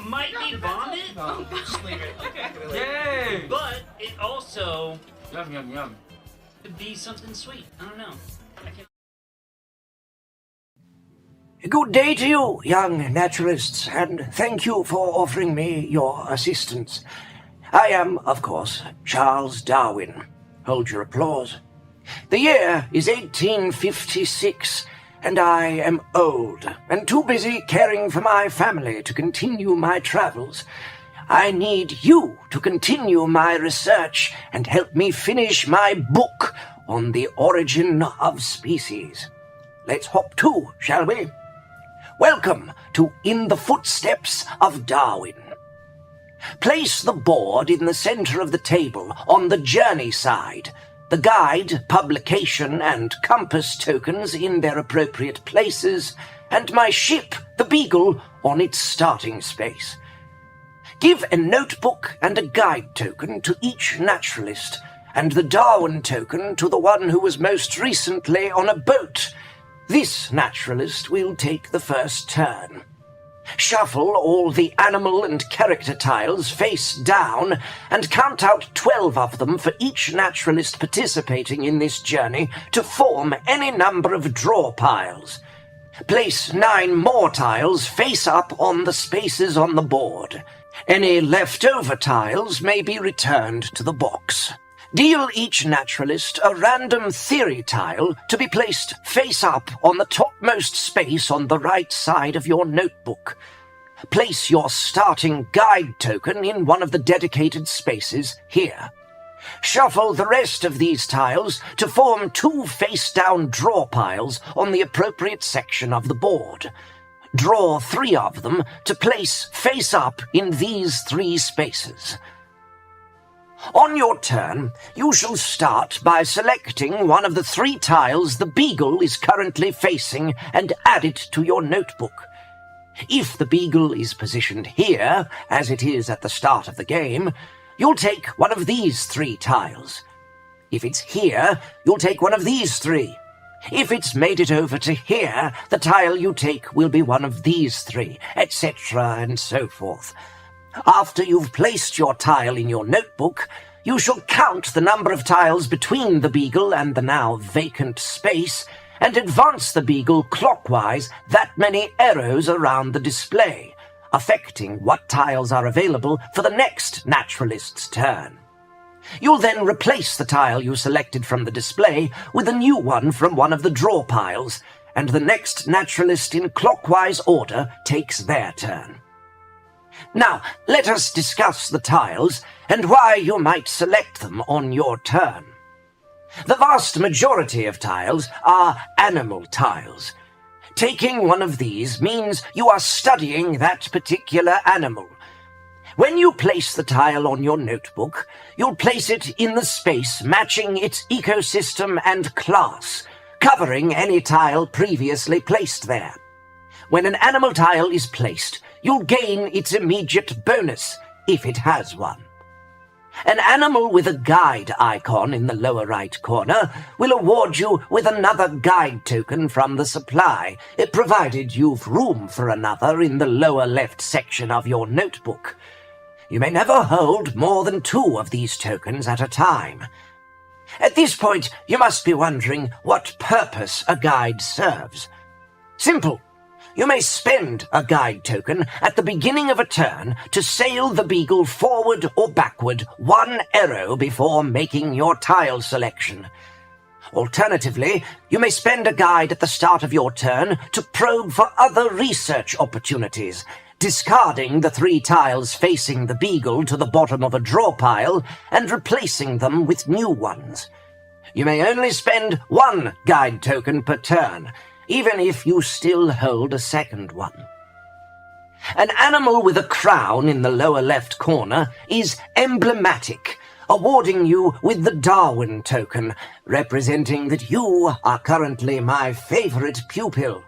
Might be vomit. Oh, Just leave it. Okay. Yay! But it also Yum. could be something sweet. I don't know. I can't... Good day to you, young naturalists, and thank you for offering me your assistance. I am, of course, Charles Darwin. Hold your applause. The year is 1856, and I am old and too busy caring for my family to continue my travels. I need you to continue my research and help me finish my book on the origin of species. Let's hop to, shall we? Welcome to In the Footsteps of Darwin. Place the board in the center of the table on the journey side. the guide, publication, and compass tokens in their appropriate places, and my ship, the Beagle, on its starting space. Give a notebook and a guide token to each naturalist, and the Darwin token to the one who was most recently on a boat. This naturalist will take the first turn. Shuffle all the animal and character tiles face down and count out 12 of them for each naturalist participating in this journey to form any number of draw piles. Place 9 more tiles face up on the spaces on the board. Any leftover tiles may be returned to the box. Deal each naturalist a random theory tile to be placed face up on the topmost space on the right side of your notebook. Place your starting guide token in one of the dedicated spaces here. Shuffle the rest of these tiles to form 2 face-down draw piles on the appropriate section of the board. Draw 3 of them to place face up in these 3 spaces. On your turn, you shall start by selecting one of the 3 tiles the Beagle is currently facing and add it to your notebook. If the Beagle is positioned here, as it is at the start of the game, you'll take one of these 3 tiles. If it's here, you'll take one of these 3. If it's made it over to here, the tile you take will be one of these 3, etc., and so forth. After you've placed your tile in your notebook, you shall count the number of tiles between the Beagle and the now vacant space, and advance the Beagle clockwise that many arrows around the display, affecting what tiles are available for the next naturalist's turn. You'll then replace the tile you selected from the display with a new one from one of the draw piles, and the next naturalist in clockwise order takes their turn. Now, let us discuss the tiles and why you might select them on your turn. The vast majority of tiles are animal tiles. Taking one of these means you are studying that particular animal. When you place the tile on your notebook, you'll place it in the space matching its ecosystem and class, covering any tile previously placed there. When an animal tile is placed, you'll gain its immediate bonus, if it has one. An animal with a guide icon in the lower right corner will award you with another guide token from the supply, provided you've room for another in the lower left section of your notebook. You may never hold more than 2 of these tokens at a time. At this point, you must be wondering what purpose a guide serves. Simple. You may spend a guide token at the beginning of a turn to sail the Beagle forward or backward 1 arrow before making your tile selection. Alternatively, you may spend a guide at the start of your turn to probe for other research opportunities, discarding the 3 tiles facing the Beagle to the bottom of a draw pile and replacing them with new ones. You may only spend 1 guide token per turn, even if you still hold a second one. An animal with a crown in the lower left corner is emblematic, awarding you with the Darwin token, representing that you are currently my favorite pupil.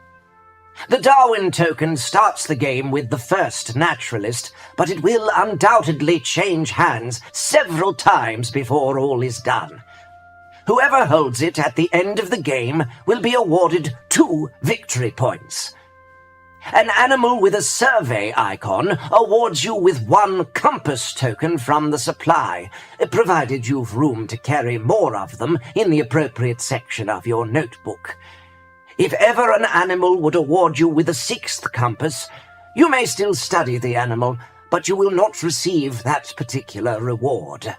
The Darwin token starts the game with the first naturalist, but it will undoubtedly change hands several times before all is done. Whoever holds it at the end of the game will be awarded 2 victory points. An animal with a survey icon awards you with 1 compass token from the supply, provided you've room to carry more of them in the appropriate section of your notebook. If ever an animal would award you with a 6th compass, you may still study the animal, but you will not receive that particular reward.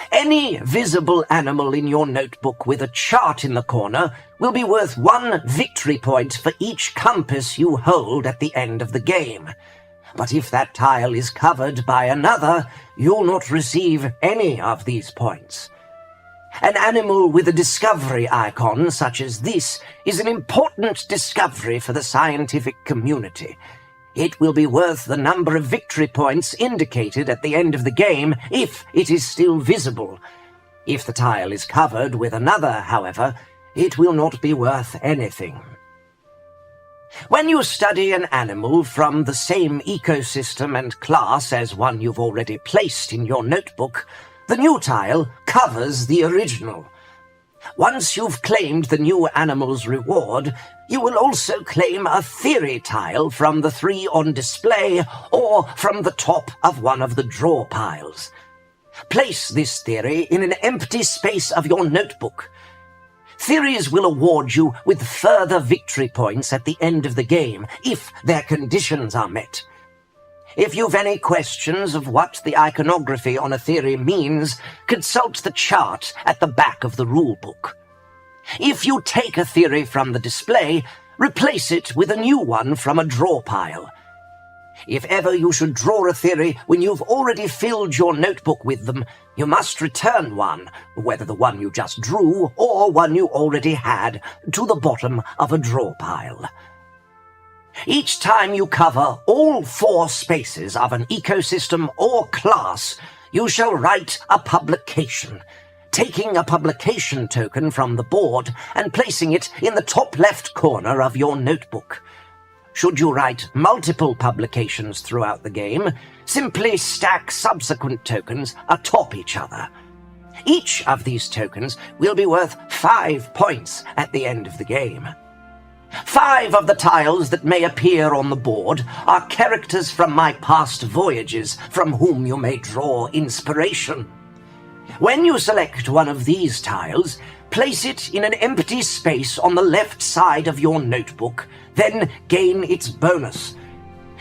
Any visible animal in your notebook with a chart in the corner will be worth 1 victory point for each compass you hold at the end of the game. But if that tile is covered by another, you'll not receive any of these points. An animal with a discovery icon such as this is an important discovery for the scientific community. It will be worth the number of victory points indicated at the end of the game if it is still visible. If the tile is covered with another, however, it will not be worth anything. When you study an animal from the same ecosystem and class as one you've already placed in your notebook, the new tile covers the original. Once you've claimed the new animal's reward, you will also claim a theory tile from the 3 on display or from the top of one of the draw piles. Place this theory in an empty space of your notebook. Theories will award you with further victory points at the end of the game, if their conditions are met. If you've any questions of what the iconography on a theory means, consult the chart at the back of the rulebook. If you take a theory from the display, replace it with a new one from a draw pile. If ever you should draw a theory when you've already filled your notebook with them, you must return one, whether the one you just drew or one you already had, to the bottom of a draw pile. Each time you cover all 4 spaces of an ecosystem or class, you shall write a publication, taking a publication token from the board and placing it in the top left corner of your notebook. Should you write multiple publications throughout the game, simply stack subsequent tokens atop each other. Each of these tokens will be worth 5 points at the end of the game. 5 of the tiles that may appear on the board are characters from my past voyages from whom you may draw inspiration. When you select one of these tiles, place it in an empty space on the left side of your notebook, then gain its bonus.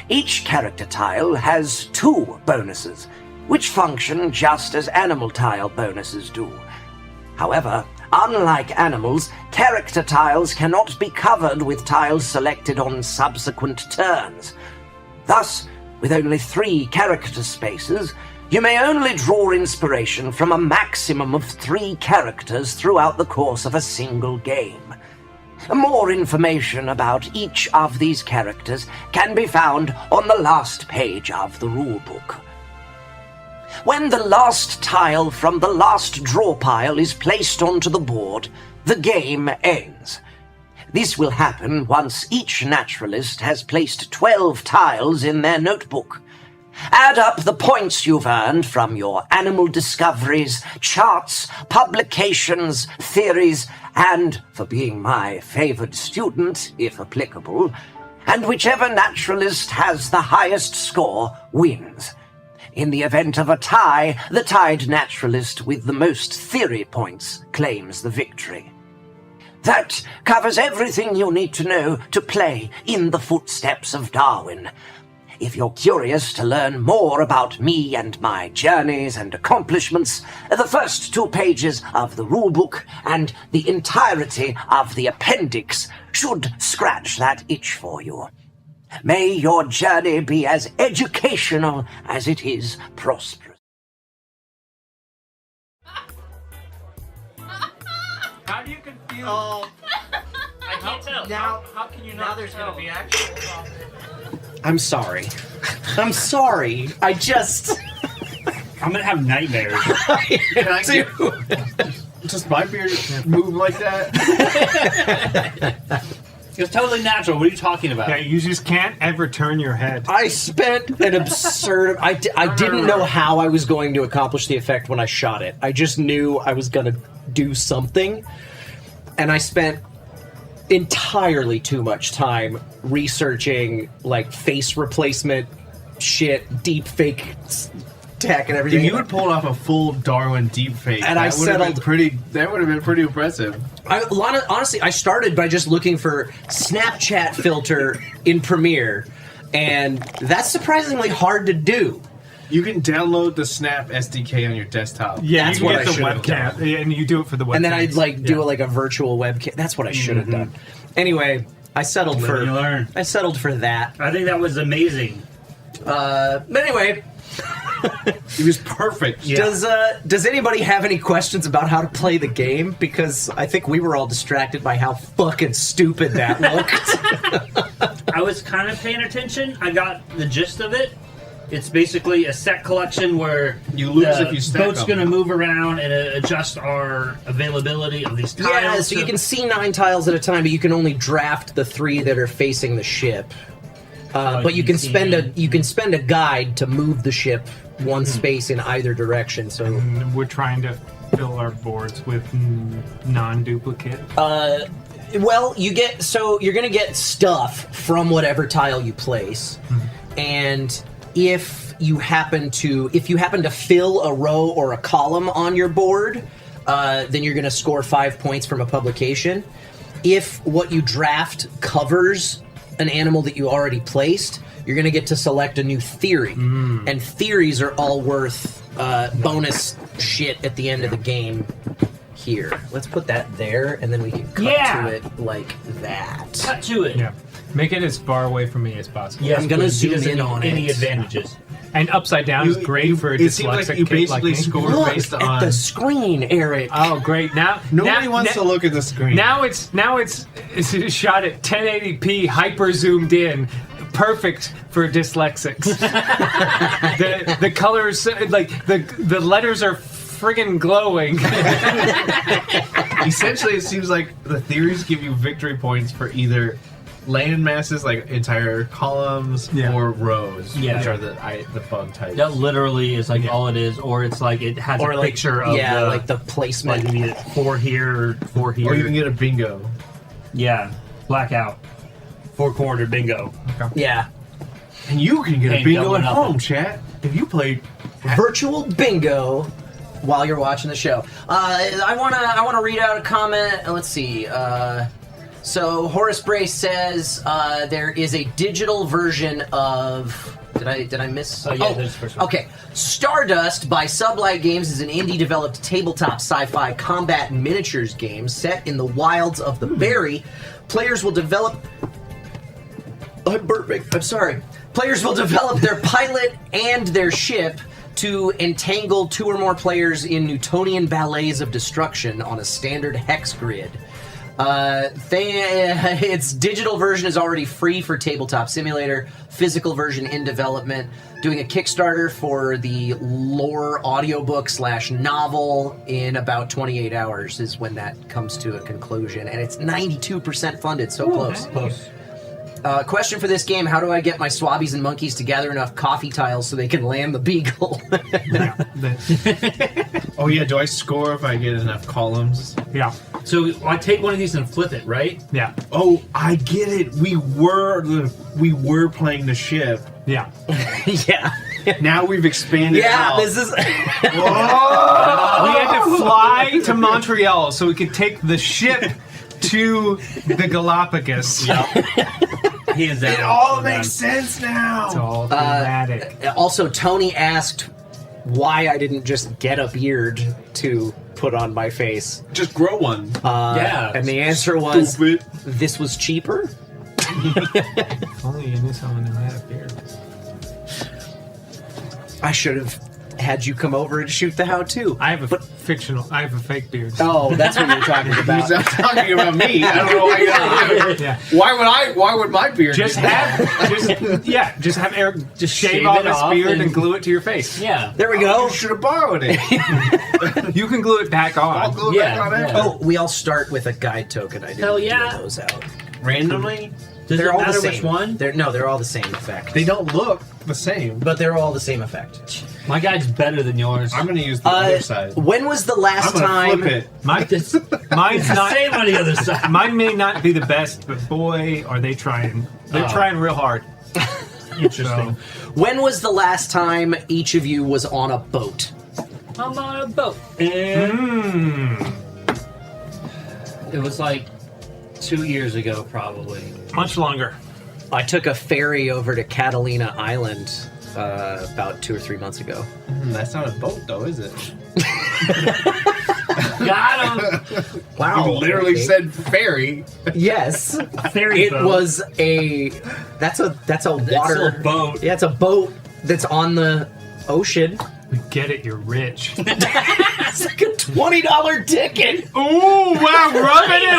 Each character tile has 2 bonuses, which function just as animal tile bonuses do. However, unlike animals, character tiles cannot be covered with tiles selected on subsequent turns. Thus, with only 3 character spaces, you may only draw inspiration from a maximum of 3 characters throughout the course of a single game. More information about each of these characters can be found on the last page of the rulebook. When the last tile from the last draw pile is placed onto the board, the game ends. This will happen once each naturalist has placed 12 tiles in their notebook. Add up the points you've earned from your animal discoveries, charts, publications, theories, and, for being my favored student, if applicable, and whichever naturalist has the highest score wins. In the event of a tie, the tied naturalist with the most theory points claims the victory. That covers everything you need to know to play in the Footsteps of Darwin. If you're curious to learn more about me and my journeys and accomplishments, the first 2 pages of the rulebook and the entirety of the appendix should scratch that itch for you. May your journey be as educational as it is prosperous. How do you confuse? I can't tell. Now, how can you not? Now there's going to be actual. I'm sorry. I'm sorry. I'm gonna have nightmares. Can I do? Does my beard move like that? It's totally natural. What are you talking about? Yeah, you just can't ever turn your head. I spent an absurd... I didn't know how I was going to accomplish the effect when I shot it. I just knew I was going to do something. And I spent entirely too much time researching, like, face replacement shit, deep fake tech and everything. If you had pulled off a full Darwin deep fake, and I settled... That would have been pretty impressive. Honestly, I started by just looking for Snapchat filter in Premiere, and that's surprisingly hard to do. You can download the Snap SDK on your desktop. Yeah, that's you what get I the should have webcam, done. and you do it for the webcam. And then I'd do a virtual webcam. That's what I should have done. Anyway, I settled for. You learn. I settled for that. I think that was amazing. But anyway, it was perfect. Yeah. Does anybody have any questions about how to play the game? Because I think we were all distracted by how fucking stupid that looked. I was kind of paying attention. I got the gist of it. It's basically a set collection where you lose the if you stack boat's them. going to move around and adjust our availability of these tiles. Yeah, so you can see 9 tiles at a time, but you can only draft the 3 that are facing the ship. But you can spend a guide to move the ship one space in either direction. So we're trying to fill our boards with non-duplicate. Well, you're going to get stuff from whatever tile you place, and if you happen to fill a row or a column on your board, then you're going to score 5 points from a publication. If what you draft covers an animal that you already placed, you're going to get to select a new theory, and theories are all worth bonus shit at the end of the game. Here, let's put that there, and then we can cut to it like that. Cut to it. Yeah, make it as far away from me as possible. Yeah, I'm gonna zoom in on any it. advantages. And upside down is great for a it seems dyslexic like you kid like basically me. score Look based at on the screen, Eric. Oh, great! Now nobody wants to look at the screen. Now it's shot at 1080p, hyper zoomed in, perfect for dyslexics. the colors, like the letters are friggin' glowing. Essentially, it seems like the theories give you victory points for either land masses, like entire columns, or rows, which are the bug types. That literally is like all it is, or it's like it has Or a like- picture of yeah, the, like the placement. Like you need 4 here, 4 here. Or you can get a bingo. Yeah, blackout, 4-corner bingo. Yeah. And you can get a Ain't bingo double at nothing. home, chat. If you played Virtual bingo while you're watching the show. I wanna read out a comment. Let's see. So Horace Brace says there is a digital version of. Did I miss? Oh, yeah, there's the first one. Okay. Stardust by Sublight Games is an indie-developed tabletop sci-fi combat and miniatures game set in the wilds of the Berry. Players will develop. I'm burping. I'm sorry. Players will develop their pilot and their ship to entangle 2 or more players in Newtonian ballets of destruction on a standard hex grid. Its digital version is already free for Tabletop Simulator. Physical version in development. Doing a Kickstarter for the lore audiobook / novel in about 28 hours is when that comes to a conclusion. And it's 92% funded, so close. Close. Question for this game: how do I get my swabbies and monkeys to gather enough coffee tiles so they can land the beagle? oh yeah, do I score if I get enough columns? Yeah. So I take one of these and flip it, right? Yeah. Oh, I get it. We were playing the ship. Yeah. Yeah. Now we've expanded out. This is. We had to fly to Montreal so we could take the ship to the Galapagos. It all makes sense now. It's all thematic. Also, Tony asked why I didn't just get a beard to put on my face. Just grow one. Yeah. And the answer was, Stupid. this was cheaper? If only you knew someone who had a beard. I should have had you come over and shoot the how-to. I have a fake beard. Oh, that's what you're talking about. He's not talking about me. I don't know why you Yeah. Why would my beard Just do that? just have Eric just shave Shave off it his off beard and- and glue it to your face. Yeah. There we go. You should have borrowed it. You can glue it back on. I'll glue it Yeah, back on yeah. after. Oh, we all start with a guide token. I didn't Hell deal yeah. those out. Randomly? Does They're it all matter the same. which one? They're all the same effect. They don't look the same. But they're all the same effect. My guide's better than yours. I'm going to use the other side. When was the last I'm time? going to flip it. Mine's not. Same on the other side. Mine may not be the best, but boy, are they trying. They're trying real hard. Interesting. When was the last time each of you was on a boat? I'm on a boat. And it was like 2 years ago, probably. Much longer. I took a ferry over to Catalina Island about 2 or 3 months ago. That's not a boat, though, is it? Got him. Wow. You literally okay. said ferry. Yes. Ferry It boat. was a. That's a water a boat. Yeah, it's a boat that's on the ocean. We get it, you're rich. It's like a $20 ticket. Ooh, wow, rub it in!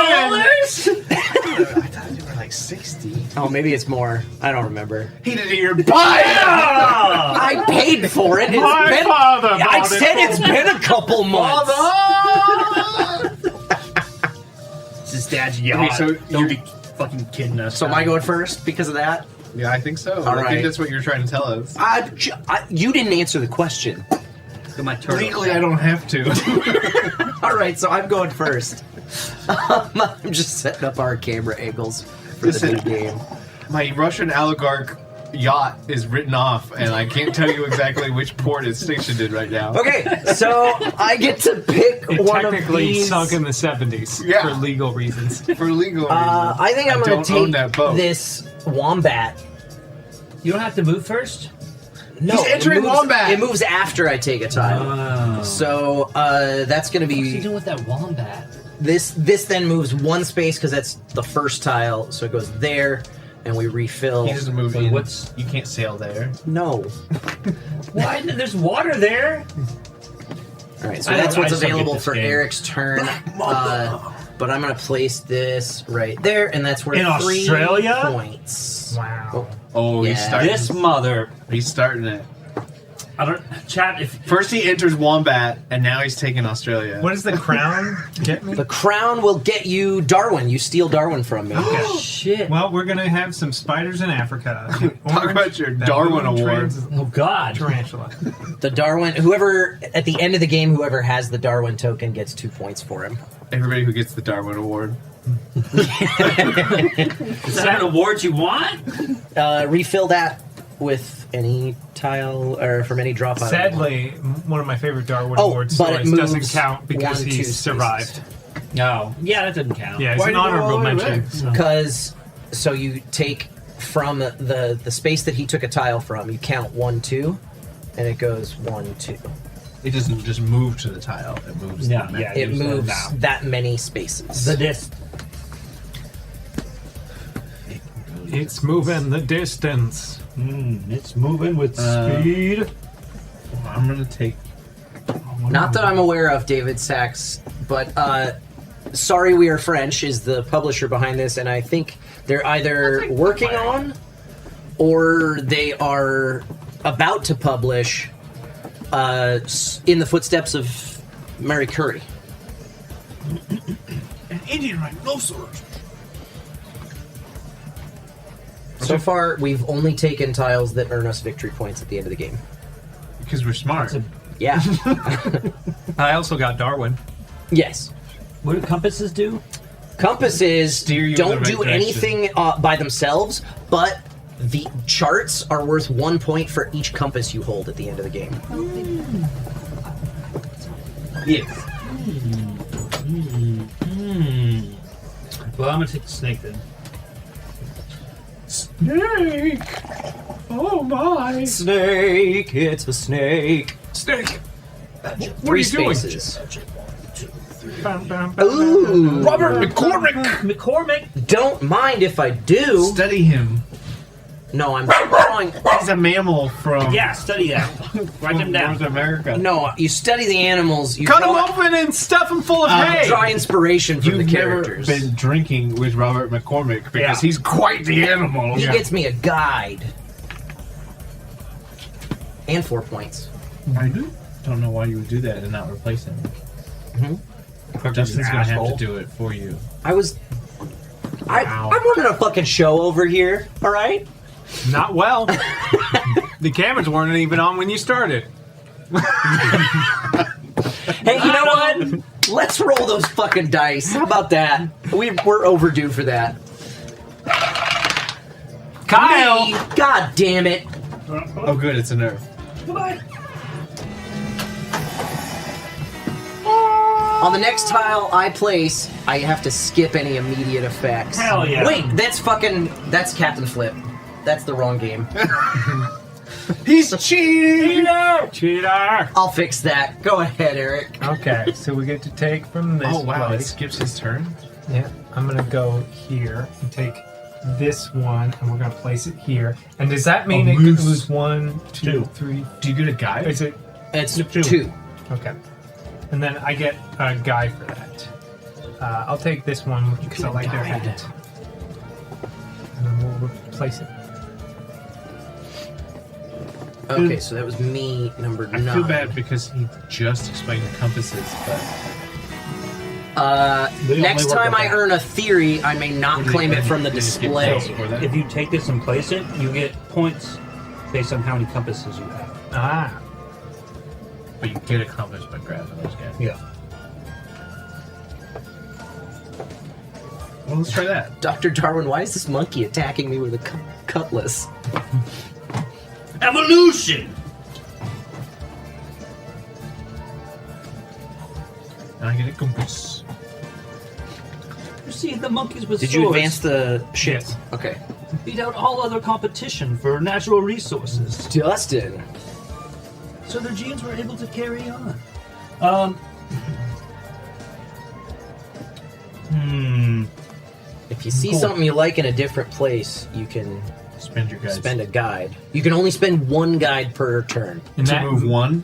I thought they were like 60. Oh, maybe it's more. I don't remember. He didn't hear. I paid for it. My father I bought it said for it's me. been a couple months. This is Dad's Okay, yacht. so Don't be fucking kidding us. So am I going first because of that? Yeah, I think so. All I right. think that's what you're trying to tell us. You didn't answer the question. My turtle. Legally, I don't have to. All right, so I'm going first. I'm just setting up our camera angles for Listen. the new game. My Russian oligarch yacht is written off, and I can't tell you exactly which port it's stationed in right now. Okay, so I get to pick It one of technically these. sunk in the 70s Yeah. for legal reasons. For legal reasons. I think I'm going don't own to that boat. take this wombat. You don't have to move first? No, He's entering it moves, wombat. It moves after I take a tile. Oh. So that's going to What's he be doing with that wombat? this. This then moves one space because that's the first tile. So it goes there, and we refill. He doesn't move Wait, in. what's- You can't sail there. No. Why? There's water there. All right, so I that's what's just don't get available this for game. Eric's turn. But I'm going to place this right there, and that's worth In 3 Australia? points. Wow. Oh, he's Yeah. starting. This mother. He's starting it. I don't. Chat. If First he enters Wombat, and now he's taking Australia. What does the crown get me? The crown will get you Darwin. You steal Darwin from me. shit. Well, we're going to have some spiders in Africa. Talk about your Darwin Award. Oh God. Tarantula. The Darwin, whoever, at the end of the game, whoever has the Darwin token gets 2 points for him. Everybody who gets the Darwin Award. Is that an award you want? Refill that with any tile, or from any drop. Sadly, one of my favorite Darwin Oh, Award but it stories doesn't moves count because 1, he 2 survived. No. Yeah, that doesn't count. Yeah, it's Why an do you go honorable all the way mention. back? So. Because, so you take from the space that he took a tile from, you count 1, 2, and it goes 1, 2. It doesn't just move to the tile. It moves. Yeah, the yeah. It Use that moves now. that many spaces. The disc. It's moving the distance. It's moving with Speed. I'm gonna take. Not that I'm aware of, David Sachs, but Sorry We Are French is the publisher behind this, and I think they're either working on or they are about to publish In the Footsteps of Mary Curie. An Indian rhinoceros. So far, we've only taken tiles that earn us victory points at the end of the game. Because we're smart. Yeah. I also got Darwin. Yes. What do compasses do? Compasses Steer you in don't the do right direction. anything by themselves, but the charts are worth 1 point for each compass you hold at the end of the game. Yes. Well, I'm gonna take the snake then. Snake! Oh my! Snake, it's a snake. Snake! What are 3 you doing? spaces. Bam, bam, bam, Ooh. Robert McCormick. McCormick. Don't mind if I do. Study him. No, I'm drawing. He's a mammal from Yeah, study that. Write them down. North America. No, you study the animals. You Cut them draw, open and stuff them full of hay! draw inspiration from You've the never characters. been drinking with Robert McCormick because Yeah. he's quite the animal. He gets me a guide. And 4 points. I don't know why you would do that and not replace him. Mm-hmm. Justin's gonna have Asshole. to do it for you. I'm running a fucking show over here, alright? Not well. The cameras weren't even on when you started. Hey, you know what? Let's roll those fucking dice. How about that? We're overdue for that. Kyle! Me? God damn it. Oh, good, it's a nerf. Goodbye. On the next tile I place, I have to skip any immediate effects. Hell yeah. Wait, that's Captain Flip. That's the wrong game. He's cheating! Cheater! I'll fix that. Go ahead, Eric. Okay, so we get to take from this Oh, wow, it place. skips his turn? Yeah, I'm gonna go here and take this one, and we're gonna place it here. And does that mean it could lose 1, 2, 3? Do you get a guide? Is it? It's 2. Okay. And then I get a guy for that. I'll take this one because I like their hat. And then we'll Place it. Okay, so that was me, number 9. I feel bad because he just explained compasses, but next time I earn a theory, I may not claim it from the display. If you take this and place it, you get points based on how many compasses you have. Ah. But you get a compass by grabbing those guys. Yeah. Well, let's try that. Dr. Darwin, why is this monkey attacking me with a cutlass? Evolution! And I get a compass. You see, the monkeys with Did swords you advance the ship? Yes. Okay. beat out all other competition for natural resources. Dustin. So their genes were able to carry on. If you see something you like in a different place, you can spend a guide. You can only spend one guide per turn. To move one?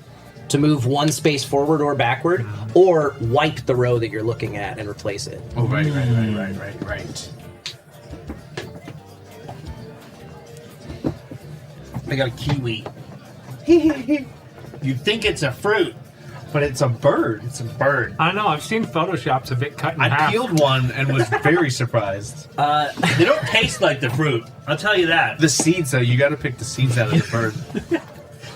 To move one space forward or backward, or wipe the row that you're looking at and replace it. Oh, right. I got a kiwi. You'd think it's a fruit, but it's a bird. It's a bird. I know. I've seen photoshops of it cut in I half. peeled one and was very surprised. They don't taste like the fruit. I'll tell you that. The seeds, though, you got to pick the seeds out of the bird.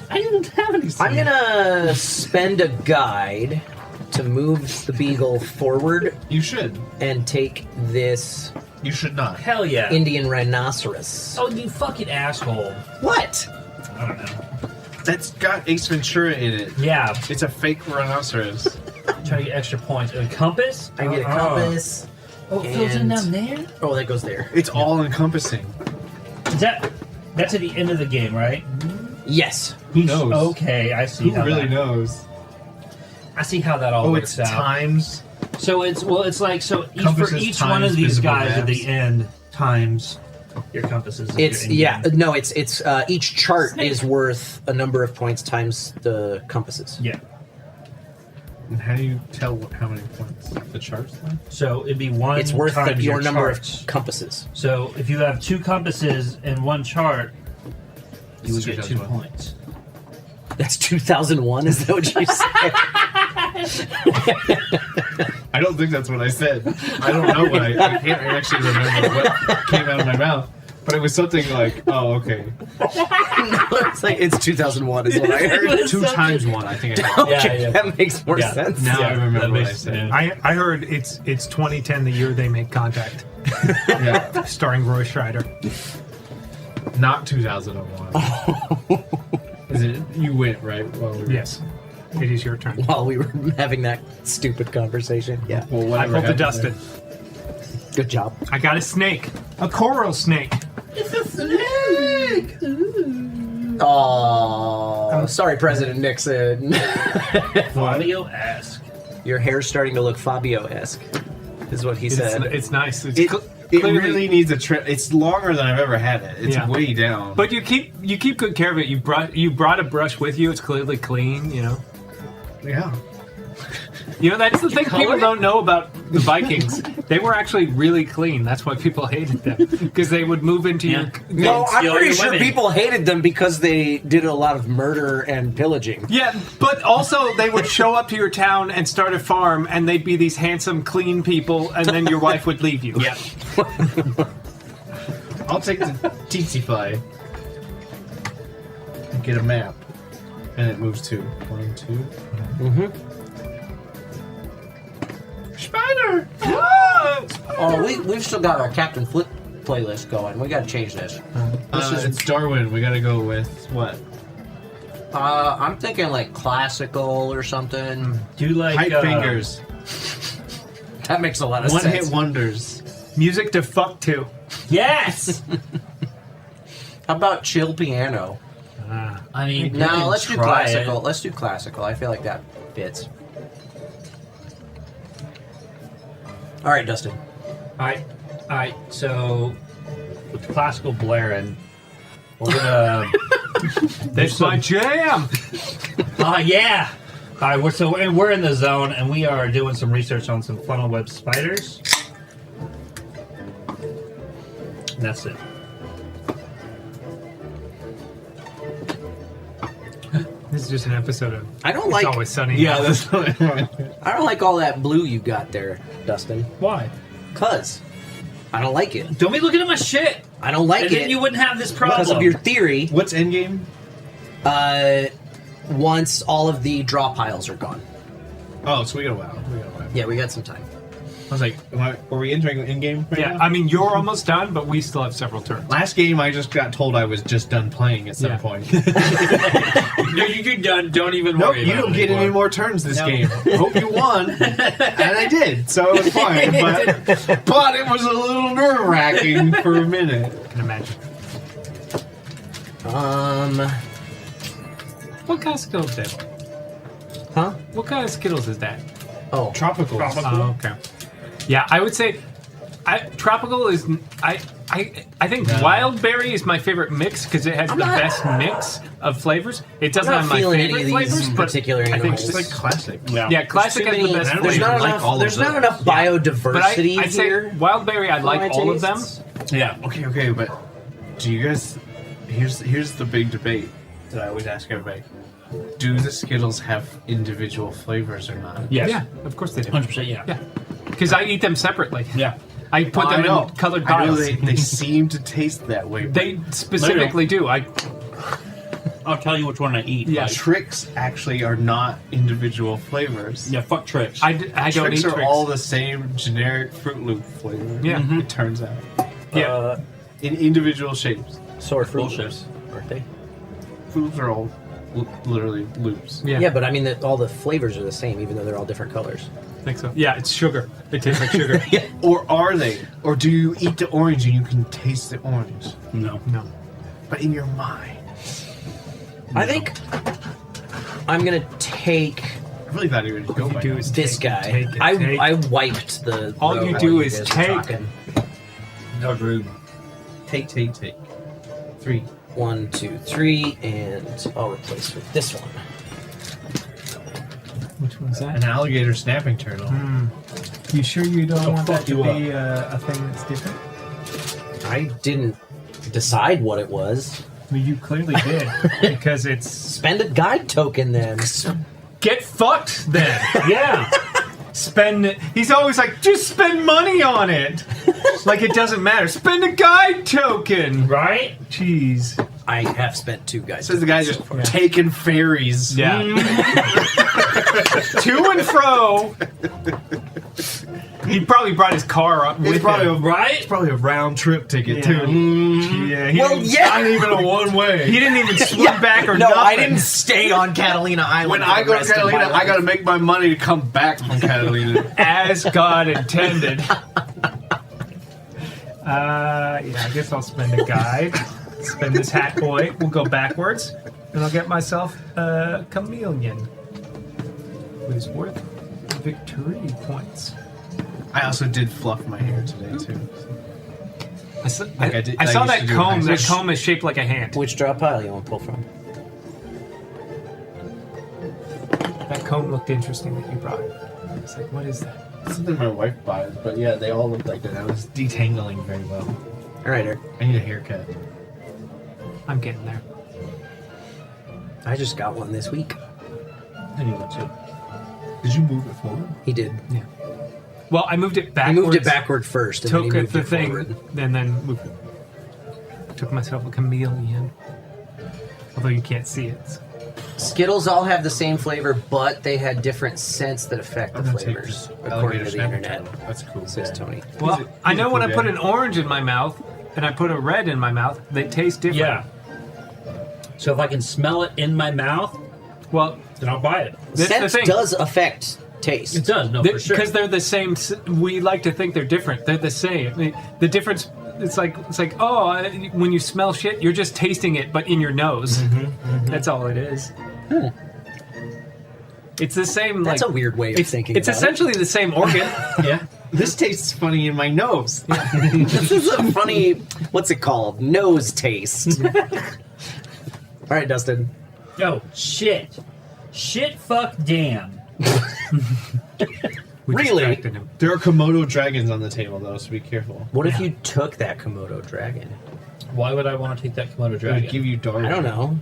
I didn't have any seeds. I'm gonna spend a guide to move the beagle forward. You should. And take this. You should not. Hell yeah. Indian rhinoceros. Oh, you fucking asshole. What? I don't know. That's got Ace Ventura in it. Yeah. It's a fake rhinoceros. Try to get extra points. A compass? I get a compass. Oh, it fills in down there? Oh, that goes there. It's all encompassing. That's at the end of the game, right? Yes. Who knows? Okay, I see. Who really knows? I see how that all works it's out. times. So it's like for Compasses each one of times these visible guys at the maps. end times your compasses. and It's your in-game. it's each chart is worth a number of points times the compasses. Yeah. And how do you tell how many points? The charts, then? So it'd be one. It's worth times your number charts. of compasses. So if you have two compasses in one chart, you would get 2 points. That's 2001. Is that what you said? I don't think that's what I said. I don't know what I can't actually remember what came out of my mouth. But it was something like, oh, okay. It's like it's 2001 is what I heard. 2 times 1, I think I heard. Okay, that makes more sense. Now I remember what I said. I heard it's 2010, the year they made Contact. Yeah. Starring Roy Scheider. Not 2001. Is it? You went, right? Yes. It is your turn. While we were having that stupid conversation. Yeah. Well, I whatever pulled the happened Dustin. Good job. I got a snake. A coral snake. It's a snake! Oh, sorry, President Nixon. Fabio-esque. Your hair's starting to look Fabio-esque, is what he said. It's nice. It's It really needs a trim. It's longer than I've ever had it. It's Yeah. way down. But you keep good care of it. You brought a brush with you. It's clearly clean. You know. Yeah. You know, that's the thing color people it? don't know about the Vikings. They were actually really clean. That's why people hated them, because they would move into your. No, I'm steal pretty your sure women. people hated them because they did a lot of murder and pillaging. Yeah, but also they would show up to your town and start a farm, and they'd be these handsome, clean people, and then your wife would leave you. Yeah. I'll take the Tsetse Fly and get a map. And it moves to 1, 2. Mm-hmm. Spider! Oh, we've still got our Captain Flip playlist going. We got to change this. It's Darwin. We gotta go with what? I'm thinking like classical or something. Do like Hype fingers. That makes a lot of One sense. hit wonders. Music to fuck to. Yes. How about chill piano? I mean, No, let's do try classical. it. Let's do classical. I feel like that fits. All right, Dustin. All right. So with the classical blaring, we're gonna. That's my jam. Yeah. All right. We're in the zone, and we are doing some research on some funnel web spiders. And that's it. This is just an episode of I don't It's like. Always Sunny. Yeah, now. that's I don't like all that blue you got there, Dustin. Why? Cause I don't like it. Don't be looking at my shit. I don't like And it. then you wouldn't have this problem. Because of your theory. What's endgame? Once all of the draw piles are gone. Oh, so we got a while. We got a while. Yeah, we got some time. I was like, are we entering endgame? Right Yeah, now? I mean, you're almost done, but we still have several turns. Last game, I just got told I was just done playing at some point. No, you're done. Don't even Nope, worry you about don't it get anymore. any more turns this No. game. Hope you won. And I did, so it was fine. But it was a little nerve-wracking for a minute. I can imagine. What kind of Skittles is that? Huh? What kind of Skittles is that? Oh, tropical. Oh, okay. Yeah, I would say tropical is I think wild berry is my favorite mix because it has the best mix of flavors. It doesn't I'm have not my feeling favorite any of these flavors, in but particular I think animals. it's It's like classic. yeah, classic has the best. There's not enough. There's not enough biodiversity I'd say here. wild berry. I for like my all of them. tastes. Yeah. Okay, but do you guys? Here's the big debate that I always ask everybody: do the Skittles have individual flavors or not? Yes. Yeah, of course they do. 100%, yeah. Yeah, because I eat them separately. Yeah. I put them in colored I know piles. they seem to taste that way. but They specifically do. I'll tell you which one I eat. Yeah. like. Tricks actually are not individual flavors. Yeah, fuck tricks. I don't eat Tricks are tricks. all the same generic Fruit Loop flavor. Yeah. It turns out. Yeah. In individual shapes. So are Fruit Bullshit. Loops, aren't they? Fruit Loops are all literally loops. Yeah. Yeah, but I mean, all the flavors are the same, even though they're all different colors. I think so. Yeah, it's sugar. It tastes like sugar. Yeah. Or are they? Or do you eat the orange and you can taste the orange? No. No. But in your mind. I think I'm gonna take I really thought you would go All you by do now. is this take it, guy. take it, take I it. wiped the. All road you while do guys is were take. talking. No, rude. Take. 3. 1, 2, 3, and I'll replace with this one. Which one's that? An alligator snapping turtle. You sure you don't want that fuck to you be a thing that's different? I didn't decide what it was. Well, you clearly did because it's Spend a guide token then. get fucked then. Yeah. Spend it. He's always like, just spend money on it. Like it doesn't matter. Spend a guide token. Right? Jeez. I have spent 2 guides. Says the guy just taking ferries. Yeah. To and fro. He probably brought his car up with It's probably him. It's probably a round trip ticket Yeah. too. Yeah. He Well, didn't, yeah. Not even a one way. He didn't even swim back or no, nothing. I didn't stay on Catalina Island. When for I the go to rest of my Catalina, I life. got to make my money to come back from Catalina. As God intended. Yeah, I guess I'll spend a guide. Spend this hat boy. We'll go backwards. And I'll get myself a chameleon. Who is worth victory points. I also did fluff my hair today too. I saw, Like I saw used that to do comb. in high That school. comb is shaped like a hand. Which draw pile you want to pull from? That comb looked interesting that you brought. It's like, what is that? Something my wife bought, but yeah, they all looked like that. I was detangling very well. All right, Eric. I need a haircut. I'm getting there. I just got one this week. I need one too. Did you move it forward? He did. Yeah. Well, I moved it I backwards. moved it backward first, and then he Took it moved the it thing, forward. and then moved it. Took myself a chameleon. Although you can't see it. So. Skittles all have the same flavor, but they had different scents that affect the I'm gonna take flavors, this according alligator to the snapping internet. turtle. That's cool. Says Yeah. Tony. Well, I know when I cool put guy. an orange in my mouth and I put a red in my mouth, they taste different. Yeah. So if I can smell it in my mouth, well, then I'll buy it. that's the Scent thing. does affect taste. It does, no, for sure. Because they're the same. We like to think they're different. They're the same. I mean, the difference. It's like when you smell shit, you're just tasting it, but in your nose. That's all it is. It's the same. That's like, a weird way of thinking. It's about essentially the same organ. Yeah. This tastes funny in my nose. it. This is a funny. What's it called? Nose taste. All right, Dustin. Oh, shit. Shit, fuck, damn. We Really? distracted him. There are Komodo dragons on the table though, so be careful. What if you took that Komodo dragon? Why would I want to take that Komodo It would dragon? give you dark. I don't know.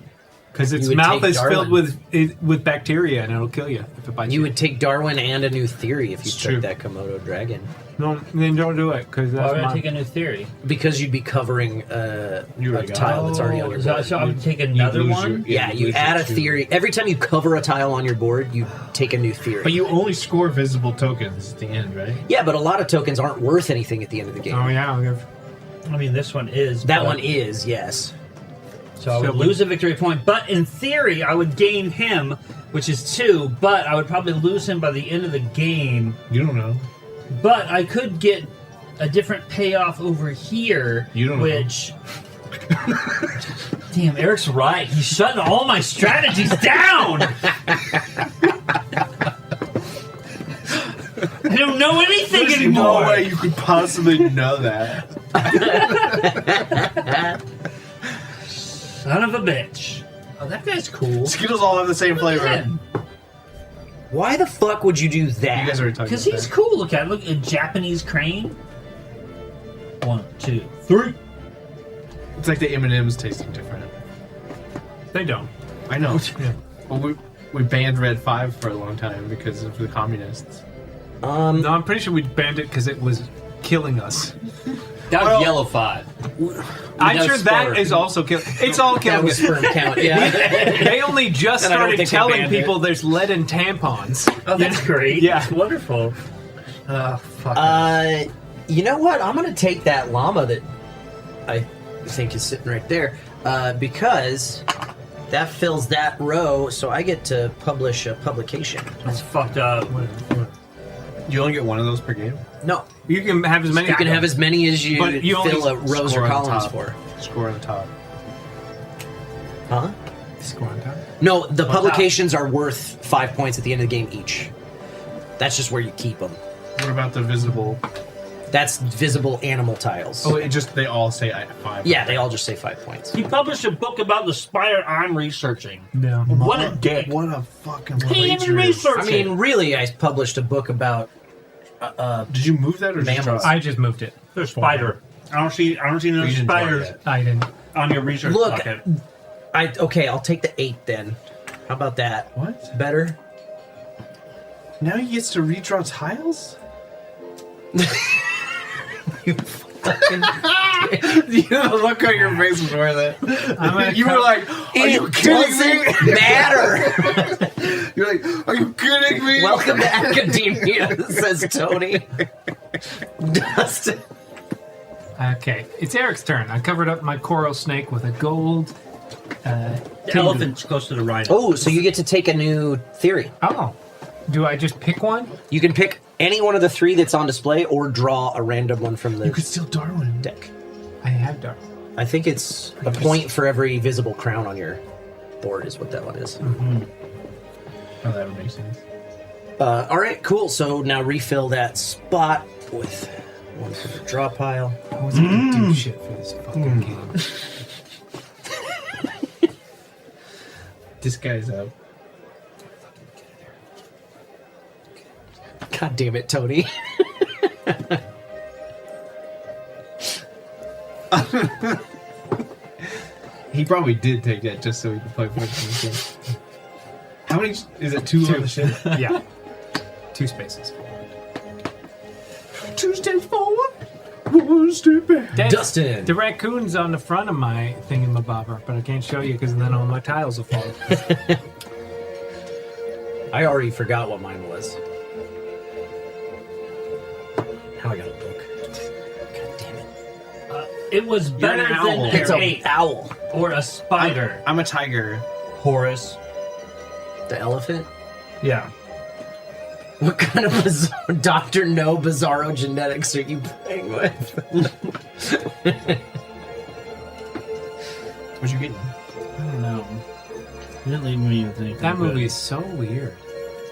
Because its You would mouth take is filled Darwin. with bacteria, and it'll kill you if it bites you. You would take Darwin and a new theory if you took that Komodo dragon. No, then don't do it, because Why that's would I mine. take a new theory? Because you'd be covering a tile that's already on your board. So I would take another one? Yeah, you add a theory. Every time you cover a tile on your board, you take a new theory. But you only score visible tokens at the end, right? Yeah, but a lot of tokens aren't worth anything at the end of the game. Oh, yeah. I mean, this one is. That one is, yes. So I would lose a victory point, but in theory, I would gain him, which is 2, but I would probably lose him by the end of the game. You don't know. But I could get a different payoff over here, which... Damn, Eric's right. He's shutting all my strategies down! I don't know anything There's anymore! no way you could possibly know that. Son of a bitch. Oh, that guy's cool. Skittles all have the same flavor. Why the fuck would you do that? You guys already talked Because about he's that. cool. Look at him. Look, a Japanese crane. 1, 2, 3. It's like the M&M's tasting different. They don't. I know. Well, we banned Red 5 for a long time because of the communists. No, I'm pretty sure we banned it because it was killing us. That was Yellow 5. I'm sure that is also killing. It's all killing was us. sperm count, yeah. They only just And I don't started think they telling banned people there's lead in tampons. Oh, that's great. Yeah. That's wonderful. Fuck. You know what? I'm going to take that llama that I think is sitting right there because that fills that row, so I get to publish a publication. That's fucked up. You only get one of those per game? No. You can have as many. You can have as many as you, But you only fill a rows or score on the columns top. for. Score on the top. Huh? Score on top. No, the On publications are worth 5 points at the end of the game each. That's just where you keep them. What about the visible? That's visible animal tiles. Oh, they all say 5. Yeah, they all just say 5 points. He published a book about the spider I'm researching. Yeah. What a dick. What a fucking He even plagiarist. researched I mean, really, I published a book about. Did you move that or just mammals. draw? I just moved it. There's spider. I don't see no You didn't draw spiders yet. I didn't. on your research Look, bucket. okay, I'll take the 8 then. How about that? What? Better? Now he gets to redraw tiles? You fucking. You know the look on your face before that. You were like, "Are you It kidding me?" doesn't matter. You're like, "Are you kidding me?" Welcome to academia, says Tony. Dustin. Okay, it's Eric's turn. I covered up my coral snake with a gold. The elephant's close to the rhino. Oh, so you get to take a new theory. Oh, do I just pick one? You can pick any one of the 3 that's on display, or draw a random one from the You could steal Darwin. deck. I have dark. I think it's a point for every visible crown on your board, is what that one is. Oh, that would make sense. All right, cool. So now refill that spot with one for the draw pile. I wasn't gonna do shit for this fucking game. This guy's up. God damn it, Tony. He probably did take that just so he could play Fortnite. How many? Is it 2 on the ship? Yeah. 2 spaces. 2 steps forward, 1 step back. Dustin. The raccoon's on the front of my thingamabobber, but I can't show you because then all my tiles will fall. I already forgot what mine was. Now I got a book. God damn it. It was better an than owl. an It's an 8 owl. or a spider. I'm a tiger. Horus. The elephant? Yeah. What kind of bizarre, Dr. No Bizarro genetics are you playing with? What you getting? I don't know. You didn't leave me with anything. That movie good. is so weird.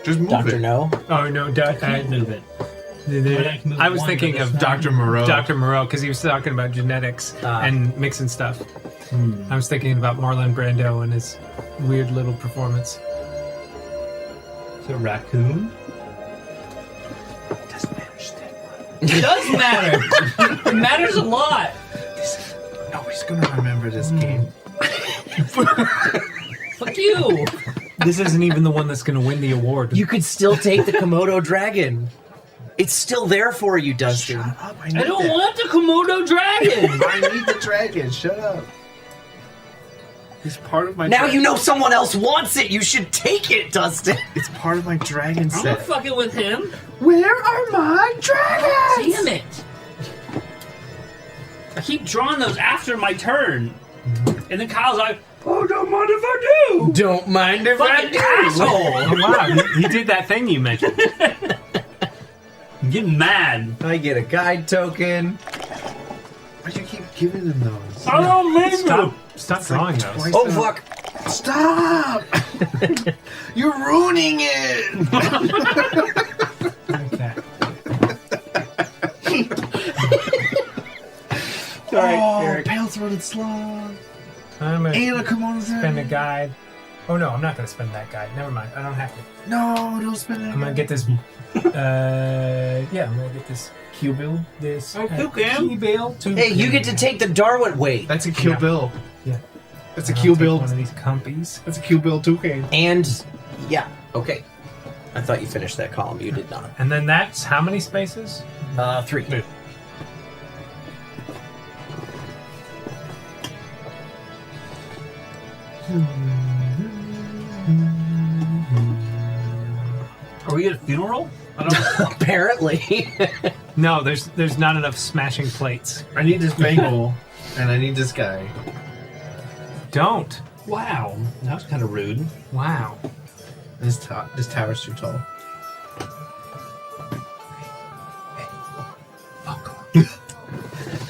Just move Dr. it. No? Oh no, Can't move it. I was thinking of Dr. Moreau. Dr. Moreau because he was talking about genetics and mixing stuff. I was thinking about Marlon Brando and his weird little performance. Is it a raccoon? Doesn't matter. Just take one. It does matter. It matters a lot. Nobody's gonna remember this game. Fuck you. This isn't even the one that's going to win the award. You could still take the Komodo dragon. It's still there for you, Dustin. Shut up! I don't want the Komodo dragon. I need the dragon. Shut up. He's part of my. Now you know someone else wants it. You should take it, Dustin. It's part of my dragon I'm set. not fucking with him. Where are my dragons? Damn it. I keep drawing those after my turn. And then Kyle's like, oh, don't mind if I do. Don't mind if I Fucking do. asshole. Oh, wow, he did that thing you mentioned. I'm getting mad. I get a guide token. Why do you keep giving them those? I don't mean to. Stop drawing those. Oh, fuck. Stop! You're ruining it! Okay. All right, Eric. Pale-throated slug. I'm going And a to Komodo spend a dragon. guide. Oh, no, I'm not going to spend that guide. Never mind. I don't have to. No, don't spend it. I'm going to get this. Yeah, I'm going to get this. Kill Bill. This. you can. Key Bill. Hey, you get to take the Darwin. Wait. That's a Kill Yeah. Bill. Yeah. That's a I'll Kill take Bill. One of these compies. That's a Kill Bill toucan. And, yeah, okay. I thought you finished that column. You did not. And then that's how many spaces? 3. Are we at a funeral? I don't Apparently. No, there's not enough smashing plates. I need this bangle, and I need this guy. Don't. Wow. That was kind of rude. Wow. This tower's too tall.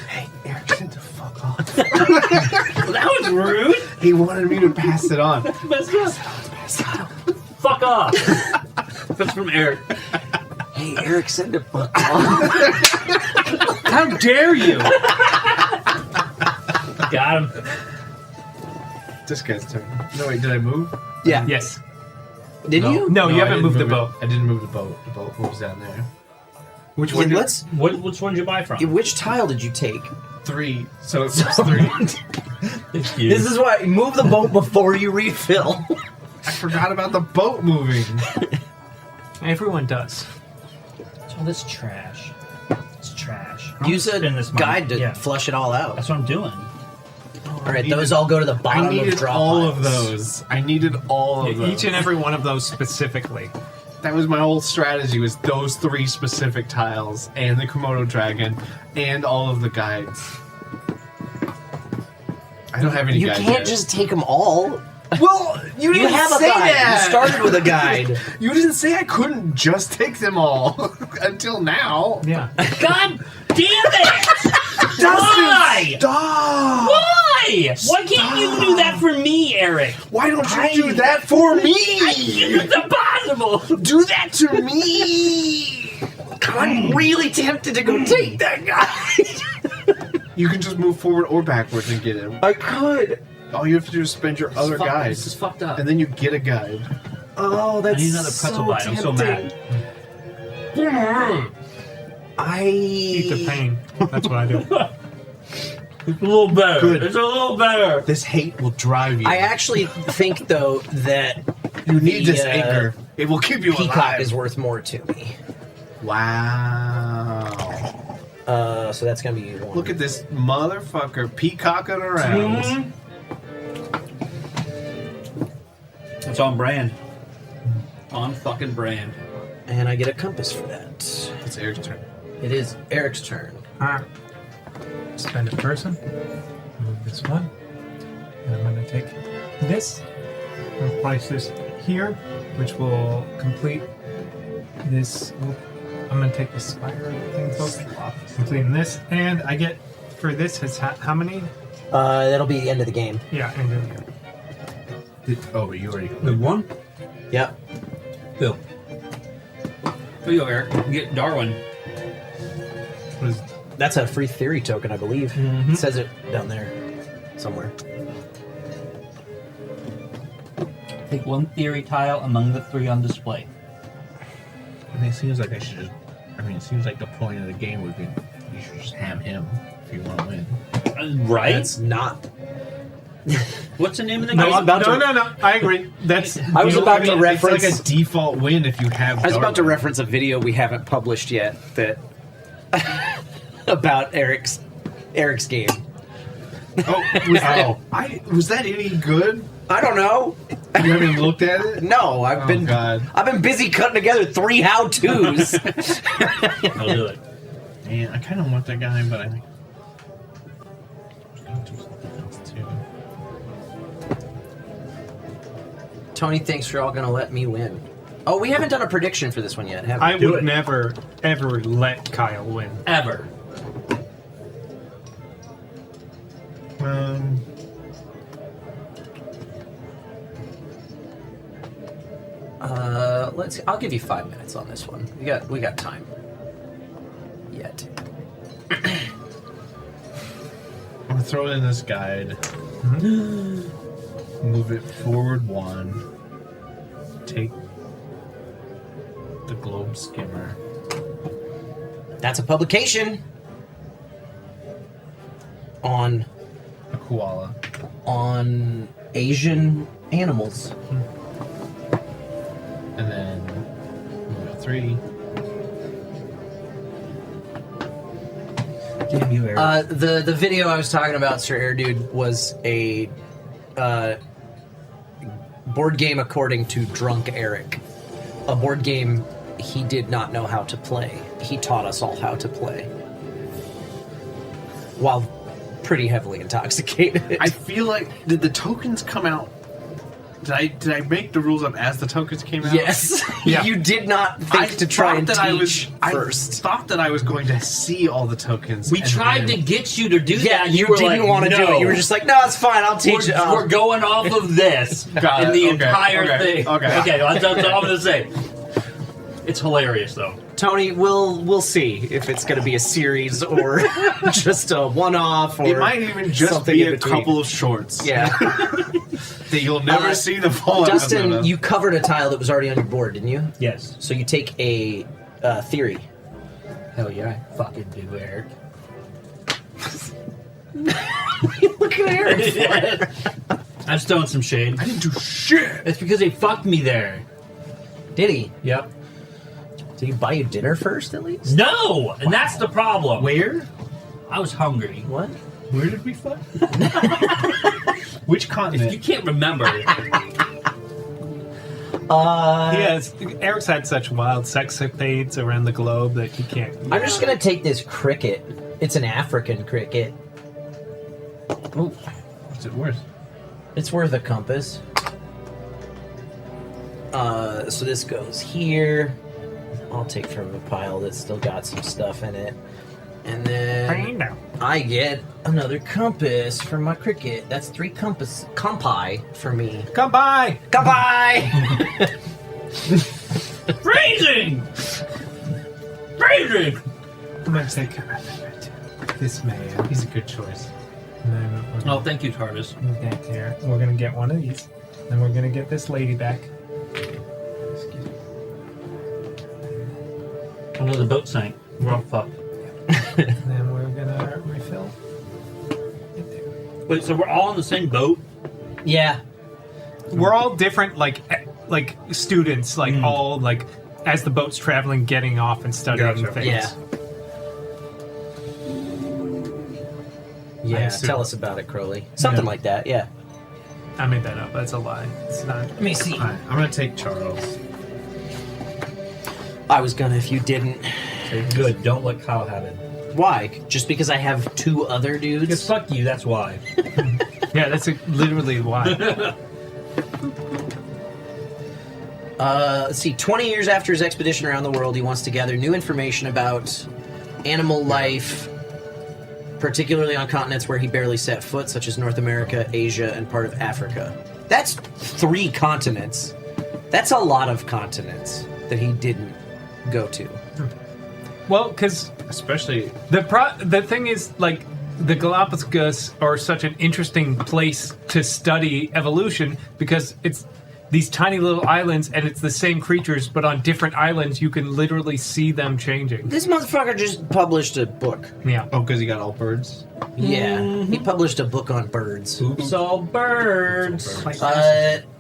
Hey, Eric said to fuck off. That was rude. He wanted me to pass it on. Messed up. Fuck off. That's from Eric. Hey, Eric said to fuck off. How dare you? Got him. This guy's turn. No, wait, did I move? Yeah. Yes. Did No. you? No, you I haven't didn't moved the move it. boat. I didn't move the boat. The boat moves down there. Which Yeah, one? let's. Which one did you buy from? Which tile did you take? 3. So it's 3. This is why move the boat before you refill. I forgot about the boat moving. Everyone does. So this trash. It's trash. Use a Spend this money. guide to Yeah. flush it all out. That's what I'm doing. All right, those all go to the I bottom of needed drop all piles. of those. I needed all of those. Each and every one of those specifically. That was my whole strategy, was those 3 specific tiles, and the Komodo dragon, and all of the guides. I don't have any You guides can't yet. just take them all. Well, you didn't have a say guide. that. You started with a guide. You didn't say I couldn't just take them all until now. Yeah. God damn it! Why? Stop! Why? Why can't you do that for me, Eric? Why don't you do that for me? It's impossible. Do that to me. I'm really tempted to go take that guide. You can just move forward or backwards and get him. I could. All you have to do is spend your other guides. This is fucked up. And then you get a guide. Oh, that's I need another pretzel so bite. I'm so mad. Eat the pain. That's what I do. It's a little better. Good. It's a little better. This hate will drive you. I actually think, though, that You need the, this anger. It will keep you Peacock alive. is worth more to me. Wow. So that's gonna be 1. Look at this motherfucker peacocking around. It's on brand. On fucking brand. And I get a compass for that. It's Eric's turn. It is Eric's turn. Spend a person. Move this one. And I'm going to take this and place this here, which will complete this. I'm going to take the spire things off, completing this. And I get, for this, it's how many? That'll be the end of the game. Yeah, end of the game. Oh, you already. Good one. Yep. Bill. Here you go, Eric. Get Darwin. That's a free theory token, I believe. Mm-hmm. It says it down there somewhere. Take one theory tile among the 3 on display. I mean, it seems like I should just. I mean, it seems like the point of the game would be you should just ham him if you want to win. Right? That's not. What's the name of the No, game? no. I agree. That's. I was about to reference. It's like a default win if you have. I was about to Darwin. reference a video we haven't published yet that about Eric's game. Was that any good? I don't know. You haven't looked at it? No, I've been busy cutting together 3 how-tos. I'll do it. Man, I kind of want that guy, but I think. Tony thinks you're all gonna let me win. Oh, we haven't done a prediction for this one yet, have we? I would never, ever let Kyle win. Ever. Let's. I'll give you 5 minutes on this one. We got time. Yet. I'm gonna throw in this guide. Move it forward 1. Take the globe skimmer. That's a publication on a koala on Asian animals. And then move it 3. Damn you, Eric. The video I was talking about, Sir Air Dude, was a board game according to Drunk Eric. A board game he did not know how to play. He taught us all how to play. While pretty heavily intoxicated. I feel like, did the tokens come out? Did I make the rules up as the tokens came out? Yes. You did not think to try and teach first. I thought that I was going to see all the tokens. We tried to get you to do that. You were didn't like, want to do no. it. You were just like, no, it's fine. I'll teach it. We're going off of this Got and it. the Okay, entire okay, thing. okay. That's all I'm going to say. It's hilarious, though. Tony, we'll see if it's going to be a series or just a one-off. Or it might even just something be in a between. couple of shorts. Yeah. That you'll never see the full episode Dustin, of. you covered a tile that was already on your board, didn't you? Yes. So you take a theory. Hell yeah, I fucking do, Eric. Look at Eric. I'm throwing some shade. I didn't do shit. It's because they fucked me there. Did he? Yep. Did he buy you dinner first, at least? No! And that's the problem. Where? I was hungry. What? Where did we fuck? Which continent? If you can't remember. Yes, Eric's had such wild sexcapades around the globe that he can't. I'm just going to take this cricket. It's an African cricket. Ooh. What's it worth? It's worth a compass. So this goes here. I'll take from a pile that's still got some stuff in it. And then I get another compass for my cricket. That's 3 compi for me. Compi! Compi! Freezing! Freezing! I'm going to say this man. He's a good choice. And then we're Oh, thank you, Tarvis. we're going to get one of these. Then we're going to get this lady back. Oh no, the boat sank. We're all fucked. And then we're going to refill. Wait, so we're all on the same boat? Yeah. We're all different, like students, like all like as the boat's traveling, getting off and studying Gotcha. things. Yeah. Yeah, assume. tell us about it, Crowley. Something like that, yeah. I made that up. That's a lie. It's not. Let me see. Alright, I'm gonna take Charles. I was gonna if you didn't. Good, don't let Kyle have it. Why? Just because I have 2 other dudes? Because fuck you, that's why. Yeah, that's literally why. Let's see. 20 years after his expedition around the world, he wants to gather new information about animal life, particularly on continents where he barely set foot, such as North America, Asia, and part of Africa. That's 3 continents. That's a lot of continents that he didn't go to. Well, because especially the thing is, like, the Galapagos are such an interesting place to study evolution because these tiny little islands, and it's the same creatures, but on different islands, you can literally see them changing. This motherfucker just published a book. Yeah. Oh, because he got all birds? Yeah, he published a book on birds. Oops, all birds.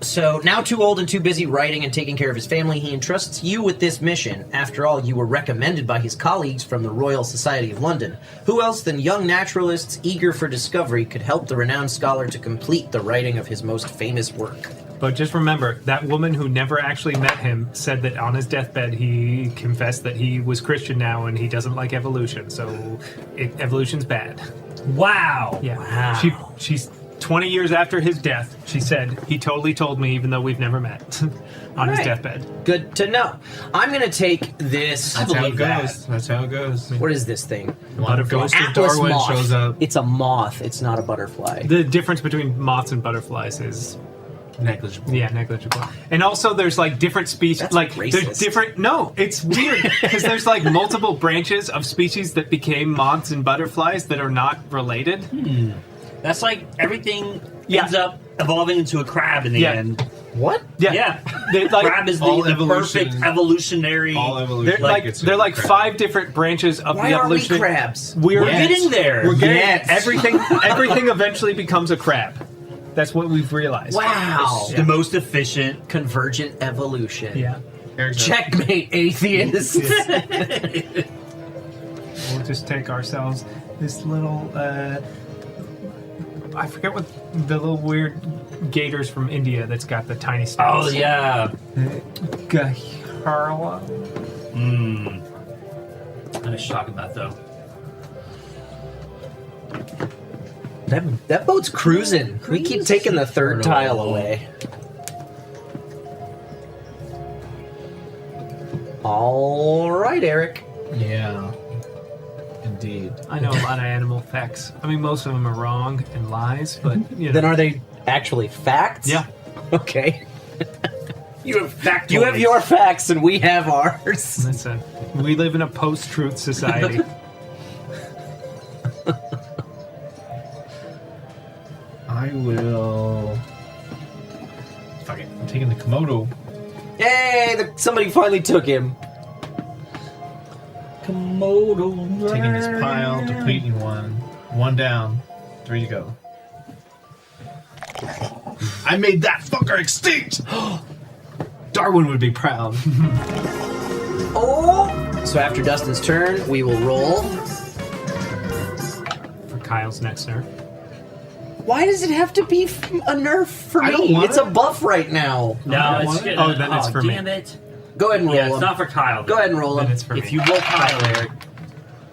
So now too old and too busy writing and taking care of his family, he entrusts you with this mission. After all, you were recommended by his colleagues from the Royal Society of London. Who else than young naturalists eager for discovery could help the renowned scholar to complete the writing of his most famous work? But just remember, that woman who never actually met him said that on his deathbed he confessed that he was Christian now and he doesn't like evolution, so evolution's bad. Wow. Yeah. Wow. She's 20 years after his death, she said, he totally told me even though we've never met on his Right. deathbed. Good to know. I'm going to take this. That's how it goes. That's how it goes. What is this thing? Ghost of Atlas Darwin moth. shows up. It's a moth. It's not a butterfly. The difference between moths and butterflies is negligible. Yeah, negligible. And also there's like different species. That's like racist. there's different. No, it's weird because there's like multiple branches of species that became moths and butterflies that are not related. That's like everything ends up evolving into a crab in the end. What? Yeah. Like, crab is all the evolution- perfect evolutionary. All evolution. They're like 5 different branches of Why the are we evolution. crabs? We're getting there. We're getting Yes. everything eventually becomes a crab. That's what we've realized. Wow. The most efficient. Convergent evolution. Yeah. Checkmate, atheist. We'll just take ourselves this little. I forget what the little weird gators from India that's got the tiny snouts. Oh yeah. Gaharla. Nice talking about though. That boat's cruising. We keep taking the third tile away. All right, Eric. Yeah. Indeed. I know a lot of animal facts. I mean, most of them are wrong and lies, but you know. Then are they actually facts? Yeah. Okay. You have factoids. You have your facts and we have ours. Listen, we live in a post-truth society. I will. Fuck it. I'm taking the Komodo. Yay! Somebody finally took him. Komodo. Taking this pile, depleting one. One down. 3 to go. I made that fucker extinct! Darwin would be proud. Oh! So after Dustin's turn, we will roll. For Kyle's next nerf. Why does it have to be a nerf for I don't me? want It's it. a buff right now. No, it's good. Oh, then it's for me. Damn it. Go ahead and roll Yeah, him. it's not for Kyle. Go ahead and roll Then him. it's for me. If you roll Kyle, Eric.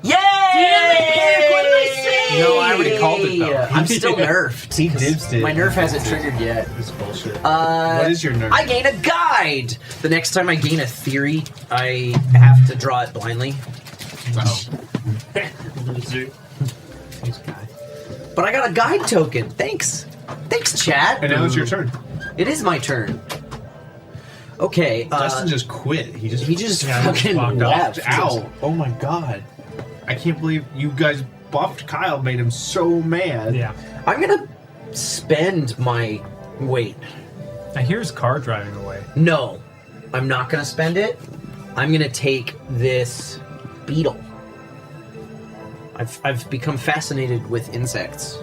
Yay! Damn it, Eric, what did I say? No, I already called it, though. I'm still nerfed. He dibsed it. My nerf hasn't triggered yet. This is bullshit. What is your nerf? I gain a guide. The next time I gain a theory, I have to draw it blindly. Loser. This guy. But I got a guide token. Thanks. Thanks, chat. And now it's your turn. It is my turn. Okay. Dustin just quit. He just fucking walked left. out. Oh my god. I can't believe you guys buffed Kyle, made him so mad. Yeah. I'm gonna spend my wait. I hear his car driving away. No, I'm not gonna spend it. I'm gonna take this beetle. I've become fascinated with insects.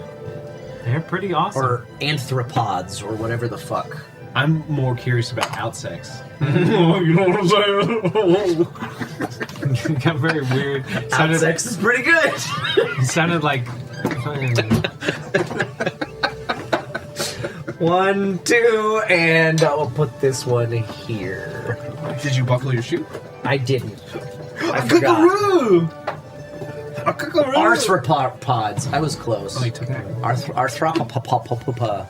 They're pretty awesome. Or anthropods, or whatever the fuck. I'm more curious about outsects. You know what I'm saying? It got very weird. Outsects is pretty good. It sounded like. 1, 2, and I will put this one here. Did you buckle your shoe? I didn't. I A forgot. kookaroo! A kookaroo! Arthropods. I was close. Oh, he took that. Arthropods.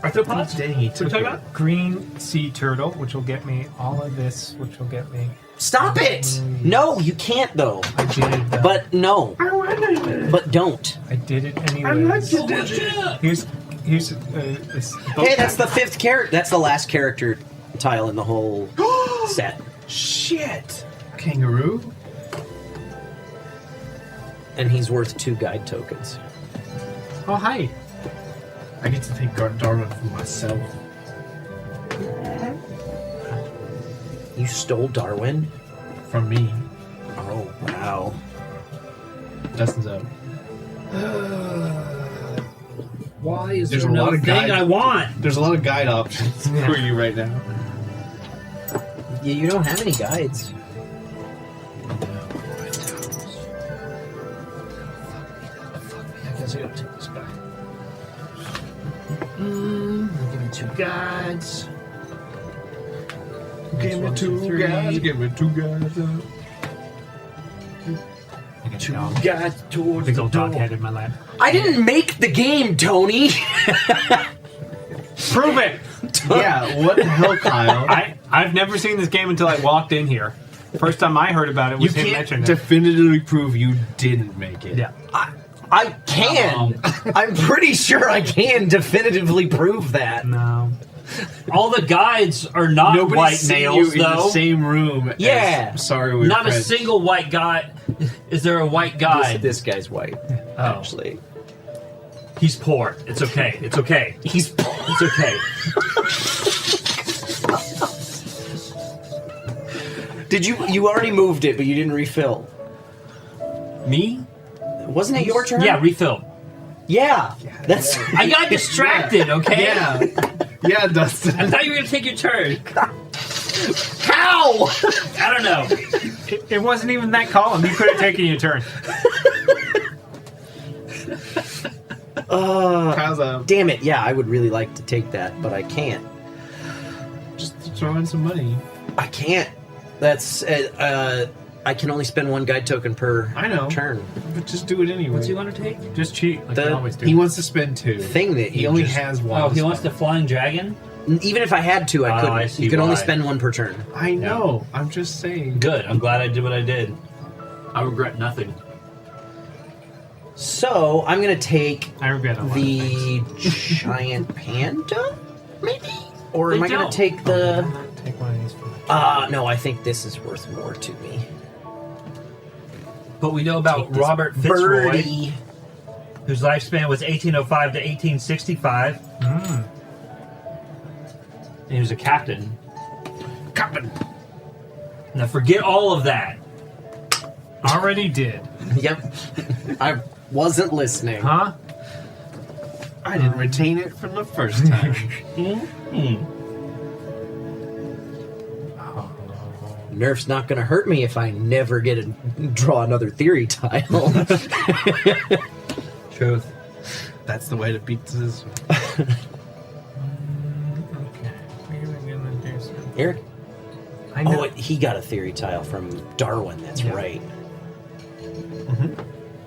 Arthropods? Dang, he took it. Green sea turtle, which will get me all of this, which will get me. Stop it! No, you can't though. I did. But no. But don't. I did it anyways. Here's this. Hey, that's the 5th character. That's the last character tile in the whole set. Shit! Kangaroo? And he's worth 2 guide tokens. Oh hi. I get to take Darwin for myself. You stole Darwin? From me. Oh, wow. Dustin's up. Why is There's there a no lot of thing guide- I want? There's a lot of guide options for you right now. Yeah, you don't have any guides. I guess I gotta take this guy. Give me 2 guides. Give me 1, 2 2, 3. guys. Give me 2 guys. 2 guides towards Big the old door. dog head in my lap. I didn't make the game, Tony! Prove it! Yeah, what the hell, Kyle? I've never seen this game until I walked in here. First time I heard about it You was him can't mentioning it. definitively prove you didn't make it. Yeah. I can! I'm pretty sure I can definitively prove that. No. All the guides are not Nobody's white seen nails, you in though. the same room. Yeah. As, sorry, we're Not a friends. single white guy. Is there a white guide? This guy's white, actually. He's poor. It's okay. It's okay. He's poor. It's okay. Did you already moved it, but you didn't refill? Me? Wasn't it your turn? Yeah, refill. Yeah. That's. I got distracted, okay? Yeah. Yeah, Dustin. I thought you were going to take your turn. How? I don't know. It wasn't even that column. You could have taken your turn. Kyle's up. Damn it. Yeah, I would really like to take that, but I can't. Just throw in some money. I can't. That's. I can only spend 1 guide token per turn. But just do it anyway. What's he want to take? Just cheat, like The- you always do. He wants to spend 2. Thing that He you only just- has 1. Oh, he wants the flying dragon? Even if I had to, I Oh, couldn't. I see You could only why. spend 1 per turn. I know. I'm just saying. Good. I'm glad I did what I did. I regret nothing. So I'm gonna take I regret a lot of the giant panda, maybe, or am They I gonna don't. take the? Take one of these for No, I think this is worth more to me. But we know about Take this Robert Fitzroy, birdie. whose lifespan was 1805 to 1865. And he was a captain. Captain. Now forget all of that. Already did. Yep, I wasn't listening. Huh? I didn't retain it from the first time. Nerf's not gonna hurt me if I never get to draw another theory tile. Truth. That's the way to beat this. Eric? I know. Oh, he got a theory tile from Darwin. That's right.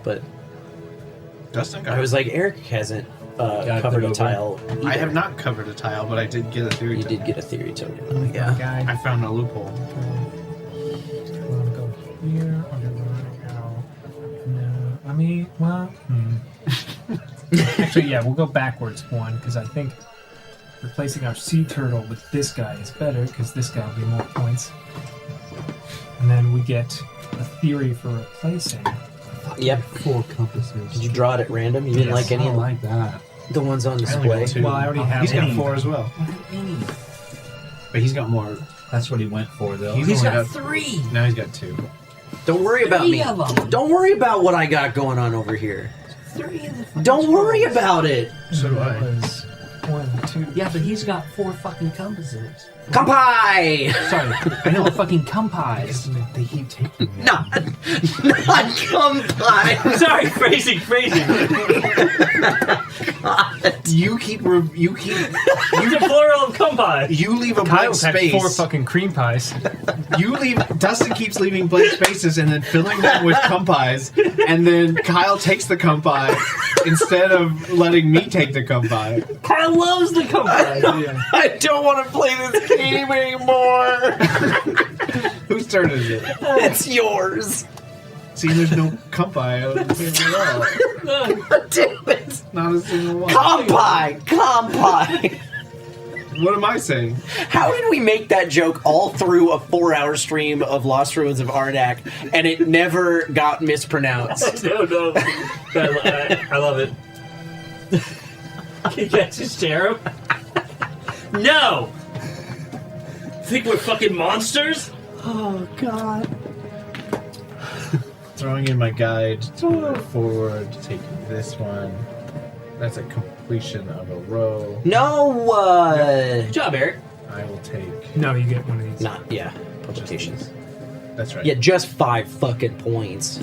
But Dustin I was like, Eric hasn't Got covered it a over. tile. I either. have not covered a tile, but I did get a theory. You did get a theory token. though, yeah. I found a loophole. Do I want to go here or do I want to go? No. I mean, well. Actually, yeah, we'll go backwards 1 because I think replacing our sea turtle with this guy is better because this guy will be more points. And then we get a theory for replacing. Yep. 4 compasses. Did you draw it at random? You didn't like any of like that. the ones on I only display? got 2. Well, I already have He's got any. 4 as well. But he's got more. That's what he went for, though. He's He's only got got- 3. Now he's got 2. Don't worry about 3 me. of 'em. Don't worry about what I got going on over here. 3 of the fucking Don't worry about it. So do I. Was 1, 2. Yeah, but he's got 4 fucking compasses. Kampai! Sorry, I know fucking compis. They keep taking it. Not kampai. Sorry, phrasing. You keep. It's a plural of compis. You leave a blank Kyle's had space. 4 fucking cream pies. You leave. Dustin keeps leaving blank spaces and then filling them with kumpis, and then Kyle takes the kumpai instead of letting me take the kumpai. Kyle loves the compis. I don't want to play this game anymore. Whose turn is it? It's yours. See, there's no kumpai on the table at all. Damn it. Not a single one. Kampai. What am I saying? How did we make that joke all through a 4-hour stream of Lost Ruins of Arnak and it never got mispronounced? No. I love it. Can you guys just stare him? No! Think we're fucking monsters? Oh God. Throwing in my guide to move forward, taking this one. That's a completion of a row. No. Good job, Eric. I will take. No, you get one of these. Not publications. That's right. Yeah, just 5 fucking points.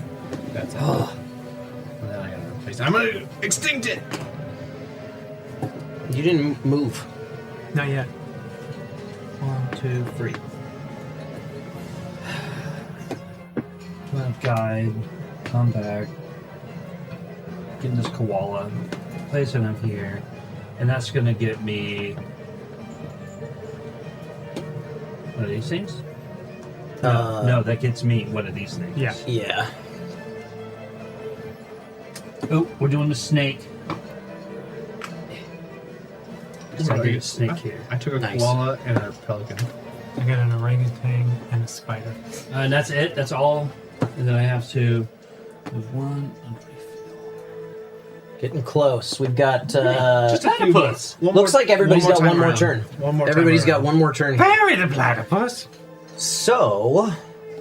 That's it. And then I gotta replace it. I'm gonna extinct it. You didn't move. Not yet. 1, 2, 3. Guide. Come back. Get this koala. Place it in here. And that's gonna get me. One of these things? No, that gets me one of these things. Yeah. Yeah. Oh, we're doing the snake. So I get a snake here. I took a koala and a pelican. I got an orangutan and a spider. And that's it? That's all? And then I have to move 1 and 3. Getting close. We've got Just a platypus. Looks like everybody's got one more turn. Everybody's got one more turn. Bury the platypus. So,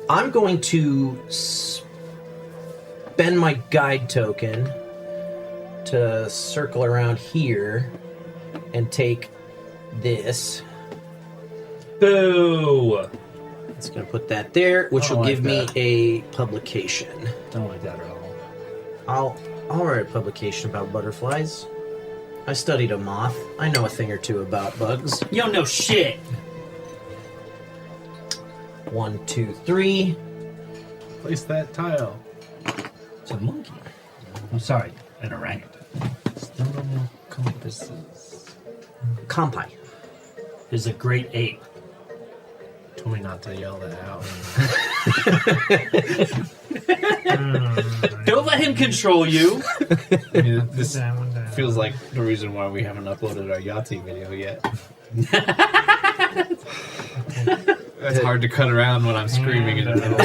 I'm going to spend my guide token to circle around here and take this. Boo! It's going to put that there, which will give me a publication. Don't like that at all. I'll write a publication about butterflies. I studied a moth. I know a thing or two about bugs. You don't know shit! 1, 2, 3. Place that tile. It's a monkey. I'm sorry, an orangutan. Still no more compasses. Compi. Is a great ape. Told me not to yell that out. Don't let him control you. I mean, this feels like the reason why we haven't uploaded our Yahtzee video yet. That's hard to cut around when I'm screaming in the middle.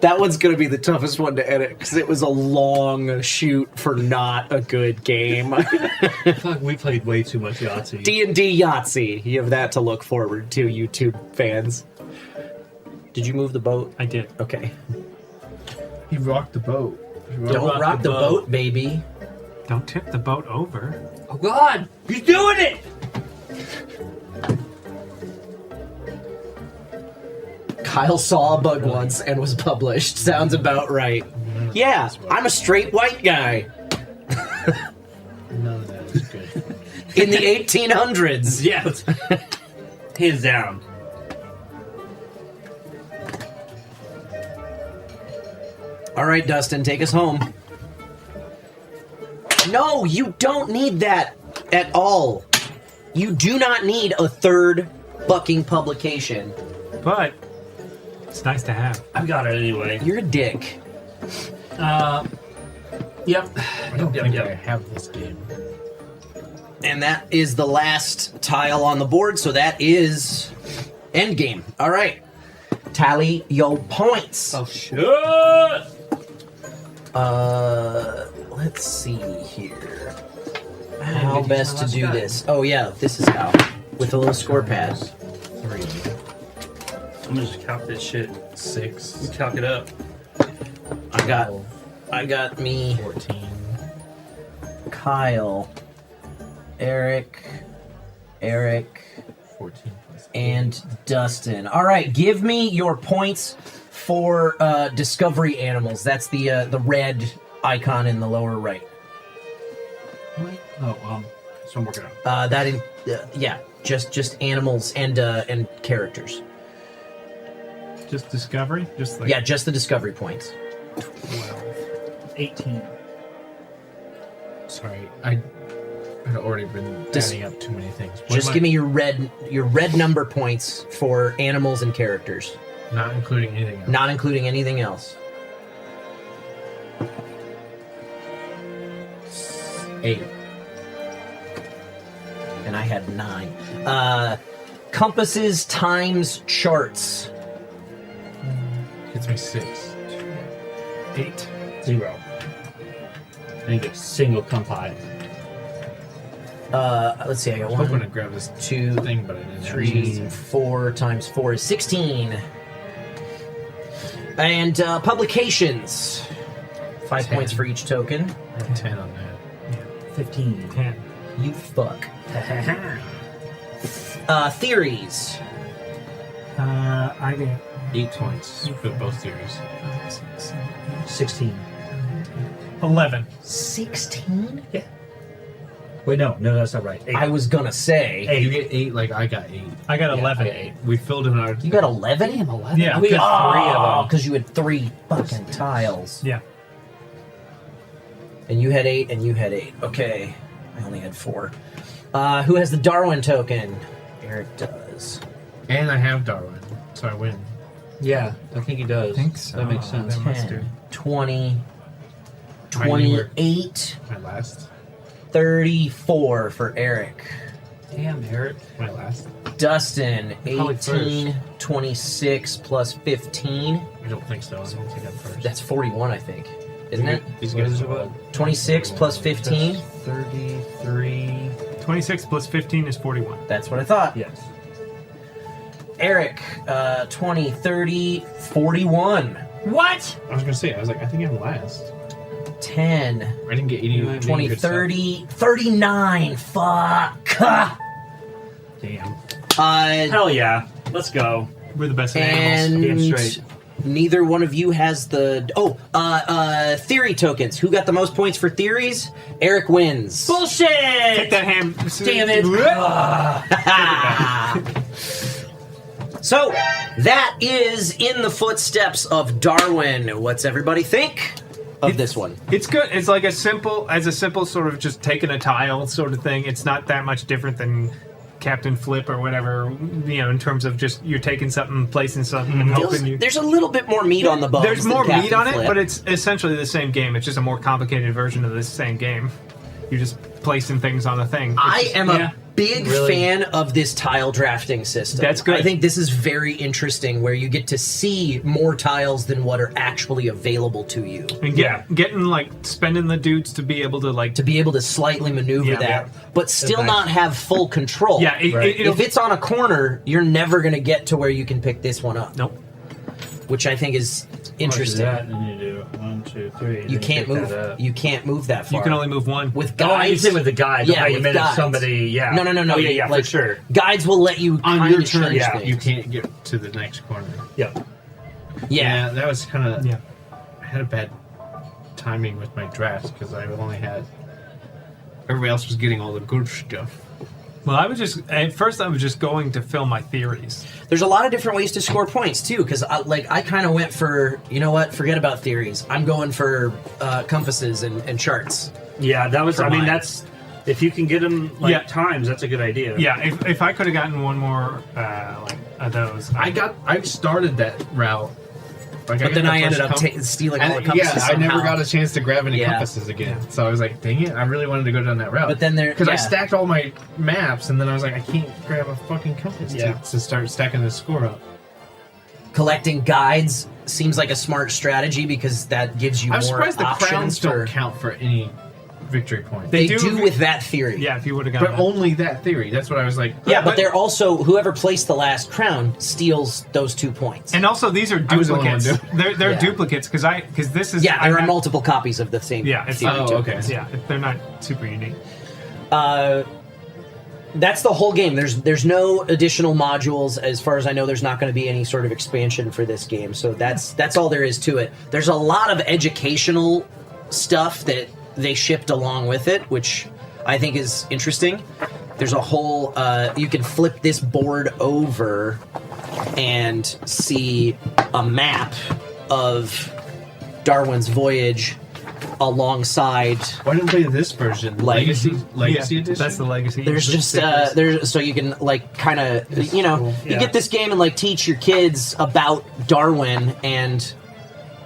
That one's going to be the toughest one to edit because it was a long shoot for not a good game. Fuck, we played way too much Yahtzee. D&D Yahtzee. You have that to look forward to, YouTube fans. Did you move the boat? I did. Okay. He rocked the boat. Don't rock the boat, baby. Don't tip the boat over. Oh God, he's doing it! Kyle saw a bug once and was published. Sounds about right. Yeah, I'm a straight white guy. None of that is good. In the 1800s. Yeah. Hands down. All right, Dustin, take us home. No, you don't need that at all. You do not need a third fucking publication. But it's nice to have. I've got it anyway. You're a dick. Yep. I don't think I have this game. And that is the last tile on the board, so that is endgame. All right. Tally your points. Oh, shit! Let's see here. How best to do this? Oh, yeah, this is how. With a little score pad. 3. I'm gonna just calc this shit. 6. You calc it up. I got me 14. Kyle, Eric, 14 plus 8. and Dustin. All right, give me your points for discovery animals. That's the red icon in the lower right. Oh, so I'm working on. Yeah, just animals and characters. Just discovery? Just like Yeah, just the discovery points. 18. Sorry, I had already been adding up too many things. Just give me your red number points for animals and characters. Not including anything else. Not including anything else. 8. And I had 9. Compasses times charts. Gets me 6. 8. 0. I need a single compi. Let's see, I got I was hoping to 1, grab this 2, thing, but I didn't have 3, 4 times 4 is 16. And publications. 5 points for each token. I have 10 on that. 15. 10. You fuck. Theories. I get 8 points for both theories. 16. 11. 16? Yeah. Wait, no, that's not right. 8. I was gonna say. You get 8 like I got 8. I got 11. 8. We filled in our... You got 11? Damn, 11? Yeah. We got 3 of them. Because you had 3 fucking tiles. Yeah. And you had 8, and you had 8. Okay. I only had 4. Who has the Darwin token? Eric does. And I have Darwin, so I win. Yeah, I think he does. I think so. That makes sense. 10, 20, 28, My last. 34 for Eric. Damn, Eric. My last. Dustin, Probably 18, 26 plus 15. I don't think so. I don't think I'm first. That's 41, I think. Isn't it? These guys are what? 26 plus 15? 33. 26 plus 15 is 41. That's what I thought. Yes. Eric, 20, 30, 41. What? I was going to say, I think I'm last. 10, I didn't get 80. 20, 30, 39. Fuck. Damn. Uh, Hell yeah. Let's go. We're the best at animals. and Damn straight. neither one of you has the... theory tokens. Who got the most points for theories? Eric wins. Bullshit! Take that ham. Damn it. So, that is In the Footsteps of Darwin. What's everybody think of this one? It's good. It's like a simple sort of just taking a tile sort of thing. It's not that much different than Captain Flip or whatever, in terms of just you're taking something, placing something, and hoping you... There's a little bit more meat on the bones. There's more than meat Captain on Flip. it, but it's essentially the same game. It's just a more complicated version of this same game. You're just placing things on a thing. I am a big really? fan of this tile drafting system. That's good. I think this is very interesting, where you get to see more tiles than what are actually available to you. And spending the dudes to be able to slightly maneuver Yeah. that, Yeah. but still Nice. not have full control. Yeah, if it's on a corner, you're never going to get to where you can pick this one up. Nope. Which I think is interesting. That, and you do 1, 2, 3. You can't move. You can't move that far. You can only move one. With Oh, I guides. say with the guide. Yeah, how you with meant if guides. somebody. Yeah. No. Oh, yeah, like, for sure. Guides will let you On kind your of turn, change yeah, things. you can't get to the next corner. Yep. Yeah. That was kind of... Yeah. I had a bad timing with my drafts because I only had... Everybody else was getting all the good stuff. Well, at first I was just going to fill my theories. There's a lot of different ways to score points too, because I kind of went for, you know what, forget about theories. I'm going for compasses and charts. Yeah, that was. For I mean, mine. that's if you can get them times, that's a good idea. Yeah, if I could have gotten one more of those, I started that route. But then I ended up stealing all the compasses I never somehow. got a chance to grab any Yeah. compasses again. So I was like, dang it, I really wanted to go down that route. But then because I stacked all my maps, and then I was like, I can't grab a fucking compass Yeah. to start stacking the score up. Collecting guides seems like a smart strategy because that gives you I'm more surprised the options crowns for... don't count for any victory point. They do with that theory. Yeah, if you would have gotten But that. only that theory. That's what I was like. Yeah, but they're also, whoever placed the last crown steals those 2 points. And also, these are I was the only one duplicates. doing They're Yeah. duplicates because this is Yeah, there are multiple copies of the same Yeah, it's theory not tokens. Yeah, they're not super unique. That's the whole game. There's no additional modules. As far as I know, there's not going to be any sort of expansion for this game. So that's all there is to it. There's a lot of educational stuff that they shipped along with it, which I think is interesting. There's a whole... you can flip this board over and see a map of Darwin's voyage alongside... Why didn't play this version? Legacy edition? That's the legacy. There's just there's so you can kind of you get this game and teach your kids about Darwin and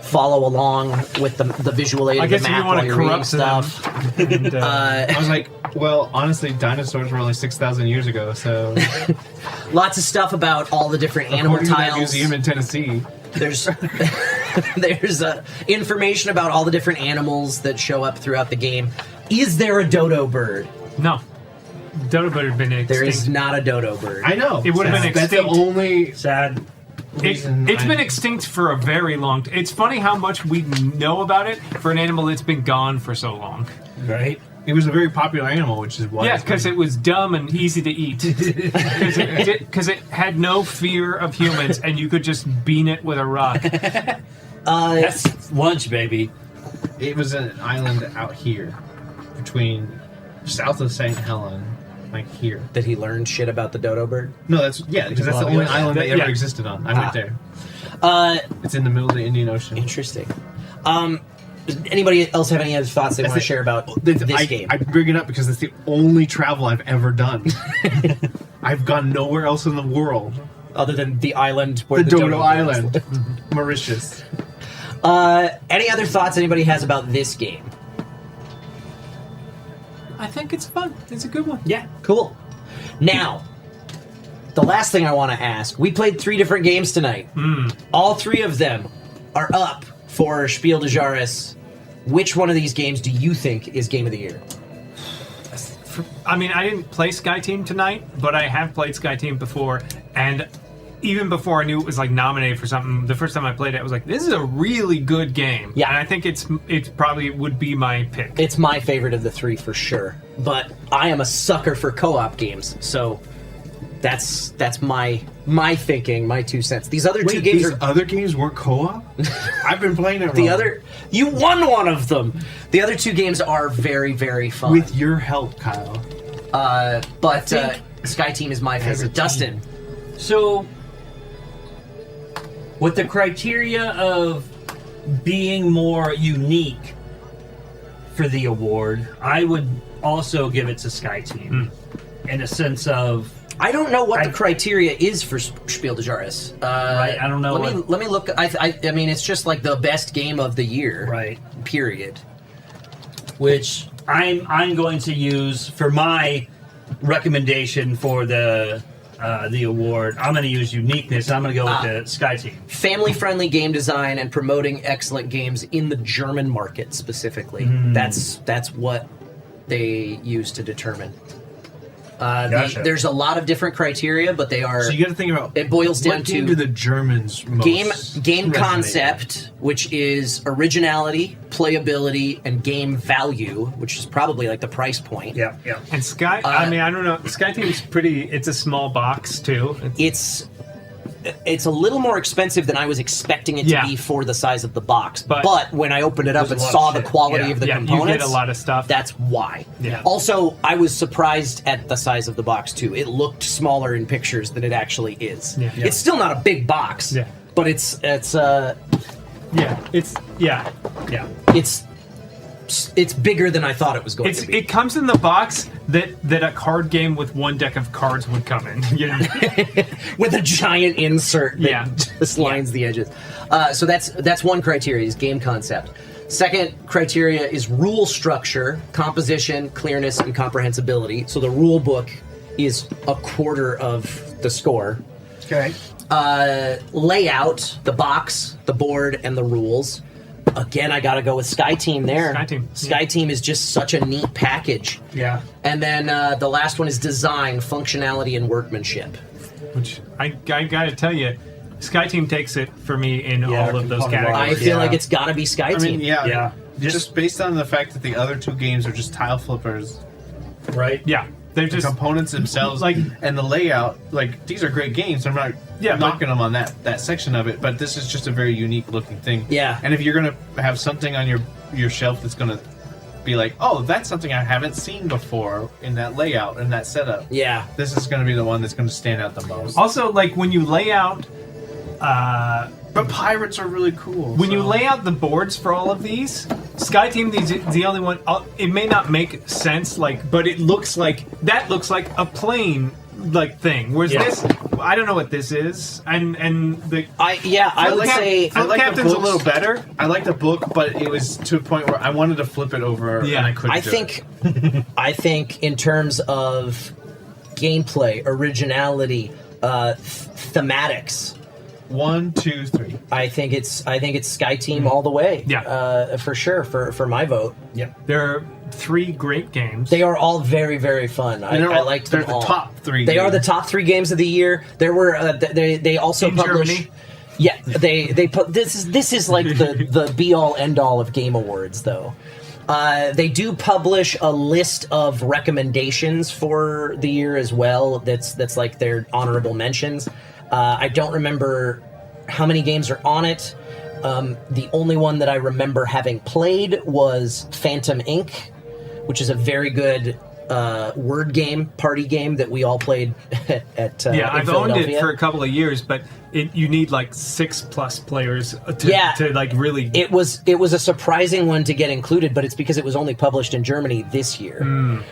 follow along with the visual aid I of the guess if map you want while to you're reading corrupt them. stuff. And, I was like, well, honestly, dinosaurs were only 6,000 years ago, so... Lots of stuff about all the different animal According to that tiles. museum in Tennessee. There's information about all the different animals that show up throughout the game. Is there a dodo bird? No. dodo bird had been extinct. There is not a dodo bird. I know. It would have been extinct. That's the only sad. It's been extinct for a very long time. It's funny how much we know about it for an animal that's been gone for so long. Right? It was a very popular animal, which is why. Yeah, because it was dumb and easy to eat. Because it had no fear of humans, and you could just bean it with a rock. That's lunch, baby. It was an island out here, between south of St. Helen, like here. Did he learn shit about the dodo bird? No, that's because that's the only island that ever existed on. I went there. It's in the middle of the Indian Ocean. Interesting. Does anybody else have any other thoughts they want to share about this game? I bring it up because it's the only travel I've ever done. I've gone nowhere else in the world other than the island where the Dodo Island, Mauritius. Any other thoughts anybody has about this game? I think it's fun. It's a good one. Yeah, cool. Now, the last thing I want to ask, we played 3 different games tonight. All 3 of them are up for Spiel de Jahres. Which one of these games do you think is Game of the Year? I mean, I didn't play Sky Team tonight, but I have played Sky Team before, and even before I knew it was like nominated for something, the first time I played it, I was like, this is a really good game. Yeah. And I think it's probably would be my pick. It's my favorite of the 3 for sure. But I am a sucker for co-op games, so that's my thinking, my 2 cents. These other 2 games other games weren't co-op? I've been playing it wrong. You won one of them. The other 2 games are very, very fun. With your help, Kyle. But Sky Team is my favorite. Dustin. So, with the criteria of being more unique for the award, I would also give it to Sky Team. In a sense of... I don't know what the criteria is for Spiel de Jahres. Right, I don't know. Let me look. I mean, it's just like the best game of the year. Right. Period. Which I'm going to use for my recommendation for the award. I'm going to use uniqueness. I'm going to go with the Sky Team. Family-friendly game design and promoting excellent games in the German market specifically. That's what they use to determine. Gotcha. There's a lot of different criteria, but they are. So you got to think about. It boils down what to game do the Germans most game resonate concept, which is originality, playability, and game value, which is probably like the price point. Yeah. And Sky, I mean, I don't know. Sky Team's pretty. It's a small box too. It's a little more expensive than I was expecting it to be for the size of the box. But when I opened it up and saw the quality of the components, you get a lot of stuff. That's why. Yeah. Also, I was surprised at the size of the box too. It looked smaller in pictures than it actually is. Yeah. It's still not a big box. Yeah. But it's bigger than I thought it was going to be. It comes in the box that a card game with one deck of cards would come in. You know? With a giant insert that just lines the edges. So that's one criteria, is game concept. Second criteria is rule structure, composition, clearness, and comprehensibility. So the rule book is a quarter of the score. Okay. Layout, the box, the board, and the rules. Again, I gotta go with Sky Team there. Sky Team is just such a neat package. Yeah. And then the last one is design, functionality, and workmanship. Which I gotta tell you, Sky Team takes it for me in all of those categories. I feel like it's gotta be Sky Team. Just based on the fact that the other 2 games are just tile flippers. Right? Yeah. They're just components themselves, and the layout. Like, these are great games. I'm not knocking them on that section of it, but this is just a very unique looking thing. Yeah. And if you're gonna have something on your shelf that's gonna be like, oh, that's something I haven't seen before in that layout and that setup. Yeah. This is gonna be the one that's gonna stand out the most. Also, like when you lay out. But pirates are really cool. When you lay out the boards for all of these, Sky Team is the only one. It may not make sense, but it looks like a plane thing. Whereas this, I don't know what this is, I would say Flip Captain's a little better. I like the book, but it was to a point where I wanted to flip it over, and I couldn't. I think in terms of gameplay, originality, thematics. 1, 2, 3. I think it's Sky Team all the way. Yeah, for sure. For my vote. Yep. 3 great games. They are all very, very fun. I liked them all. They're the top 3 They games. are the top 3 games of the year. There were they also In publish. Germany? Yeah, they put this is like the be all end all of game awards though. They do publish a list of recommendations for the year as well. That's like their honorable mentions. I don't remember how many games are on it. The only one that I remember having played was Phantom Inc., which is a very good word game, party game that we all played at yeah, I've owned Philadelphia. it for a couple of years, but you need like 6+ players to like really. It was a surprising one to get included, but it's because it was only published in Germany this year.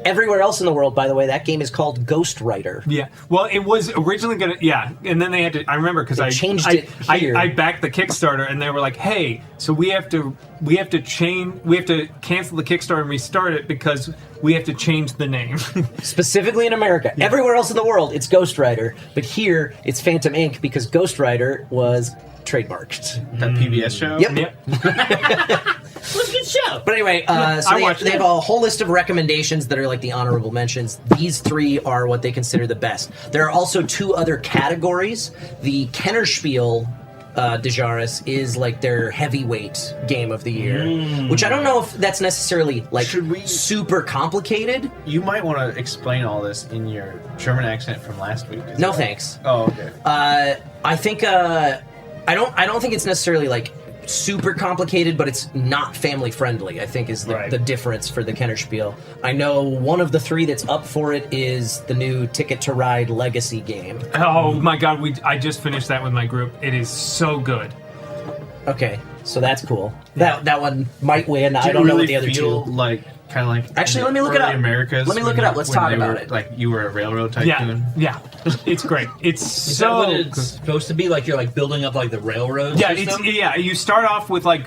Everywhere else in the world, by the way, that game is called Ghost Rider. Yeah, well, it was originally gonna. Yeah, and then they had to. I remember because I changed it here. I backed the Kickstarter, and they were like, "Hey, so we have to cancel the Kickstarter and restart it because we have to change the name." Specifically in America. Yeah. Everywhere else in the world, it's Ghost Rider, but here it's Phantom Inc. because Ghost Rider was trademarked. That PBS show. Yep. It was a good show. But anyway, so they have a whole list of recommendations that are like the honorable mentions. These 3 are what they consider the best. There are also 2 other categories. The Kennerspiel Jahres is like their heavyweight game of the year, which I don't know if that's necessarily like super complicated. You might want to explain all this in your German accent from last week. No thanks. Oh, okay. I think I don't think it's necessarily like super complicated, but it's not family friendly, I think is the difference for the Kennerspiel. I know one of the 3 that's up for it is the new Ticket to Ride Legacy game. Oh my god, I just finished that with my group. It is so good. Okay, so that's cool. That one might win. I Do don't you know really what the other 2. feel like kind of like Actually, let me look it up. Americas. Let me look it up. Let's when talk they about were, it. Like you were a railroad tycoon. Yeah, it's great. It's Is so that what it's supposed to be? Like you're like building up like the railroad Yeah, system? you start off with like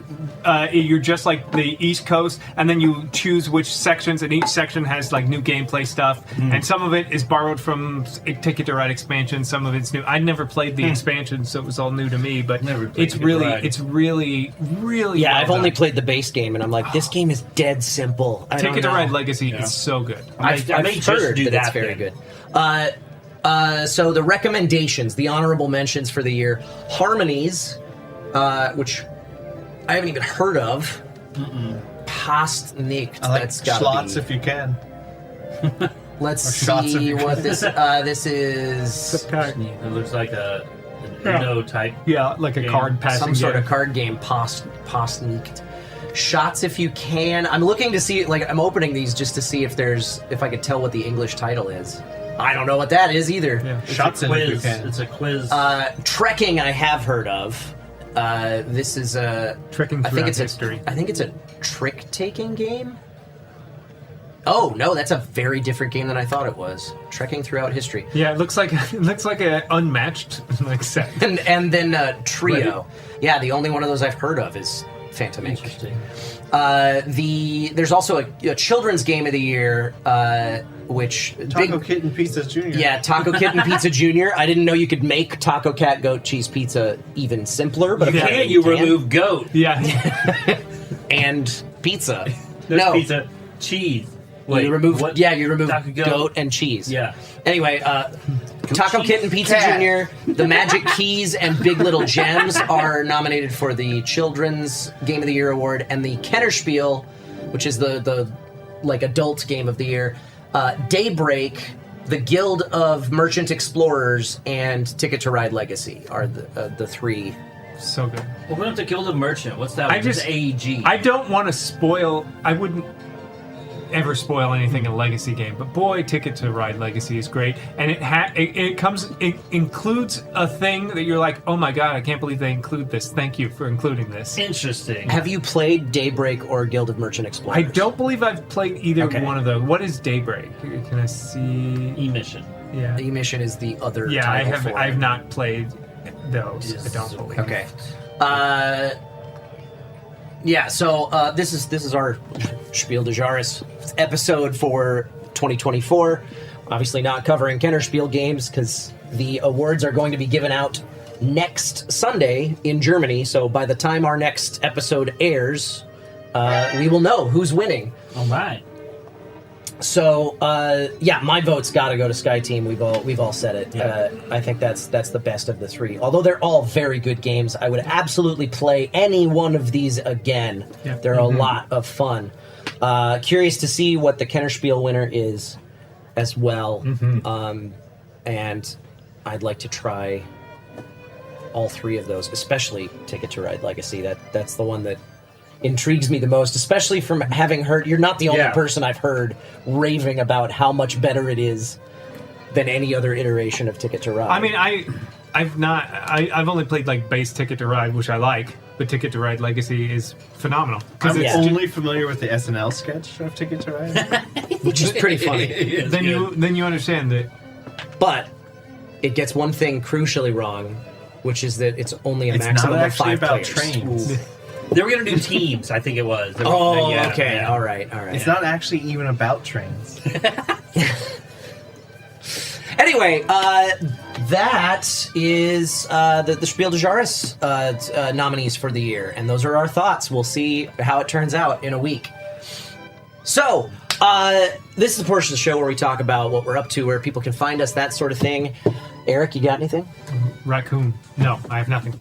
you're just like the East Coast, and then you choose which sections, and each section has like new gameplay stuff, and some of it is borrowed from Ticket to Ride expansion. Some of it's new. I never played the expansion, so it was all new to me. But it's really Yeah, well I've only done. played the base game, and I'm like, this game is dead simple. I don't Ticket to know. Ride Legacy is so good. I've may just heard do that it's that very then. good. So the recommendations, the honorable mentions for the year: Harmonies, which I haven't even heard of. Past nicht. I like That's gotta slots be. if you can. Let's Or shots if see you what can. this is. It looks like an Uno type. Yeah, like a game. card passing Some sort game. of card game. Past nicht. Shots if you can. I'm looking to see, like, I'm opening these just to see if I could tell what the English title is. I don't know what that is either. Yeah. Shots It's a in if you quiz. can. It's a quiz. Trekking I have heard of. This is a Trekking I think throughout it's history. I think it's a trick-taking game. Oh no, that's a very different game than I thought it was. Trekking throughout history. Yeah, it looks like an unmatched like set. And then Trio. Yeah, the only one of those I've heard of is Phantom Inc. Interesting. There's also a children's game of the year, which Taco Kitten Pizza Jr. Yeah, Taco Kitten Pizza Jr. I didn't know you could make Taco Cat Goat Cheese Pizza even simpler, but apparently Can't you can. remove goat? Yeah. And pizza. There's no, pizza. Cheese. Wait, you remove. what? Yeah, you remove Taco goat and cheese. Yeah. Anyway, Taco Kitten Pizza Jr., The Magic Keys, and Big Little Gems are nominated for the Children's Game of the Year award, and the Kennerspiel, which is the like adult game of the year, Daybreak, the Guild of Merchant Explorers, and Ticket to Ride Legacy are the 3. So good. Well, we have to kill the merchant. What's that? I one? just It's AEG. I don't want to spoil. I wouldn't ever spoil anything in a Legacy game, but boy, Ticket to Ride Legacy is great, and it includes a thing that you're like, oh my god, I can't believe they include this. Thank you for including this. Interesting. Have you played Daybreak or Guild of Merchant Explorers? I don't believe I've played either Okay. one of those. What is Daybreak? Can I see? E-Mission. Yeah. E-Mission is the other Yeah, I title have. for I have it. not played those. I don't believe. Okay. Yeah, so this is our Spiel des Jahres episode for 2024. Obviously not covering Kennerspiel games because the awards are going to be given out next Sunday in Germany. So by the time our next episode airs, we will know who's winning. All right. So, my vote's got to go to Sky Team. We've all said it. Yeah. I think that's the best of the three. Although they're all very good games, I would absolutely play any one of these again. Yeah. They're a lot of fun. Curious to see what the Kennerspiel winner is as well. And I'd like to try all three of those, especially Ticket to Ride Legacy. That's the one that intrigues me the most, especially from having heard. You're not the only person I've heard raving about how much better it is than any other iteration of Ticket to Ride. I mean, I've only played like base Ticket to Ride, which I like, but Ticket to Ride Legacy is phenomenal. I'm only familiar with the SNL sketch of Ticket to Ride, which is pretty funny. Then you understand that. But it gets one thing crucially wrong, which is that it's only a It's maximum not of 5 actually about players. trains. They were going to do teams, I think it was. Okay. All right. It's not actually even about trains. Anyway, that is the Spiel des Jahres nominees for the year, and those are our thoughts. We'll see how it turns out in a week. So, this is the portion of the show where we talk about what we're up to, where people can find us, that sort of thing. Eric, you got anything? Raccoon. No, I have nothing.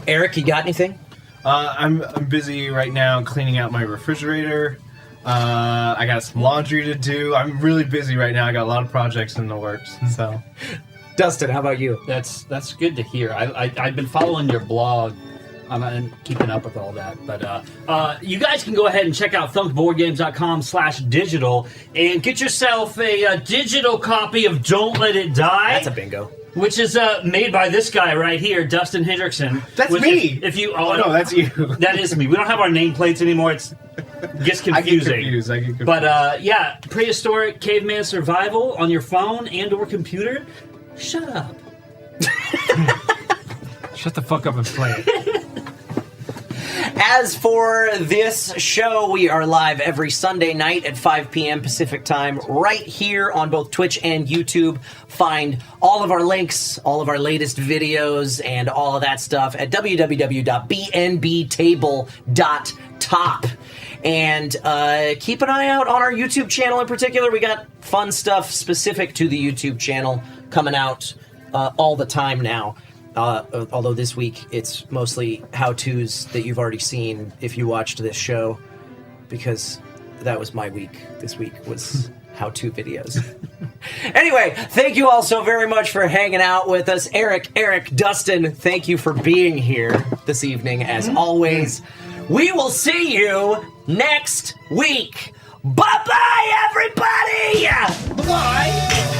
Eric, you got anything? I'm busy right now cleaning out my refrigerator. I got some laundry to do. I'm really busy right now. I got a lot of projects in the works. So, Dustin, how about you? That's good to hear. I've been following your blog. I'm keeping up with all that. But you guys can go ahead and check out thunkboardgames.com/digital and get yourself a digital copy of Don't Let It Die. That's a bingo. Which is made by this guy right here, Dustin Hendrickson. That's Which me. If you, no, that's you. That is me. We don't have our nameplates anymore. It gets confusing. I get confused. But prehistoric caveman survival on your phone and/or computer. Shut up. Shut the fuck up and play it. As for this show, we are live every Sunday night at 5 p.m. Pacific time, right here on both Twitch and YouTube. Find all of our links, all of our latest videos, and all of that stuff at www.bnbtable.top. And keep an eye out on our YouTube channel in particular. We got fun stuff specific to the YouTube channel coming out all the time now. Although this week it's mostly how-tos that you've already seen if you watched this show, because that was my week. This week was how-to videos. Anyway, thank you all so very much for hanging out with us. Eric, Dustin, thank you for being here this evening, as always. We will see you next week. Bye-bye, everybody! Bye!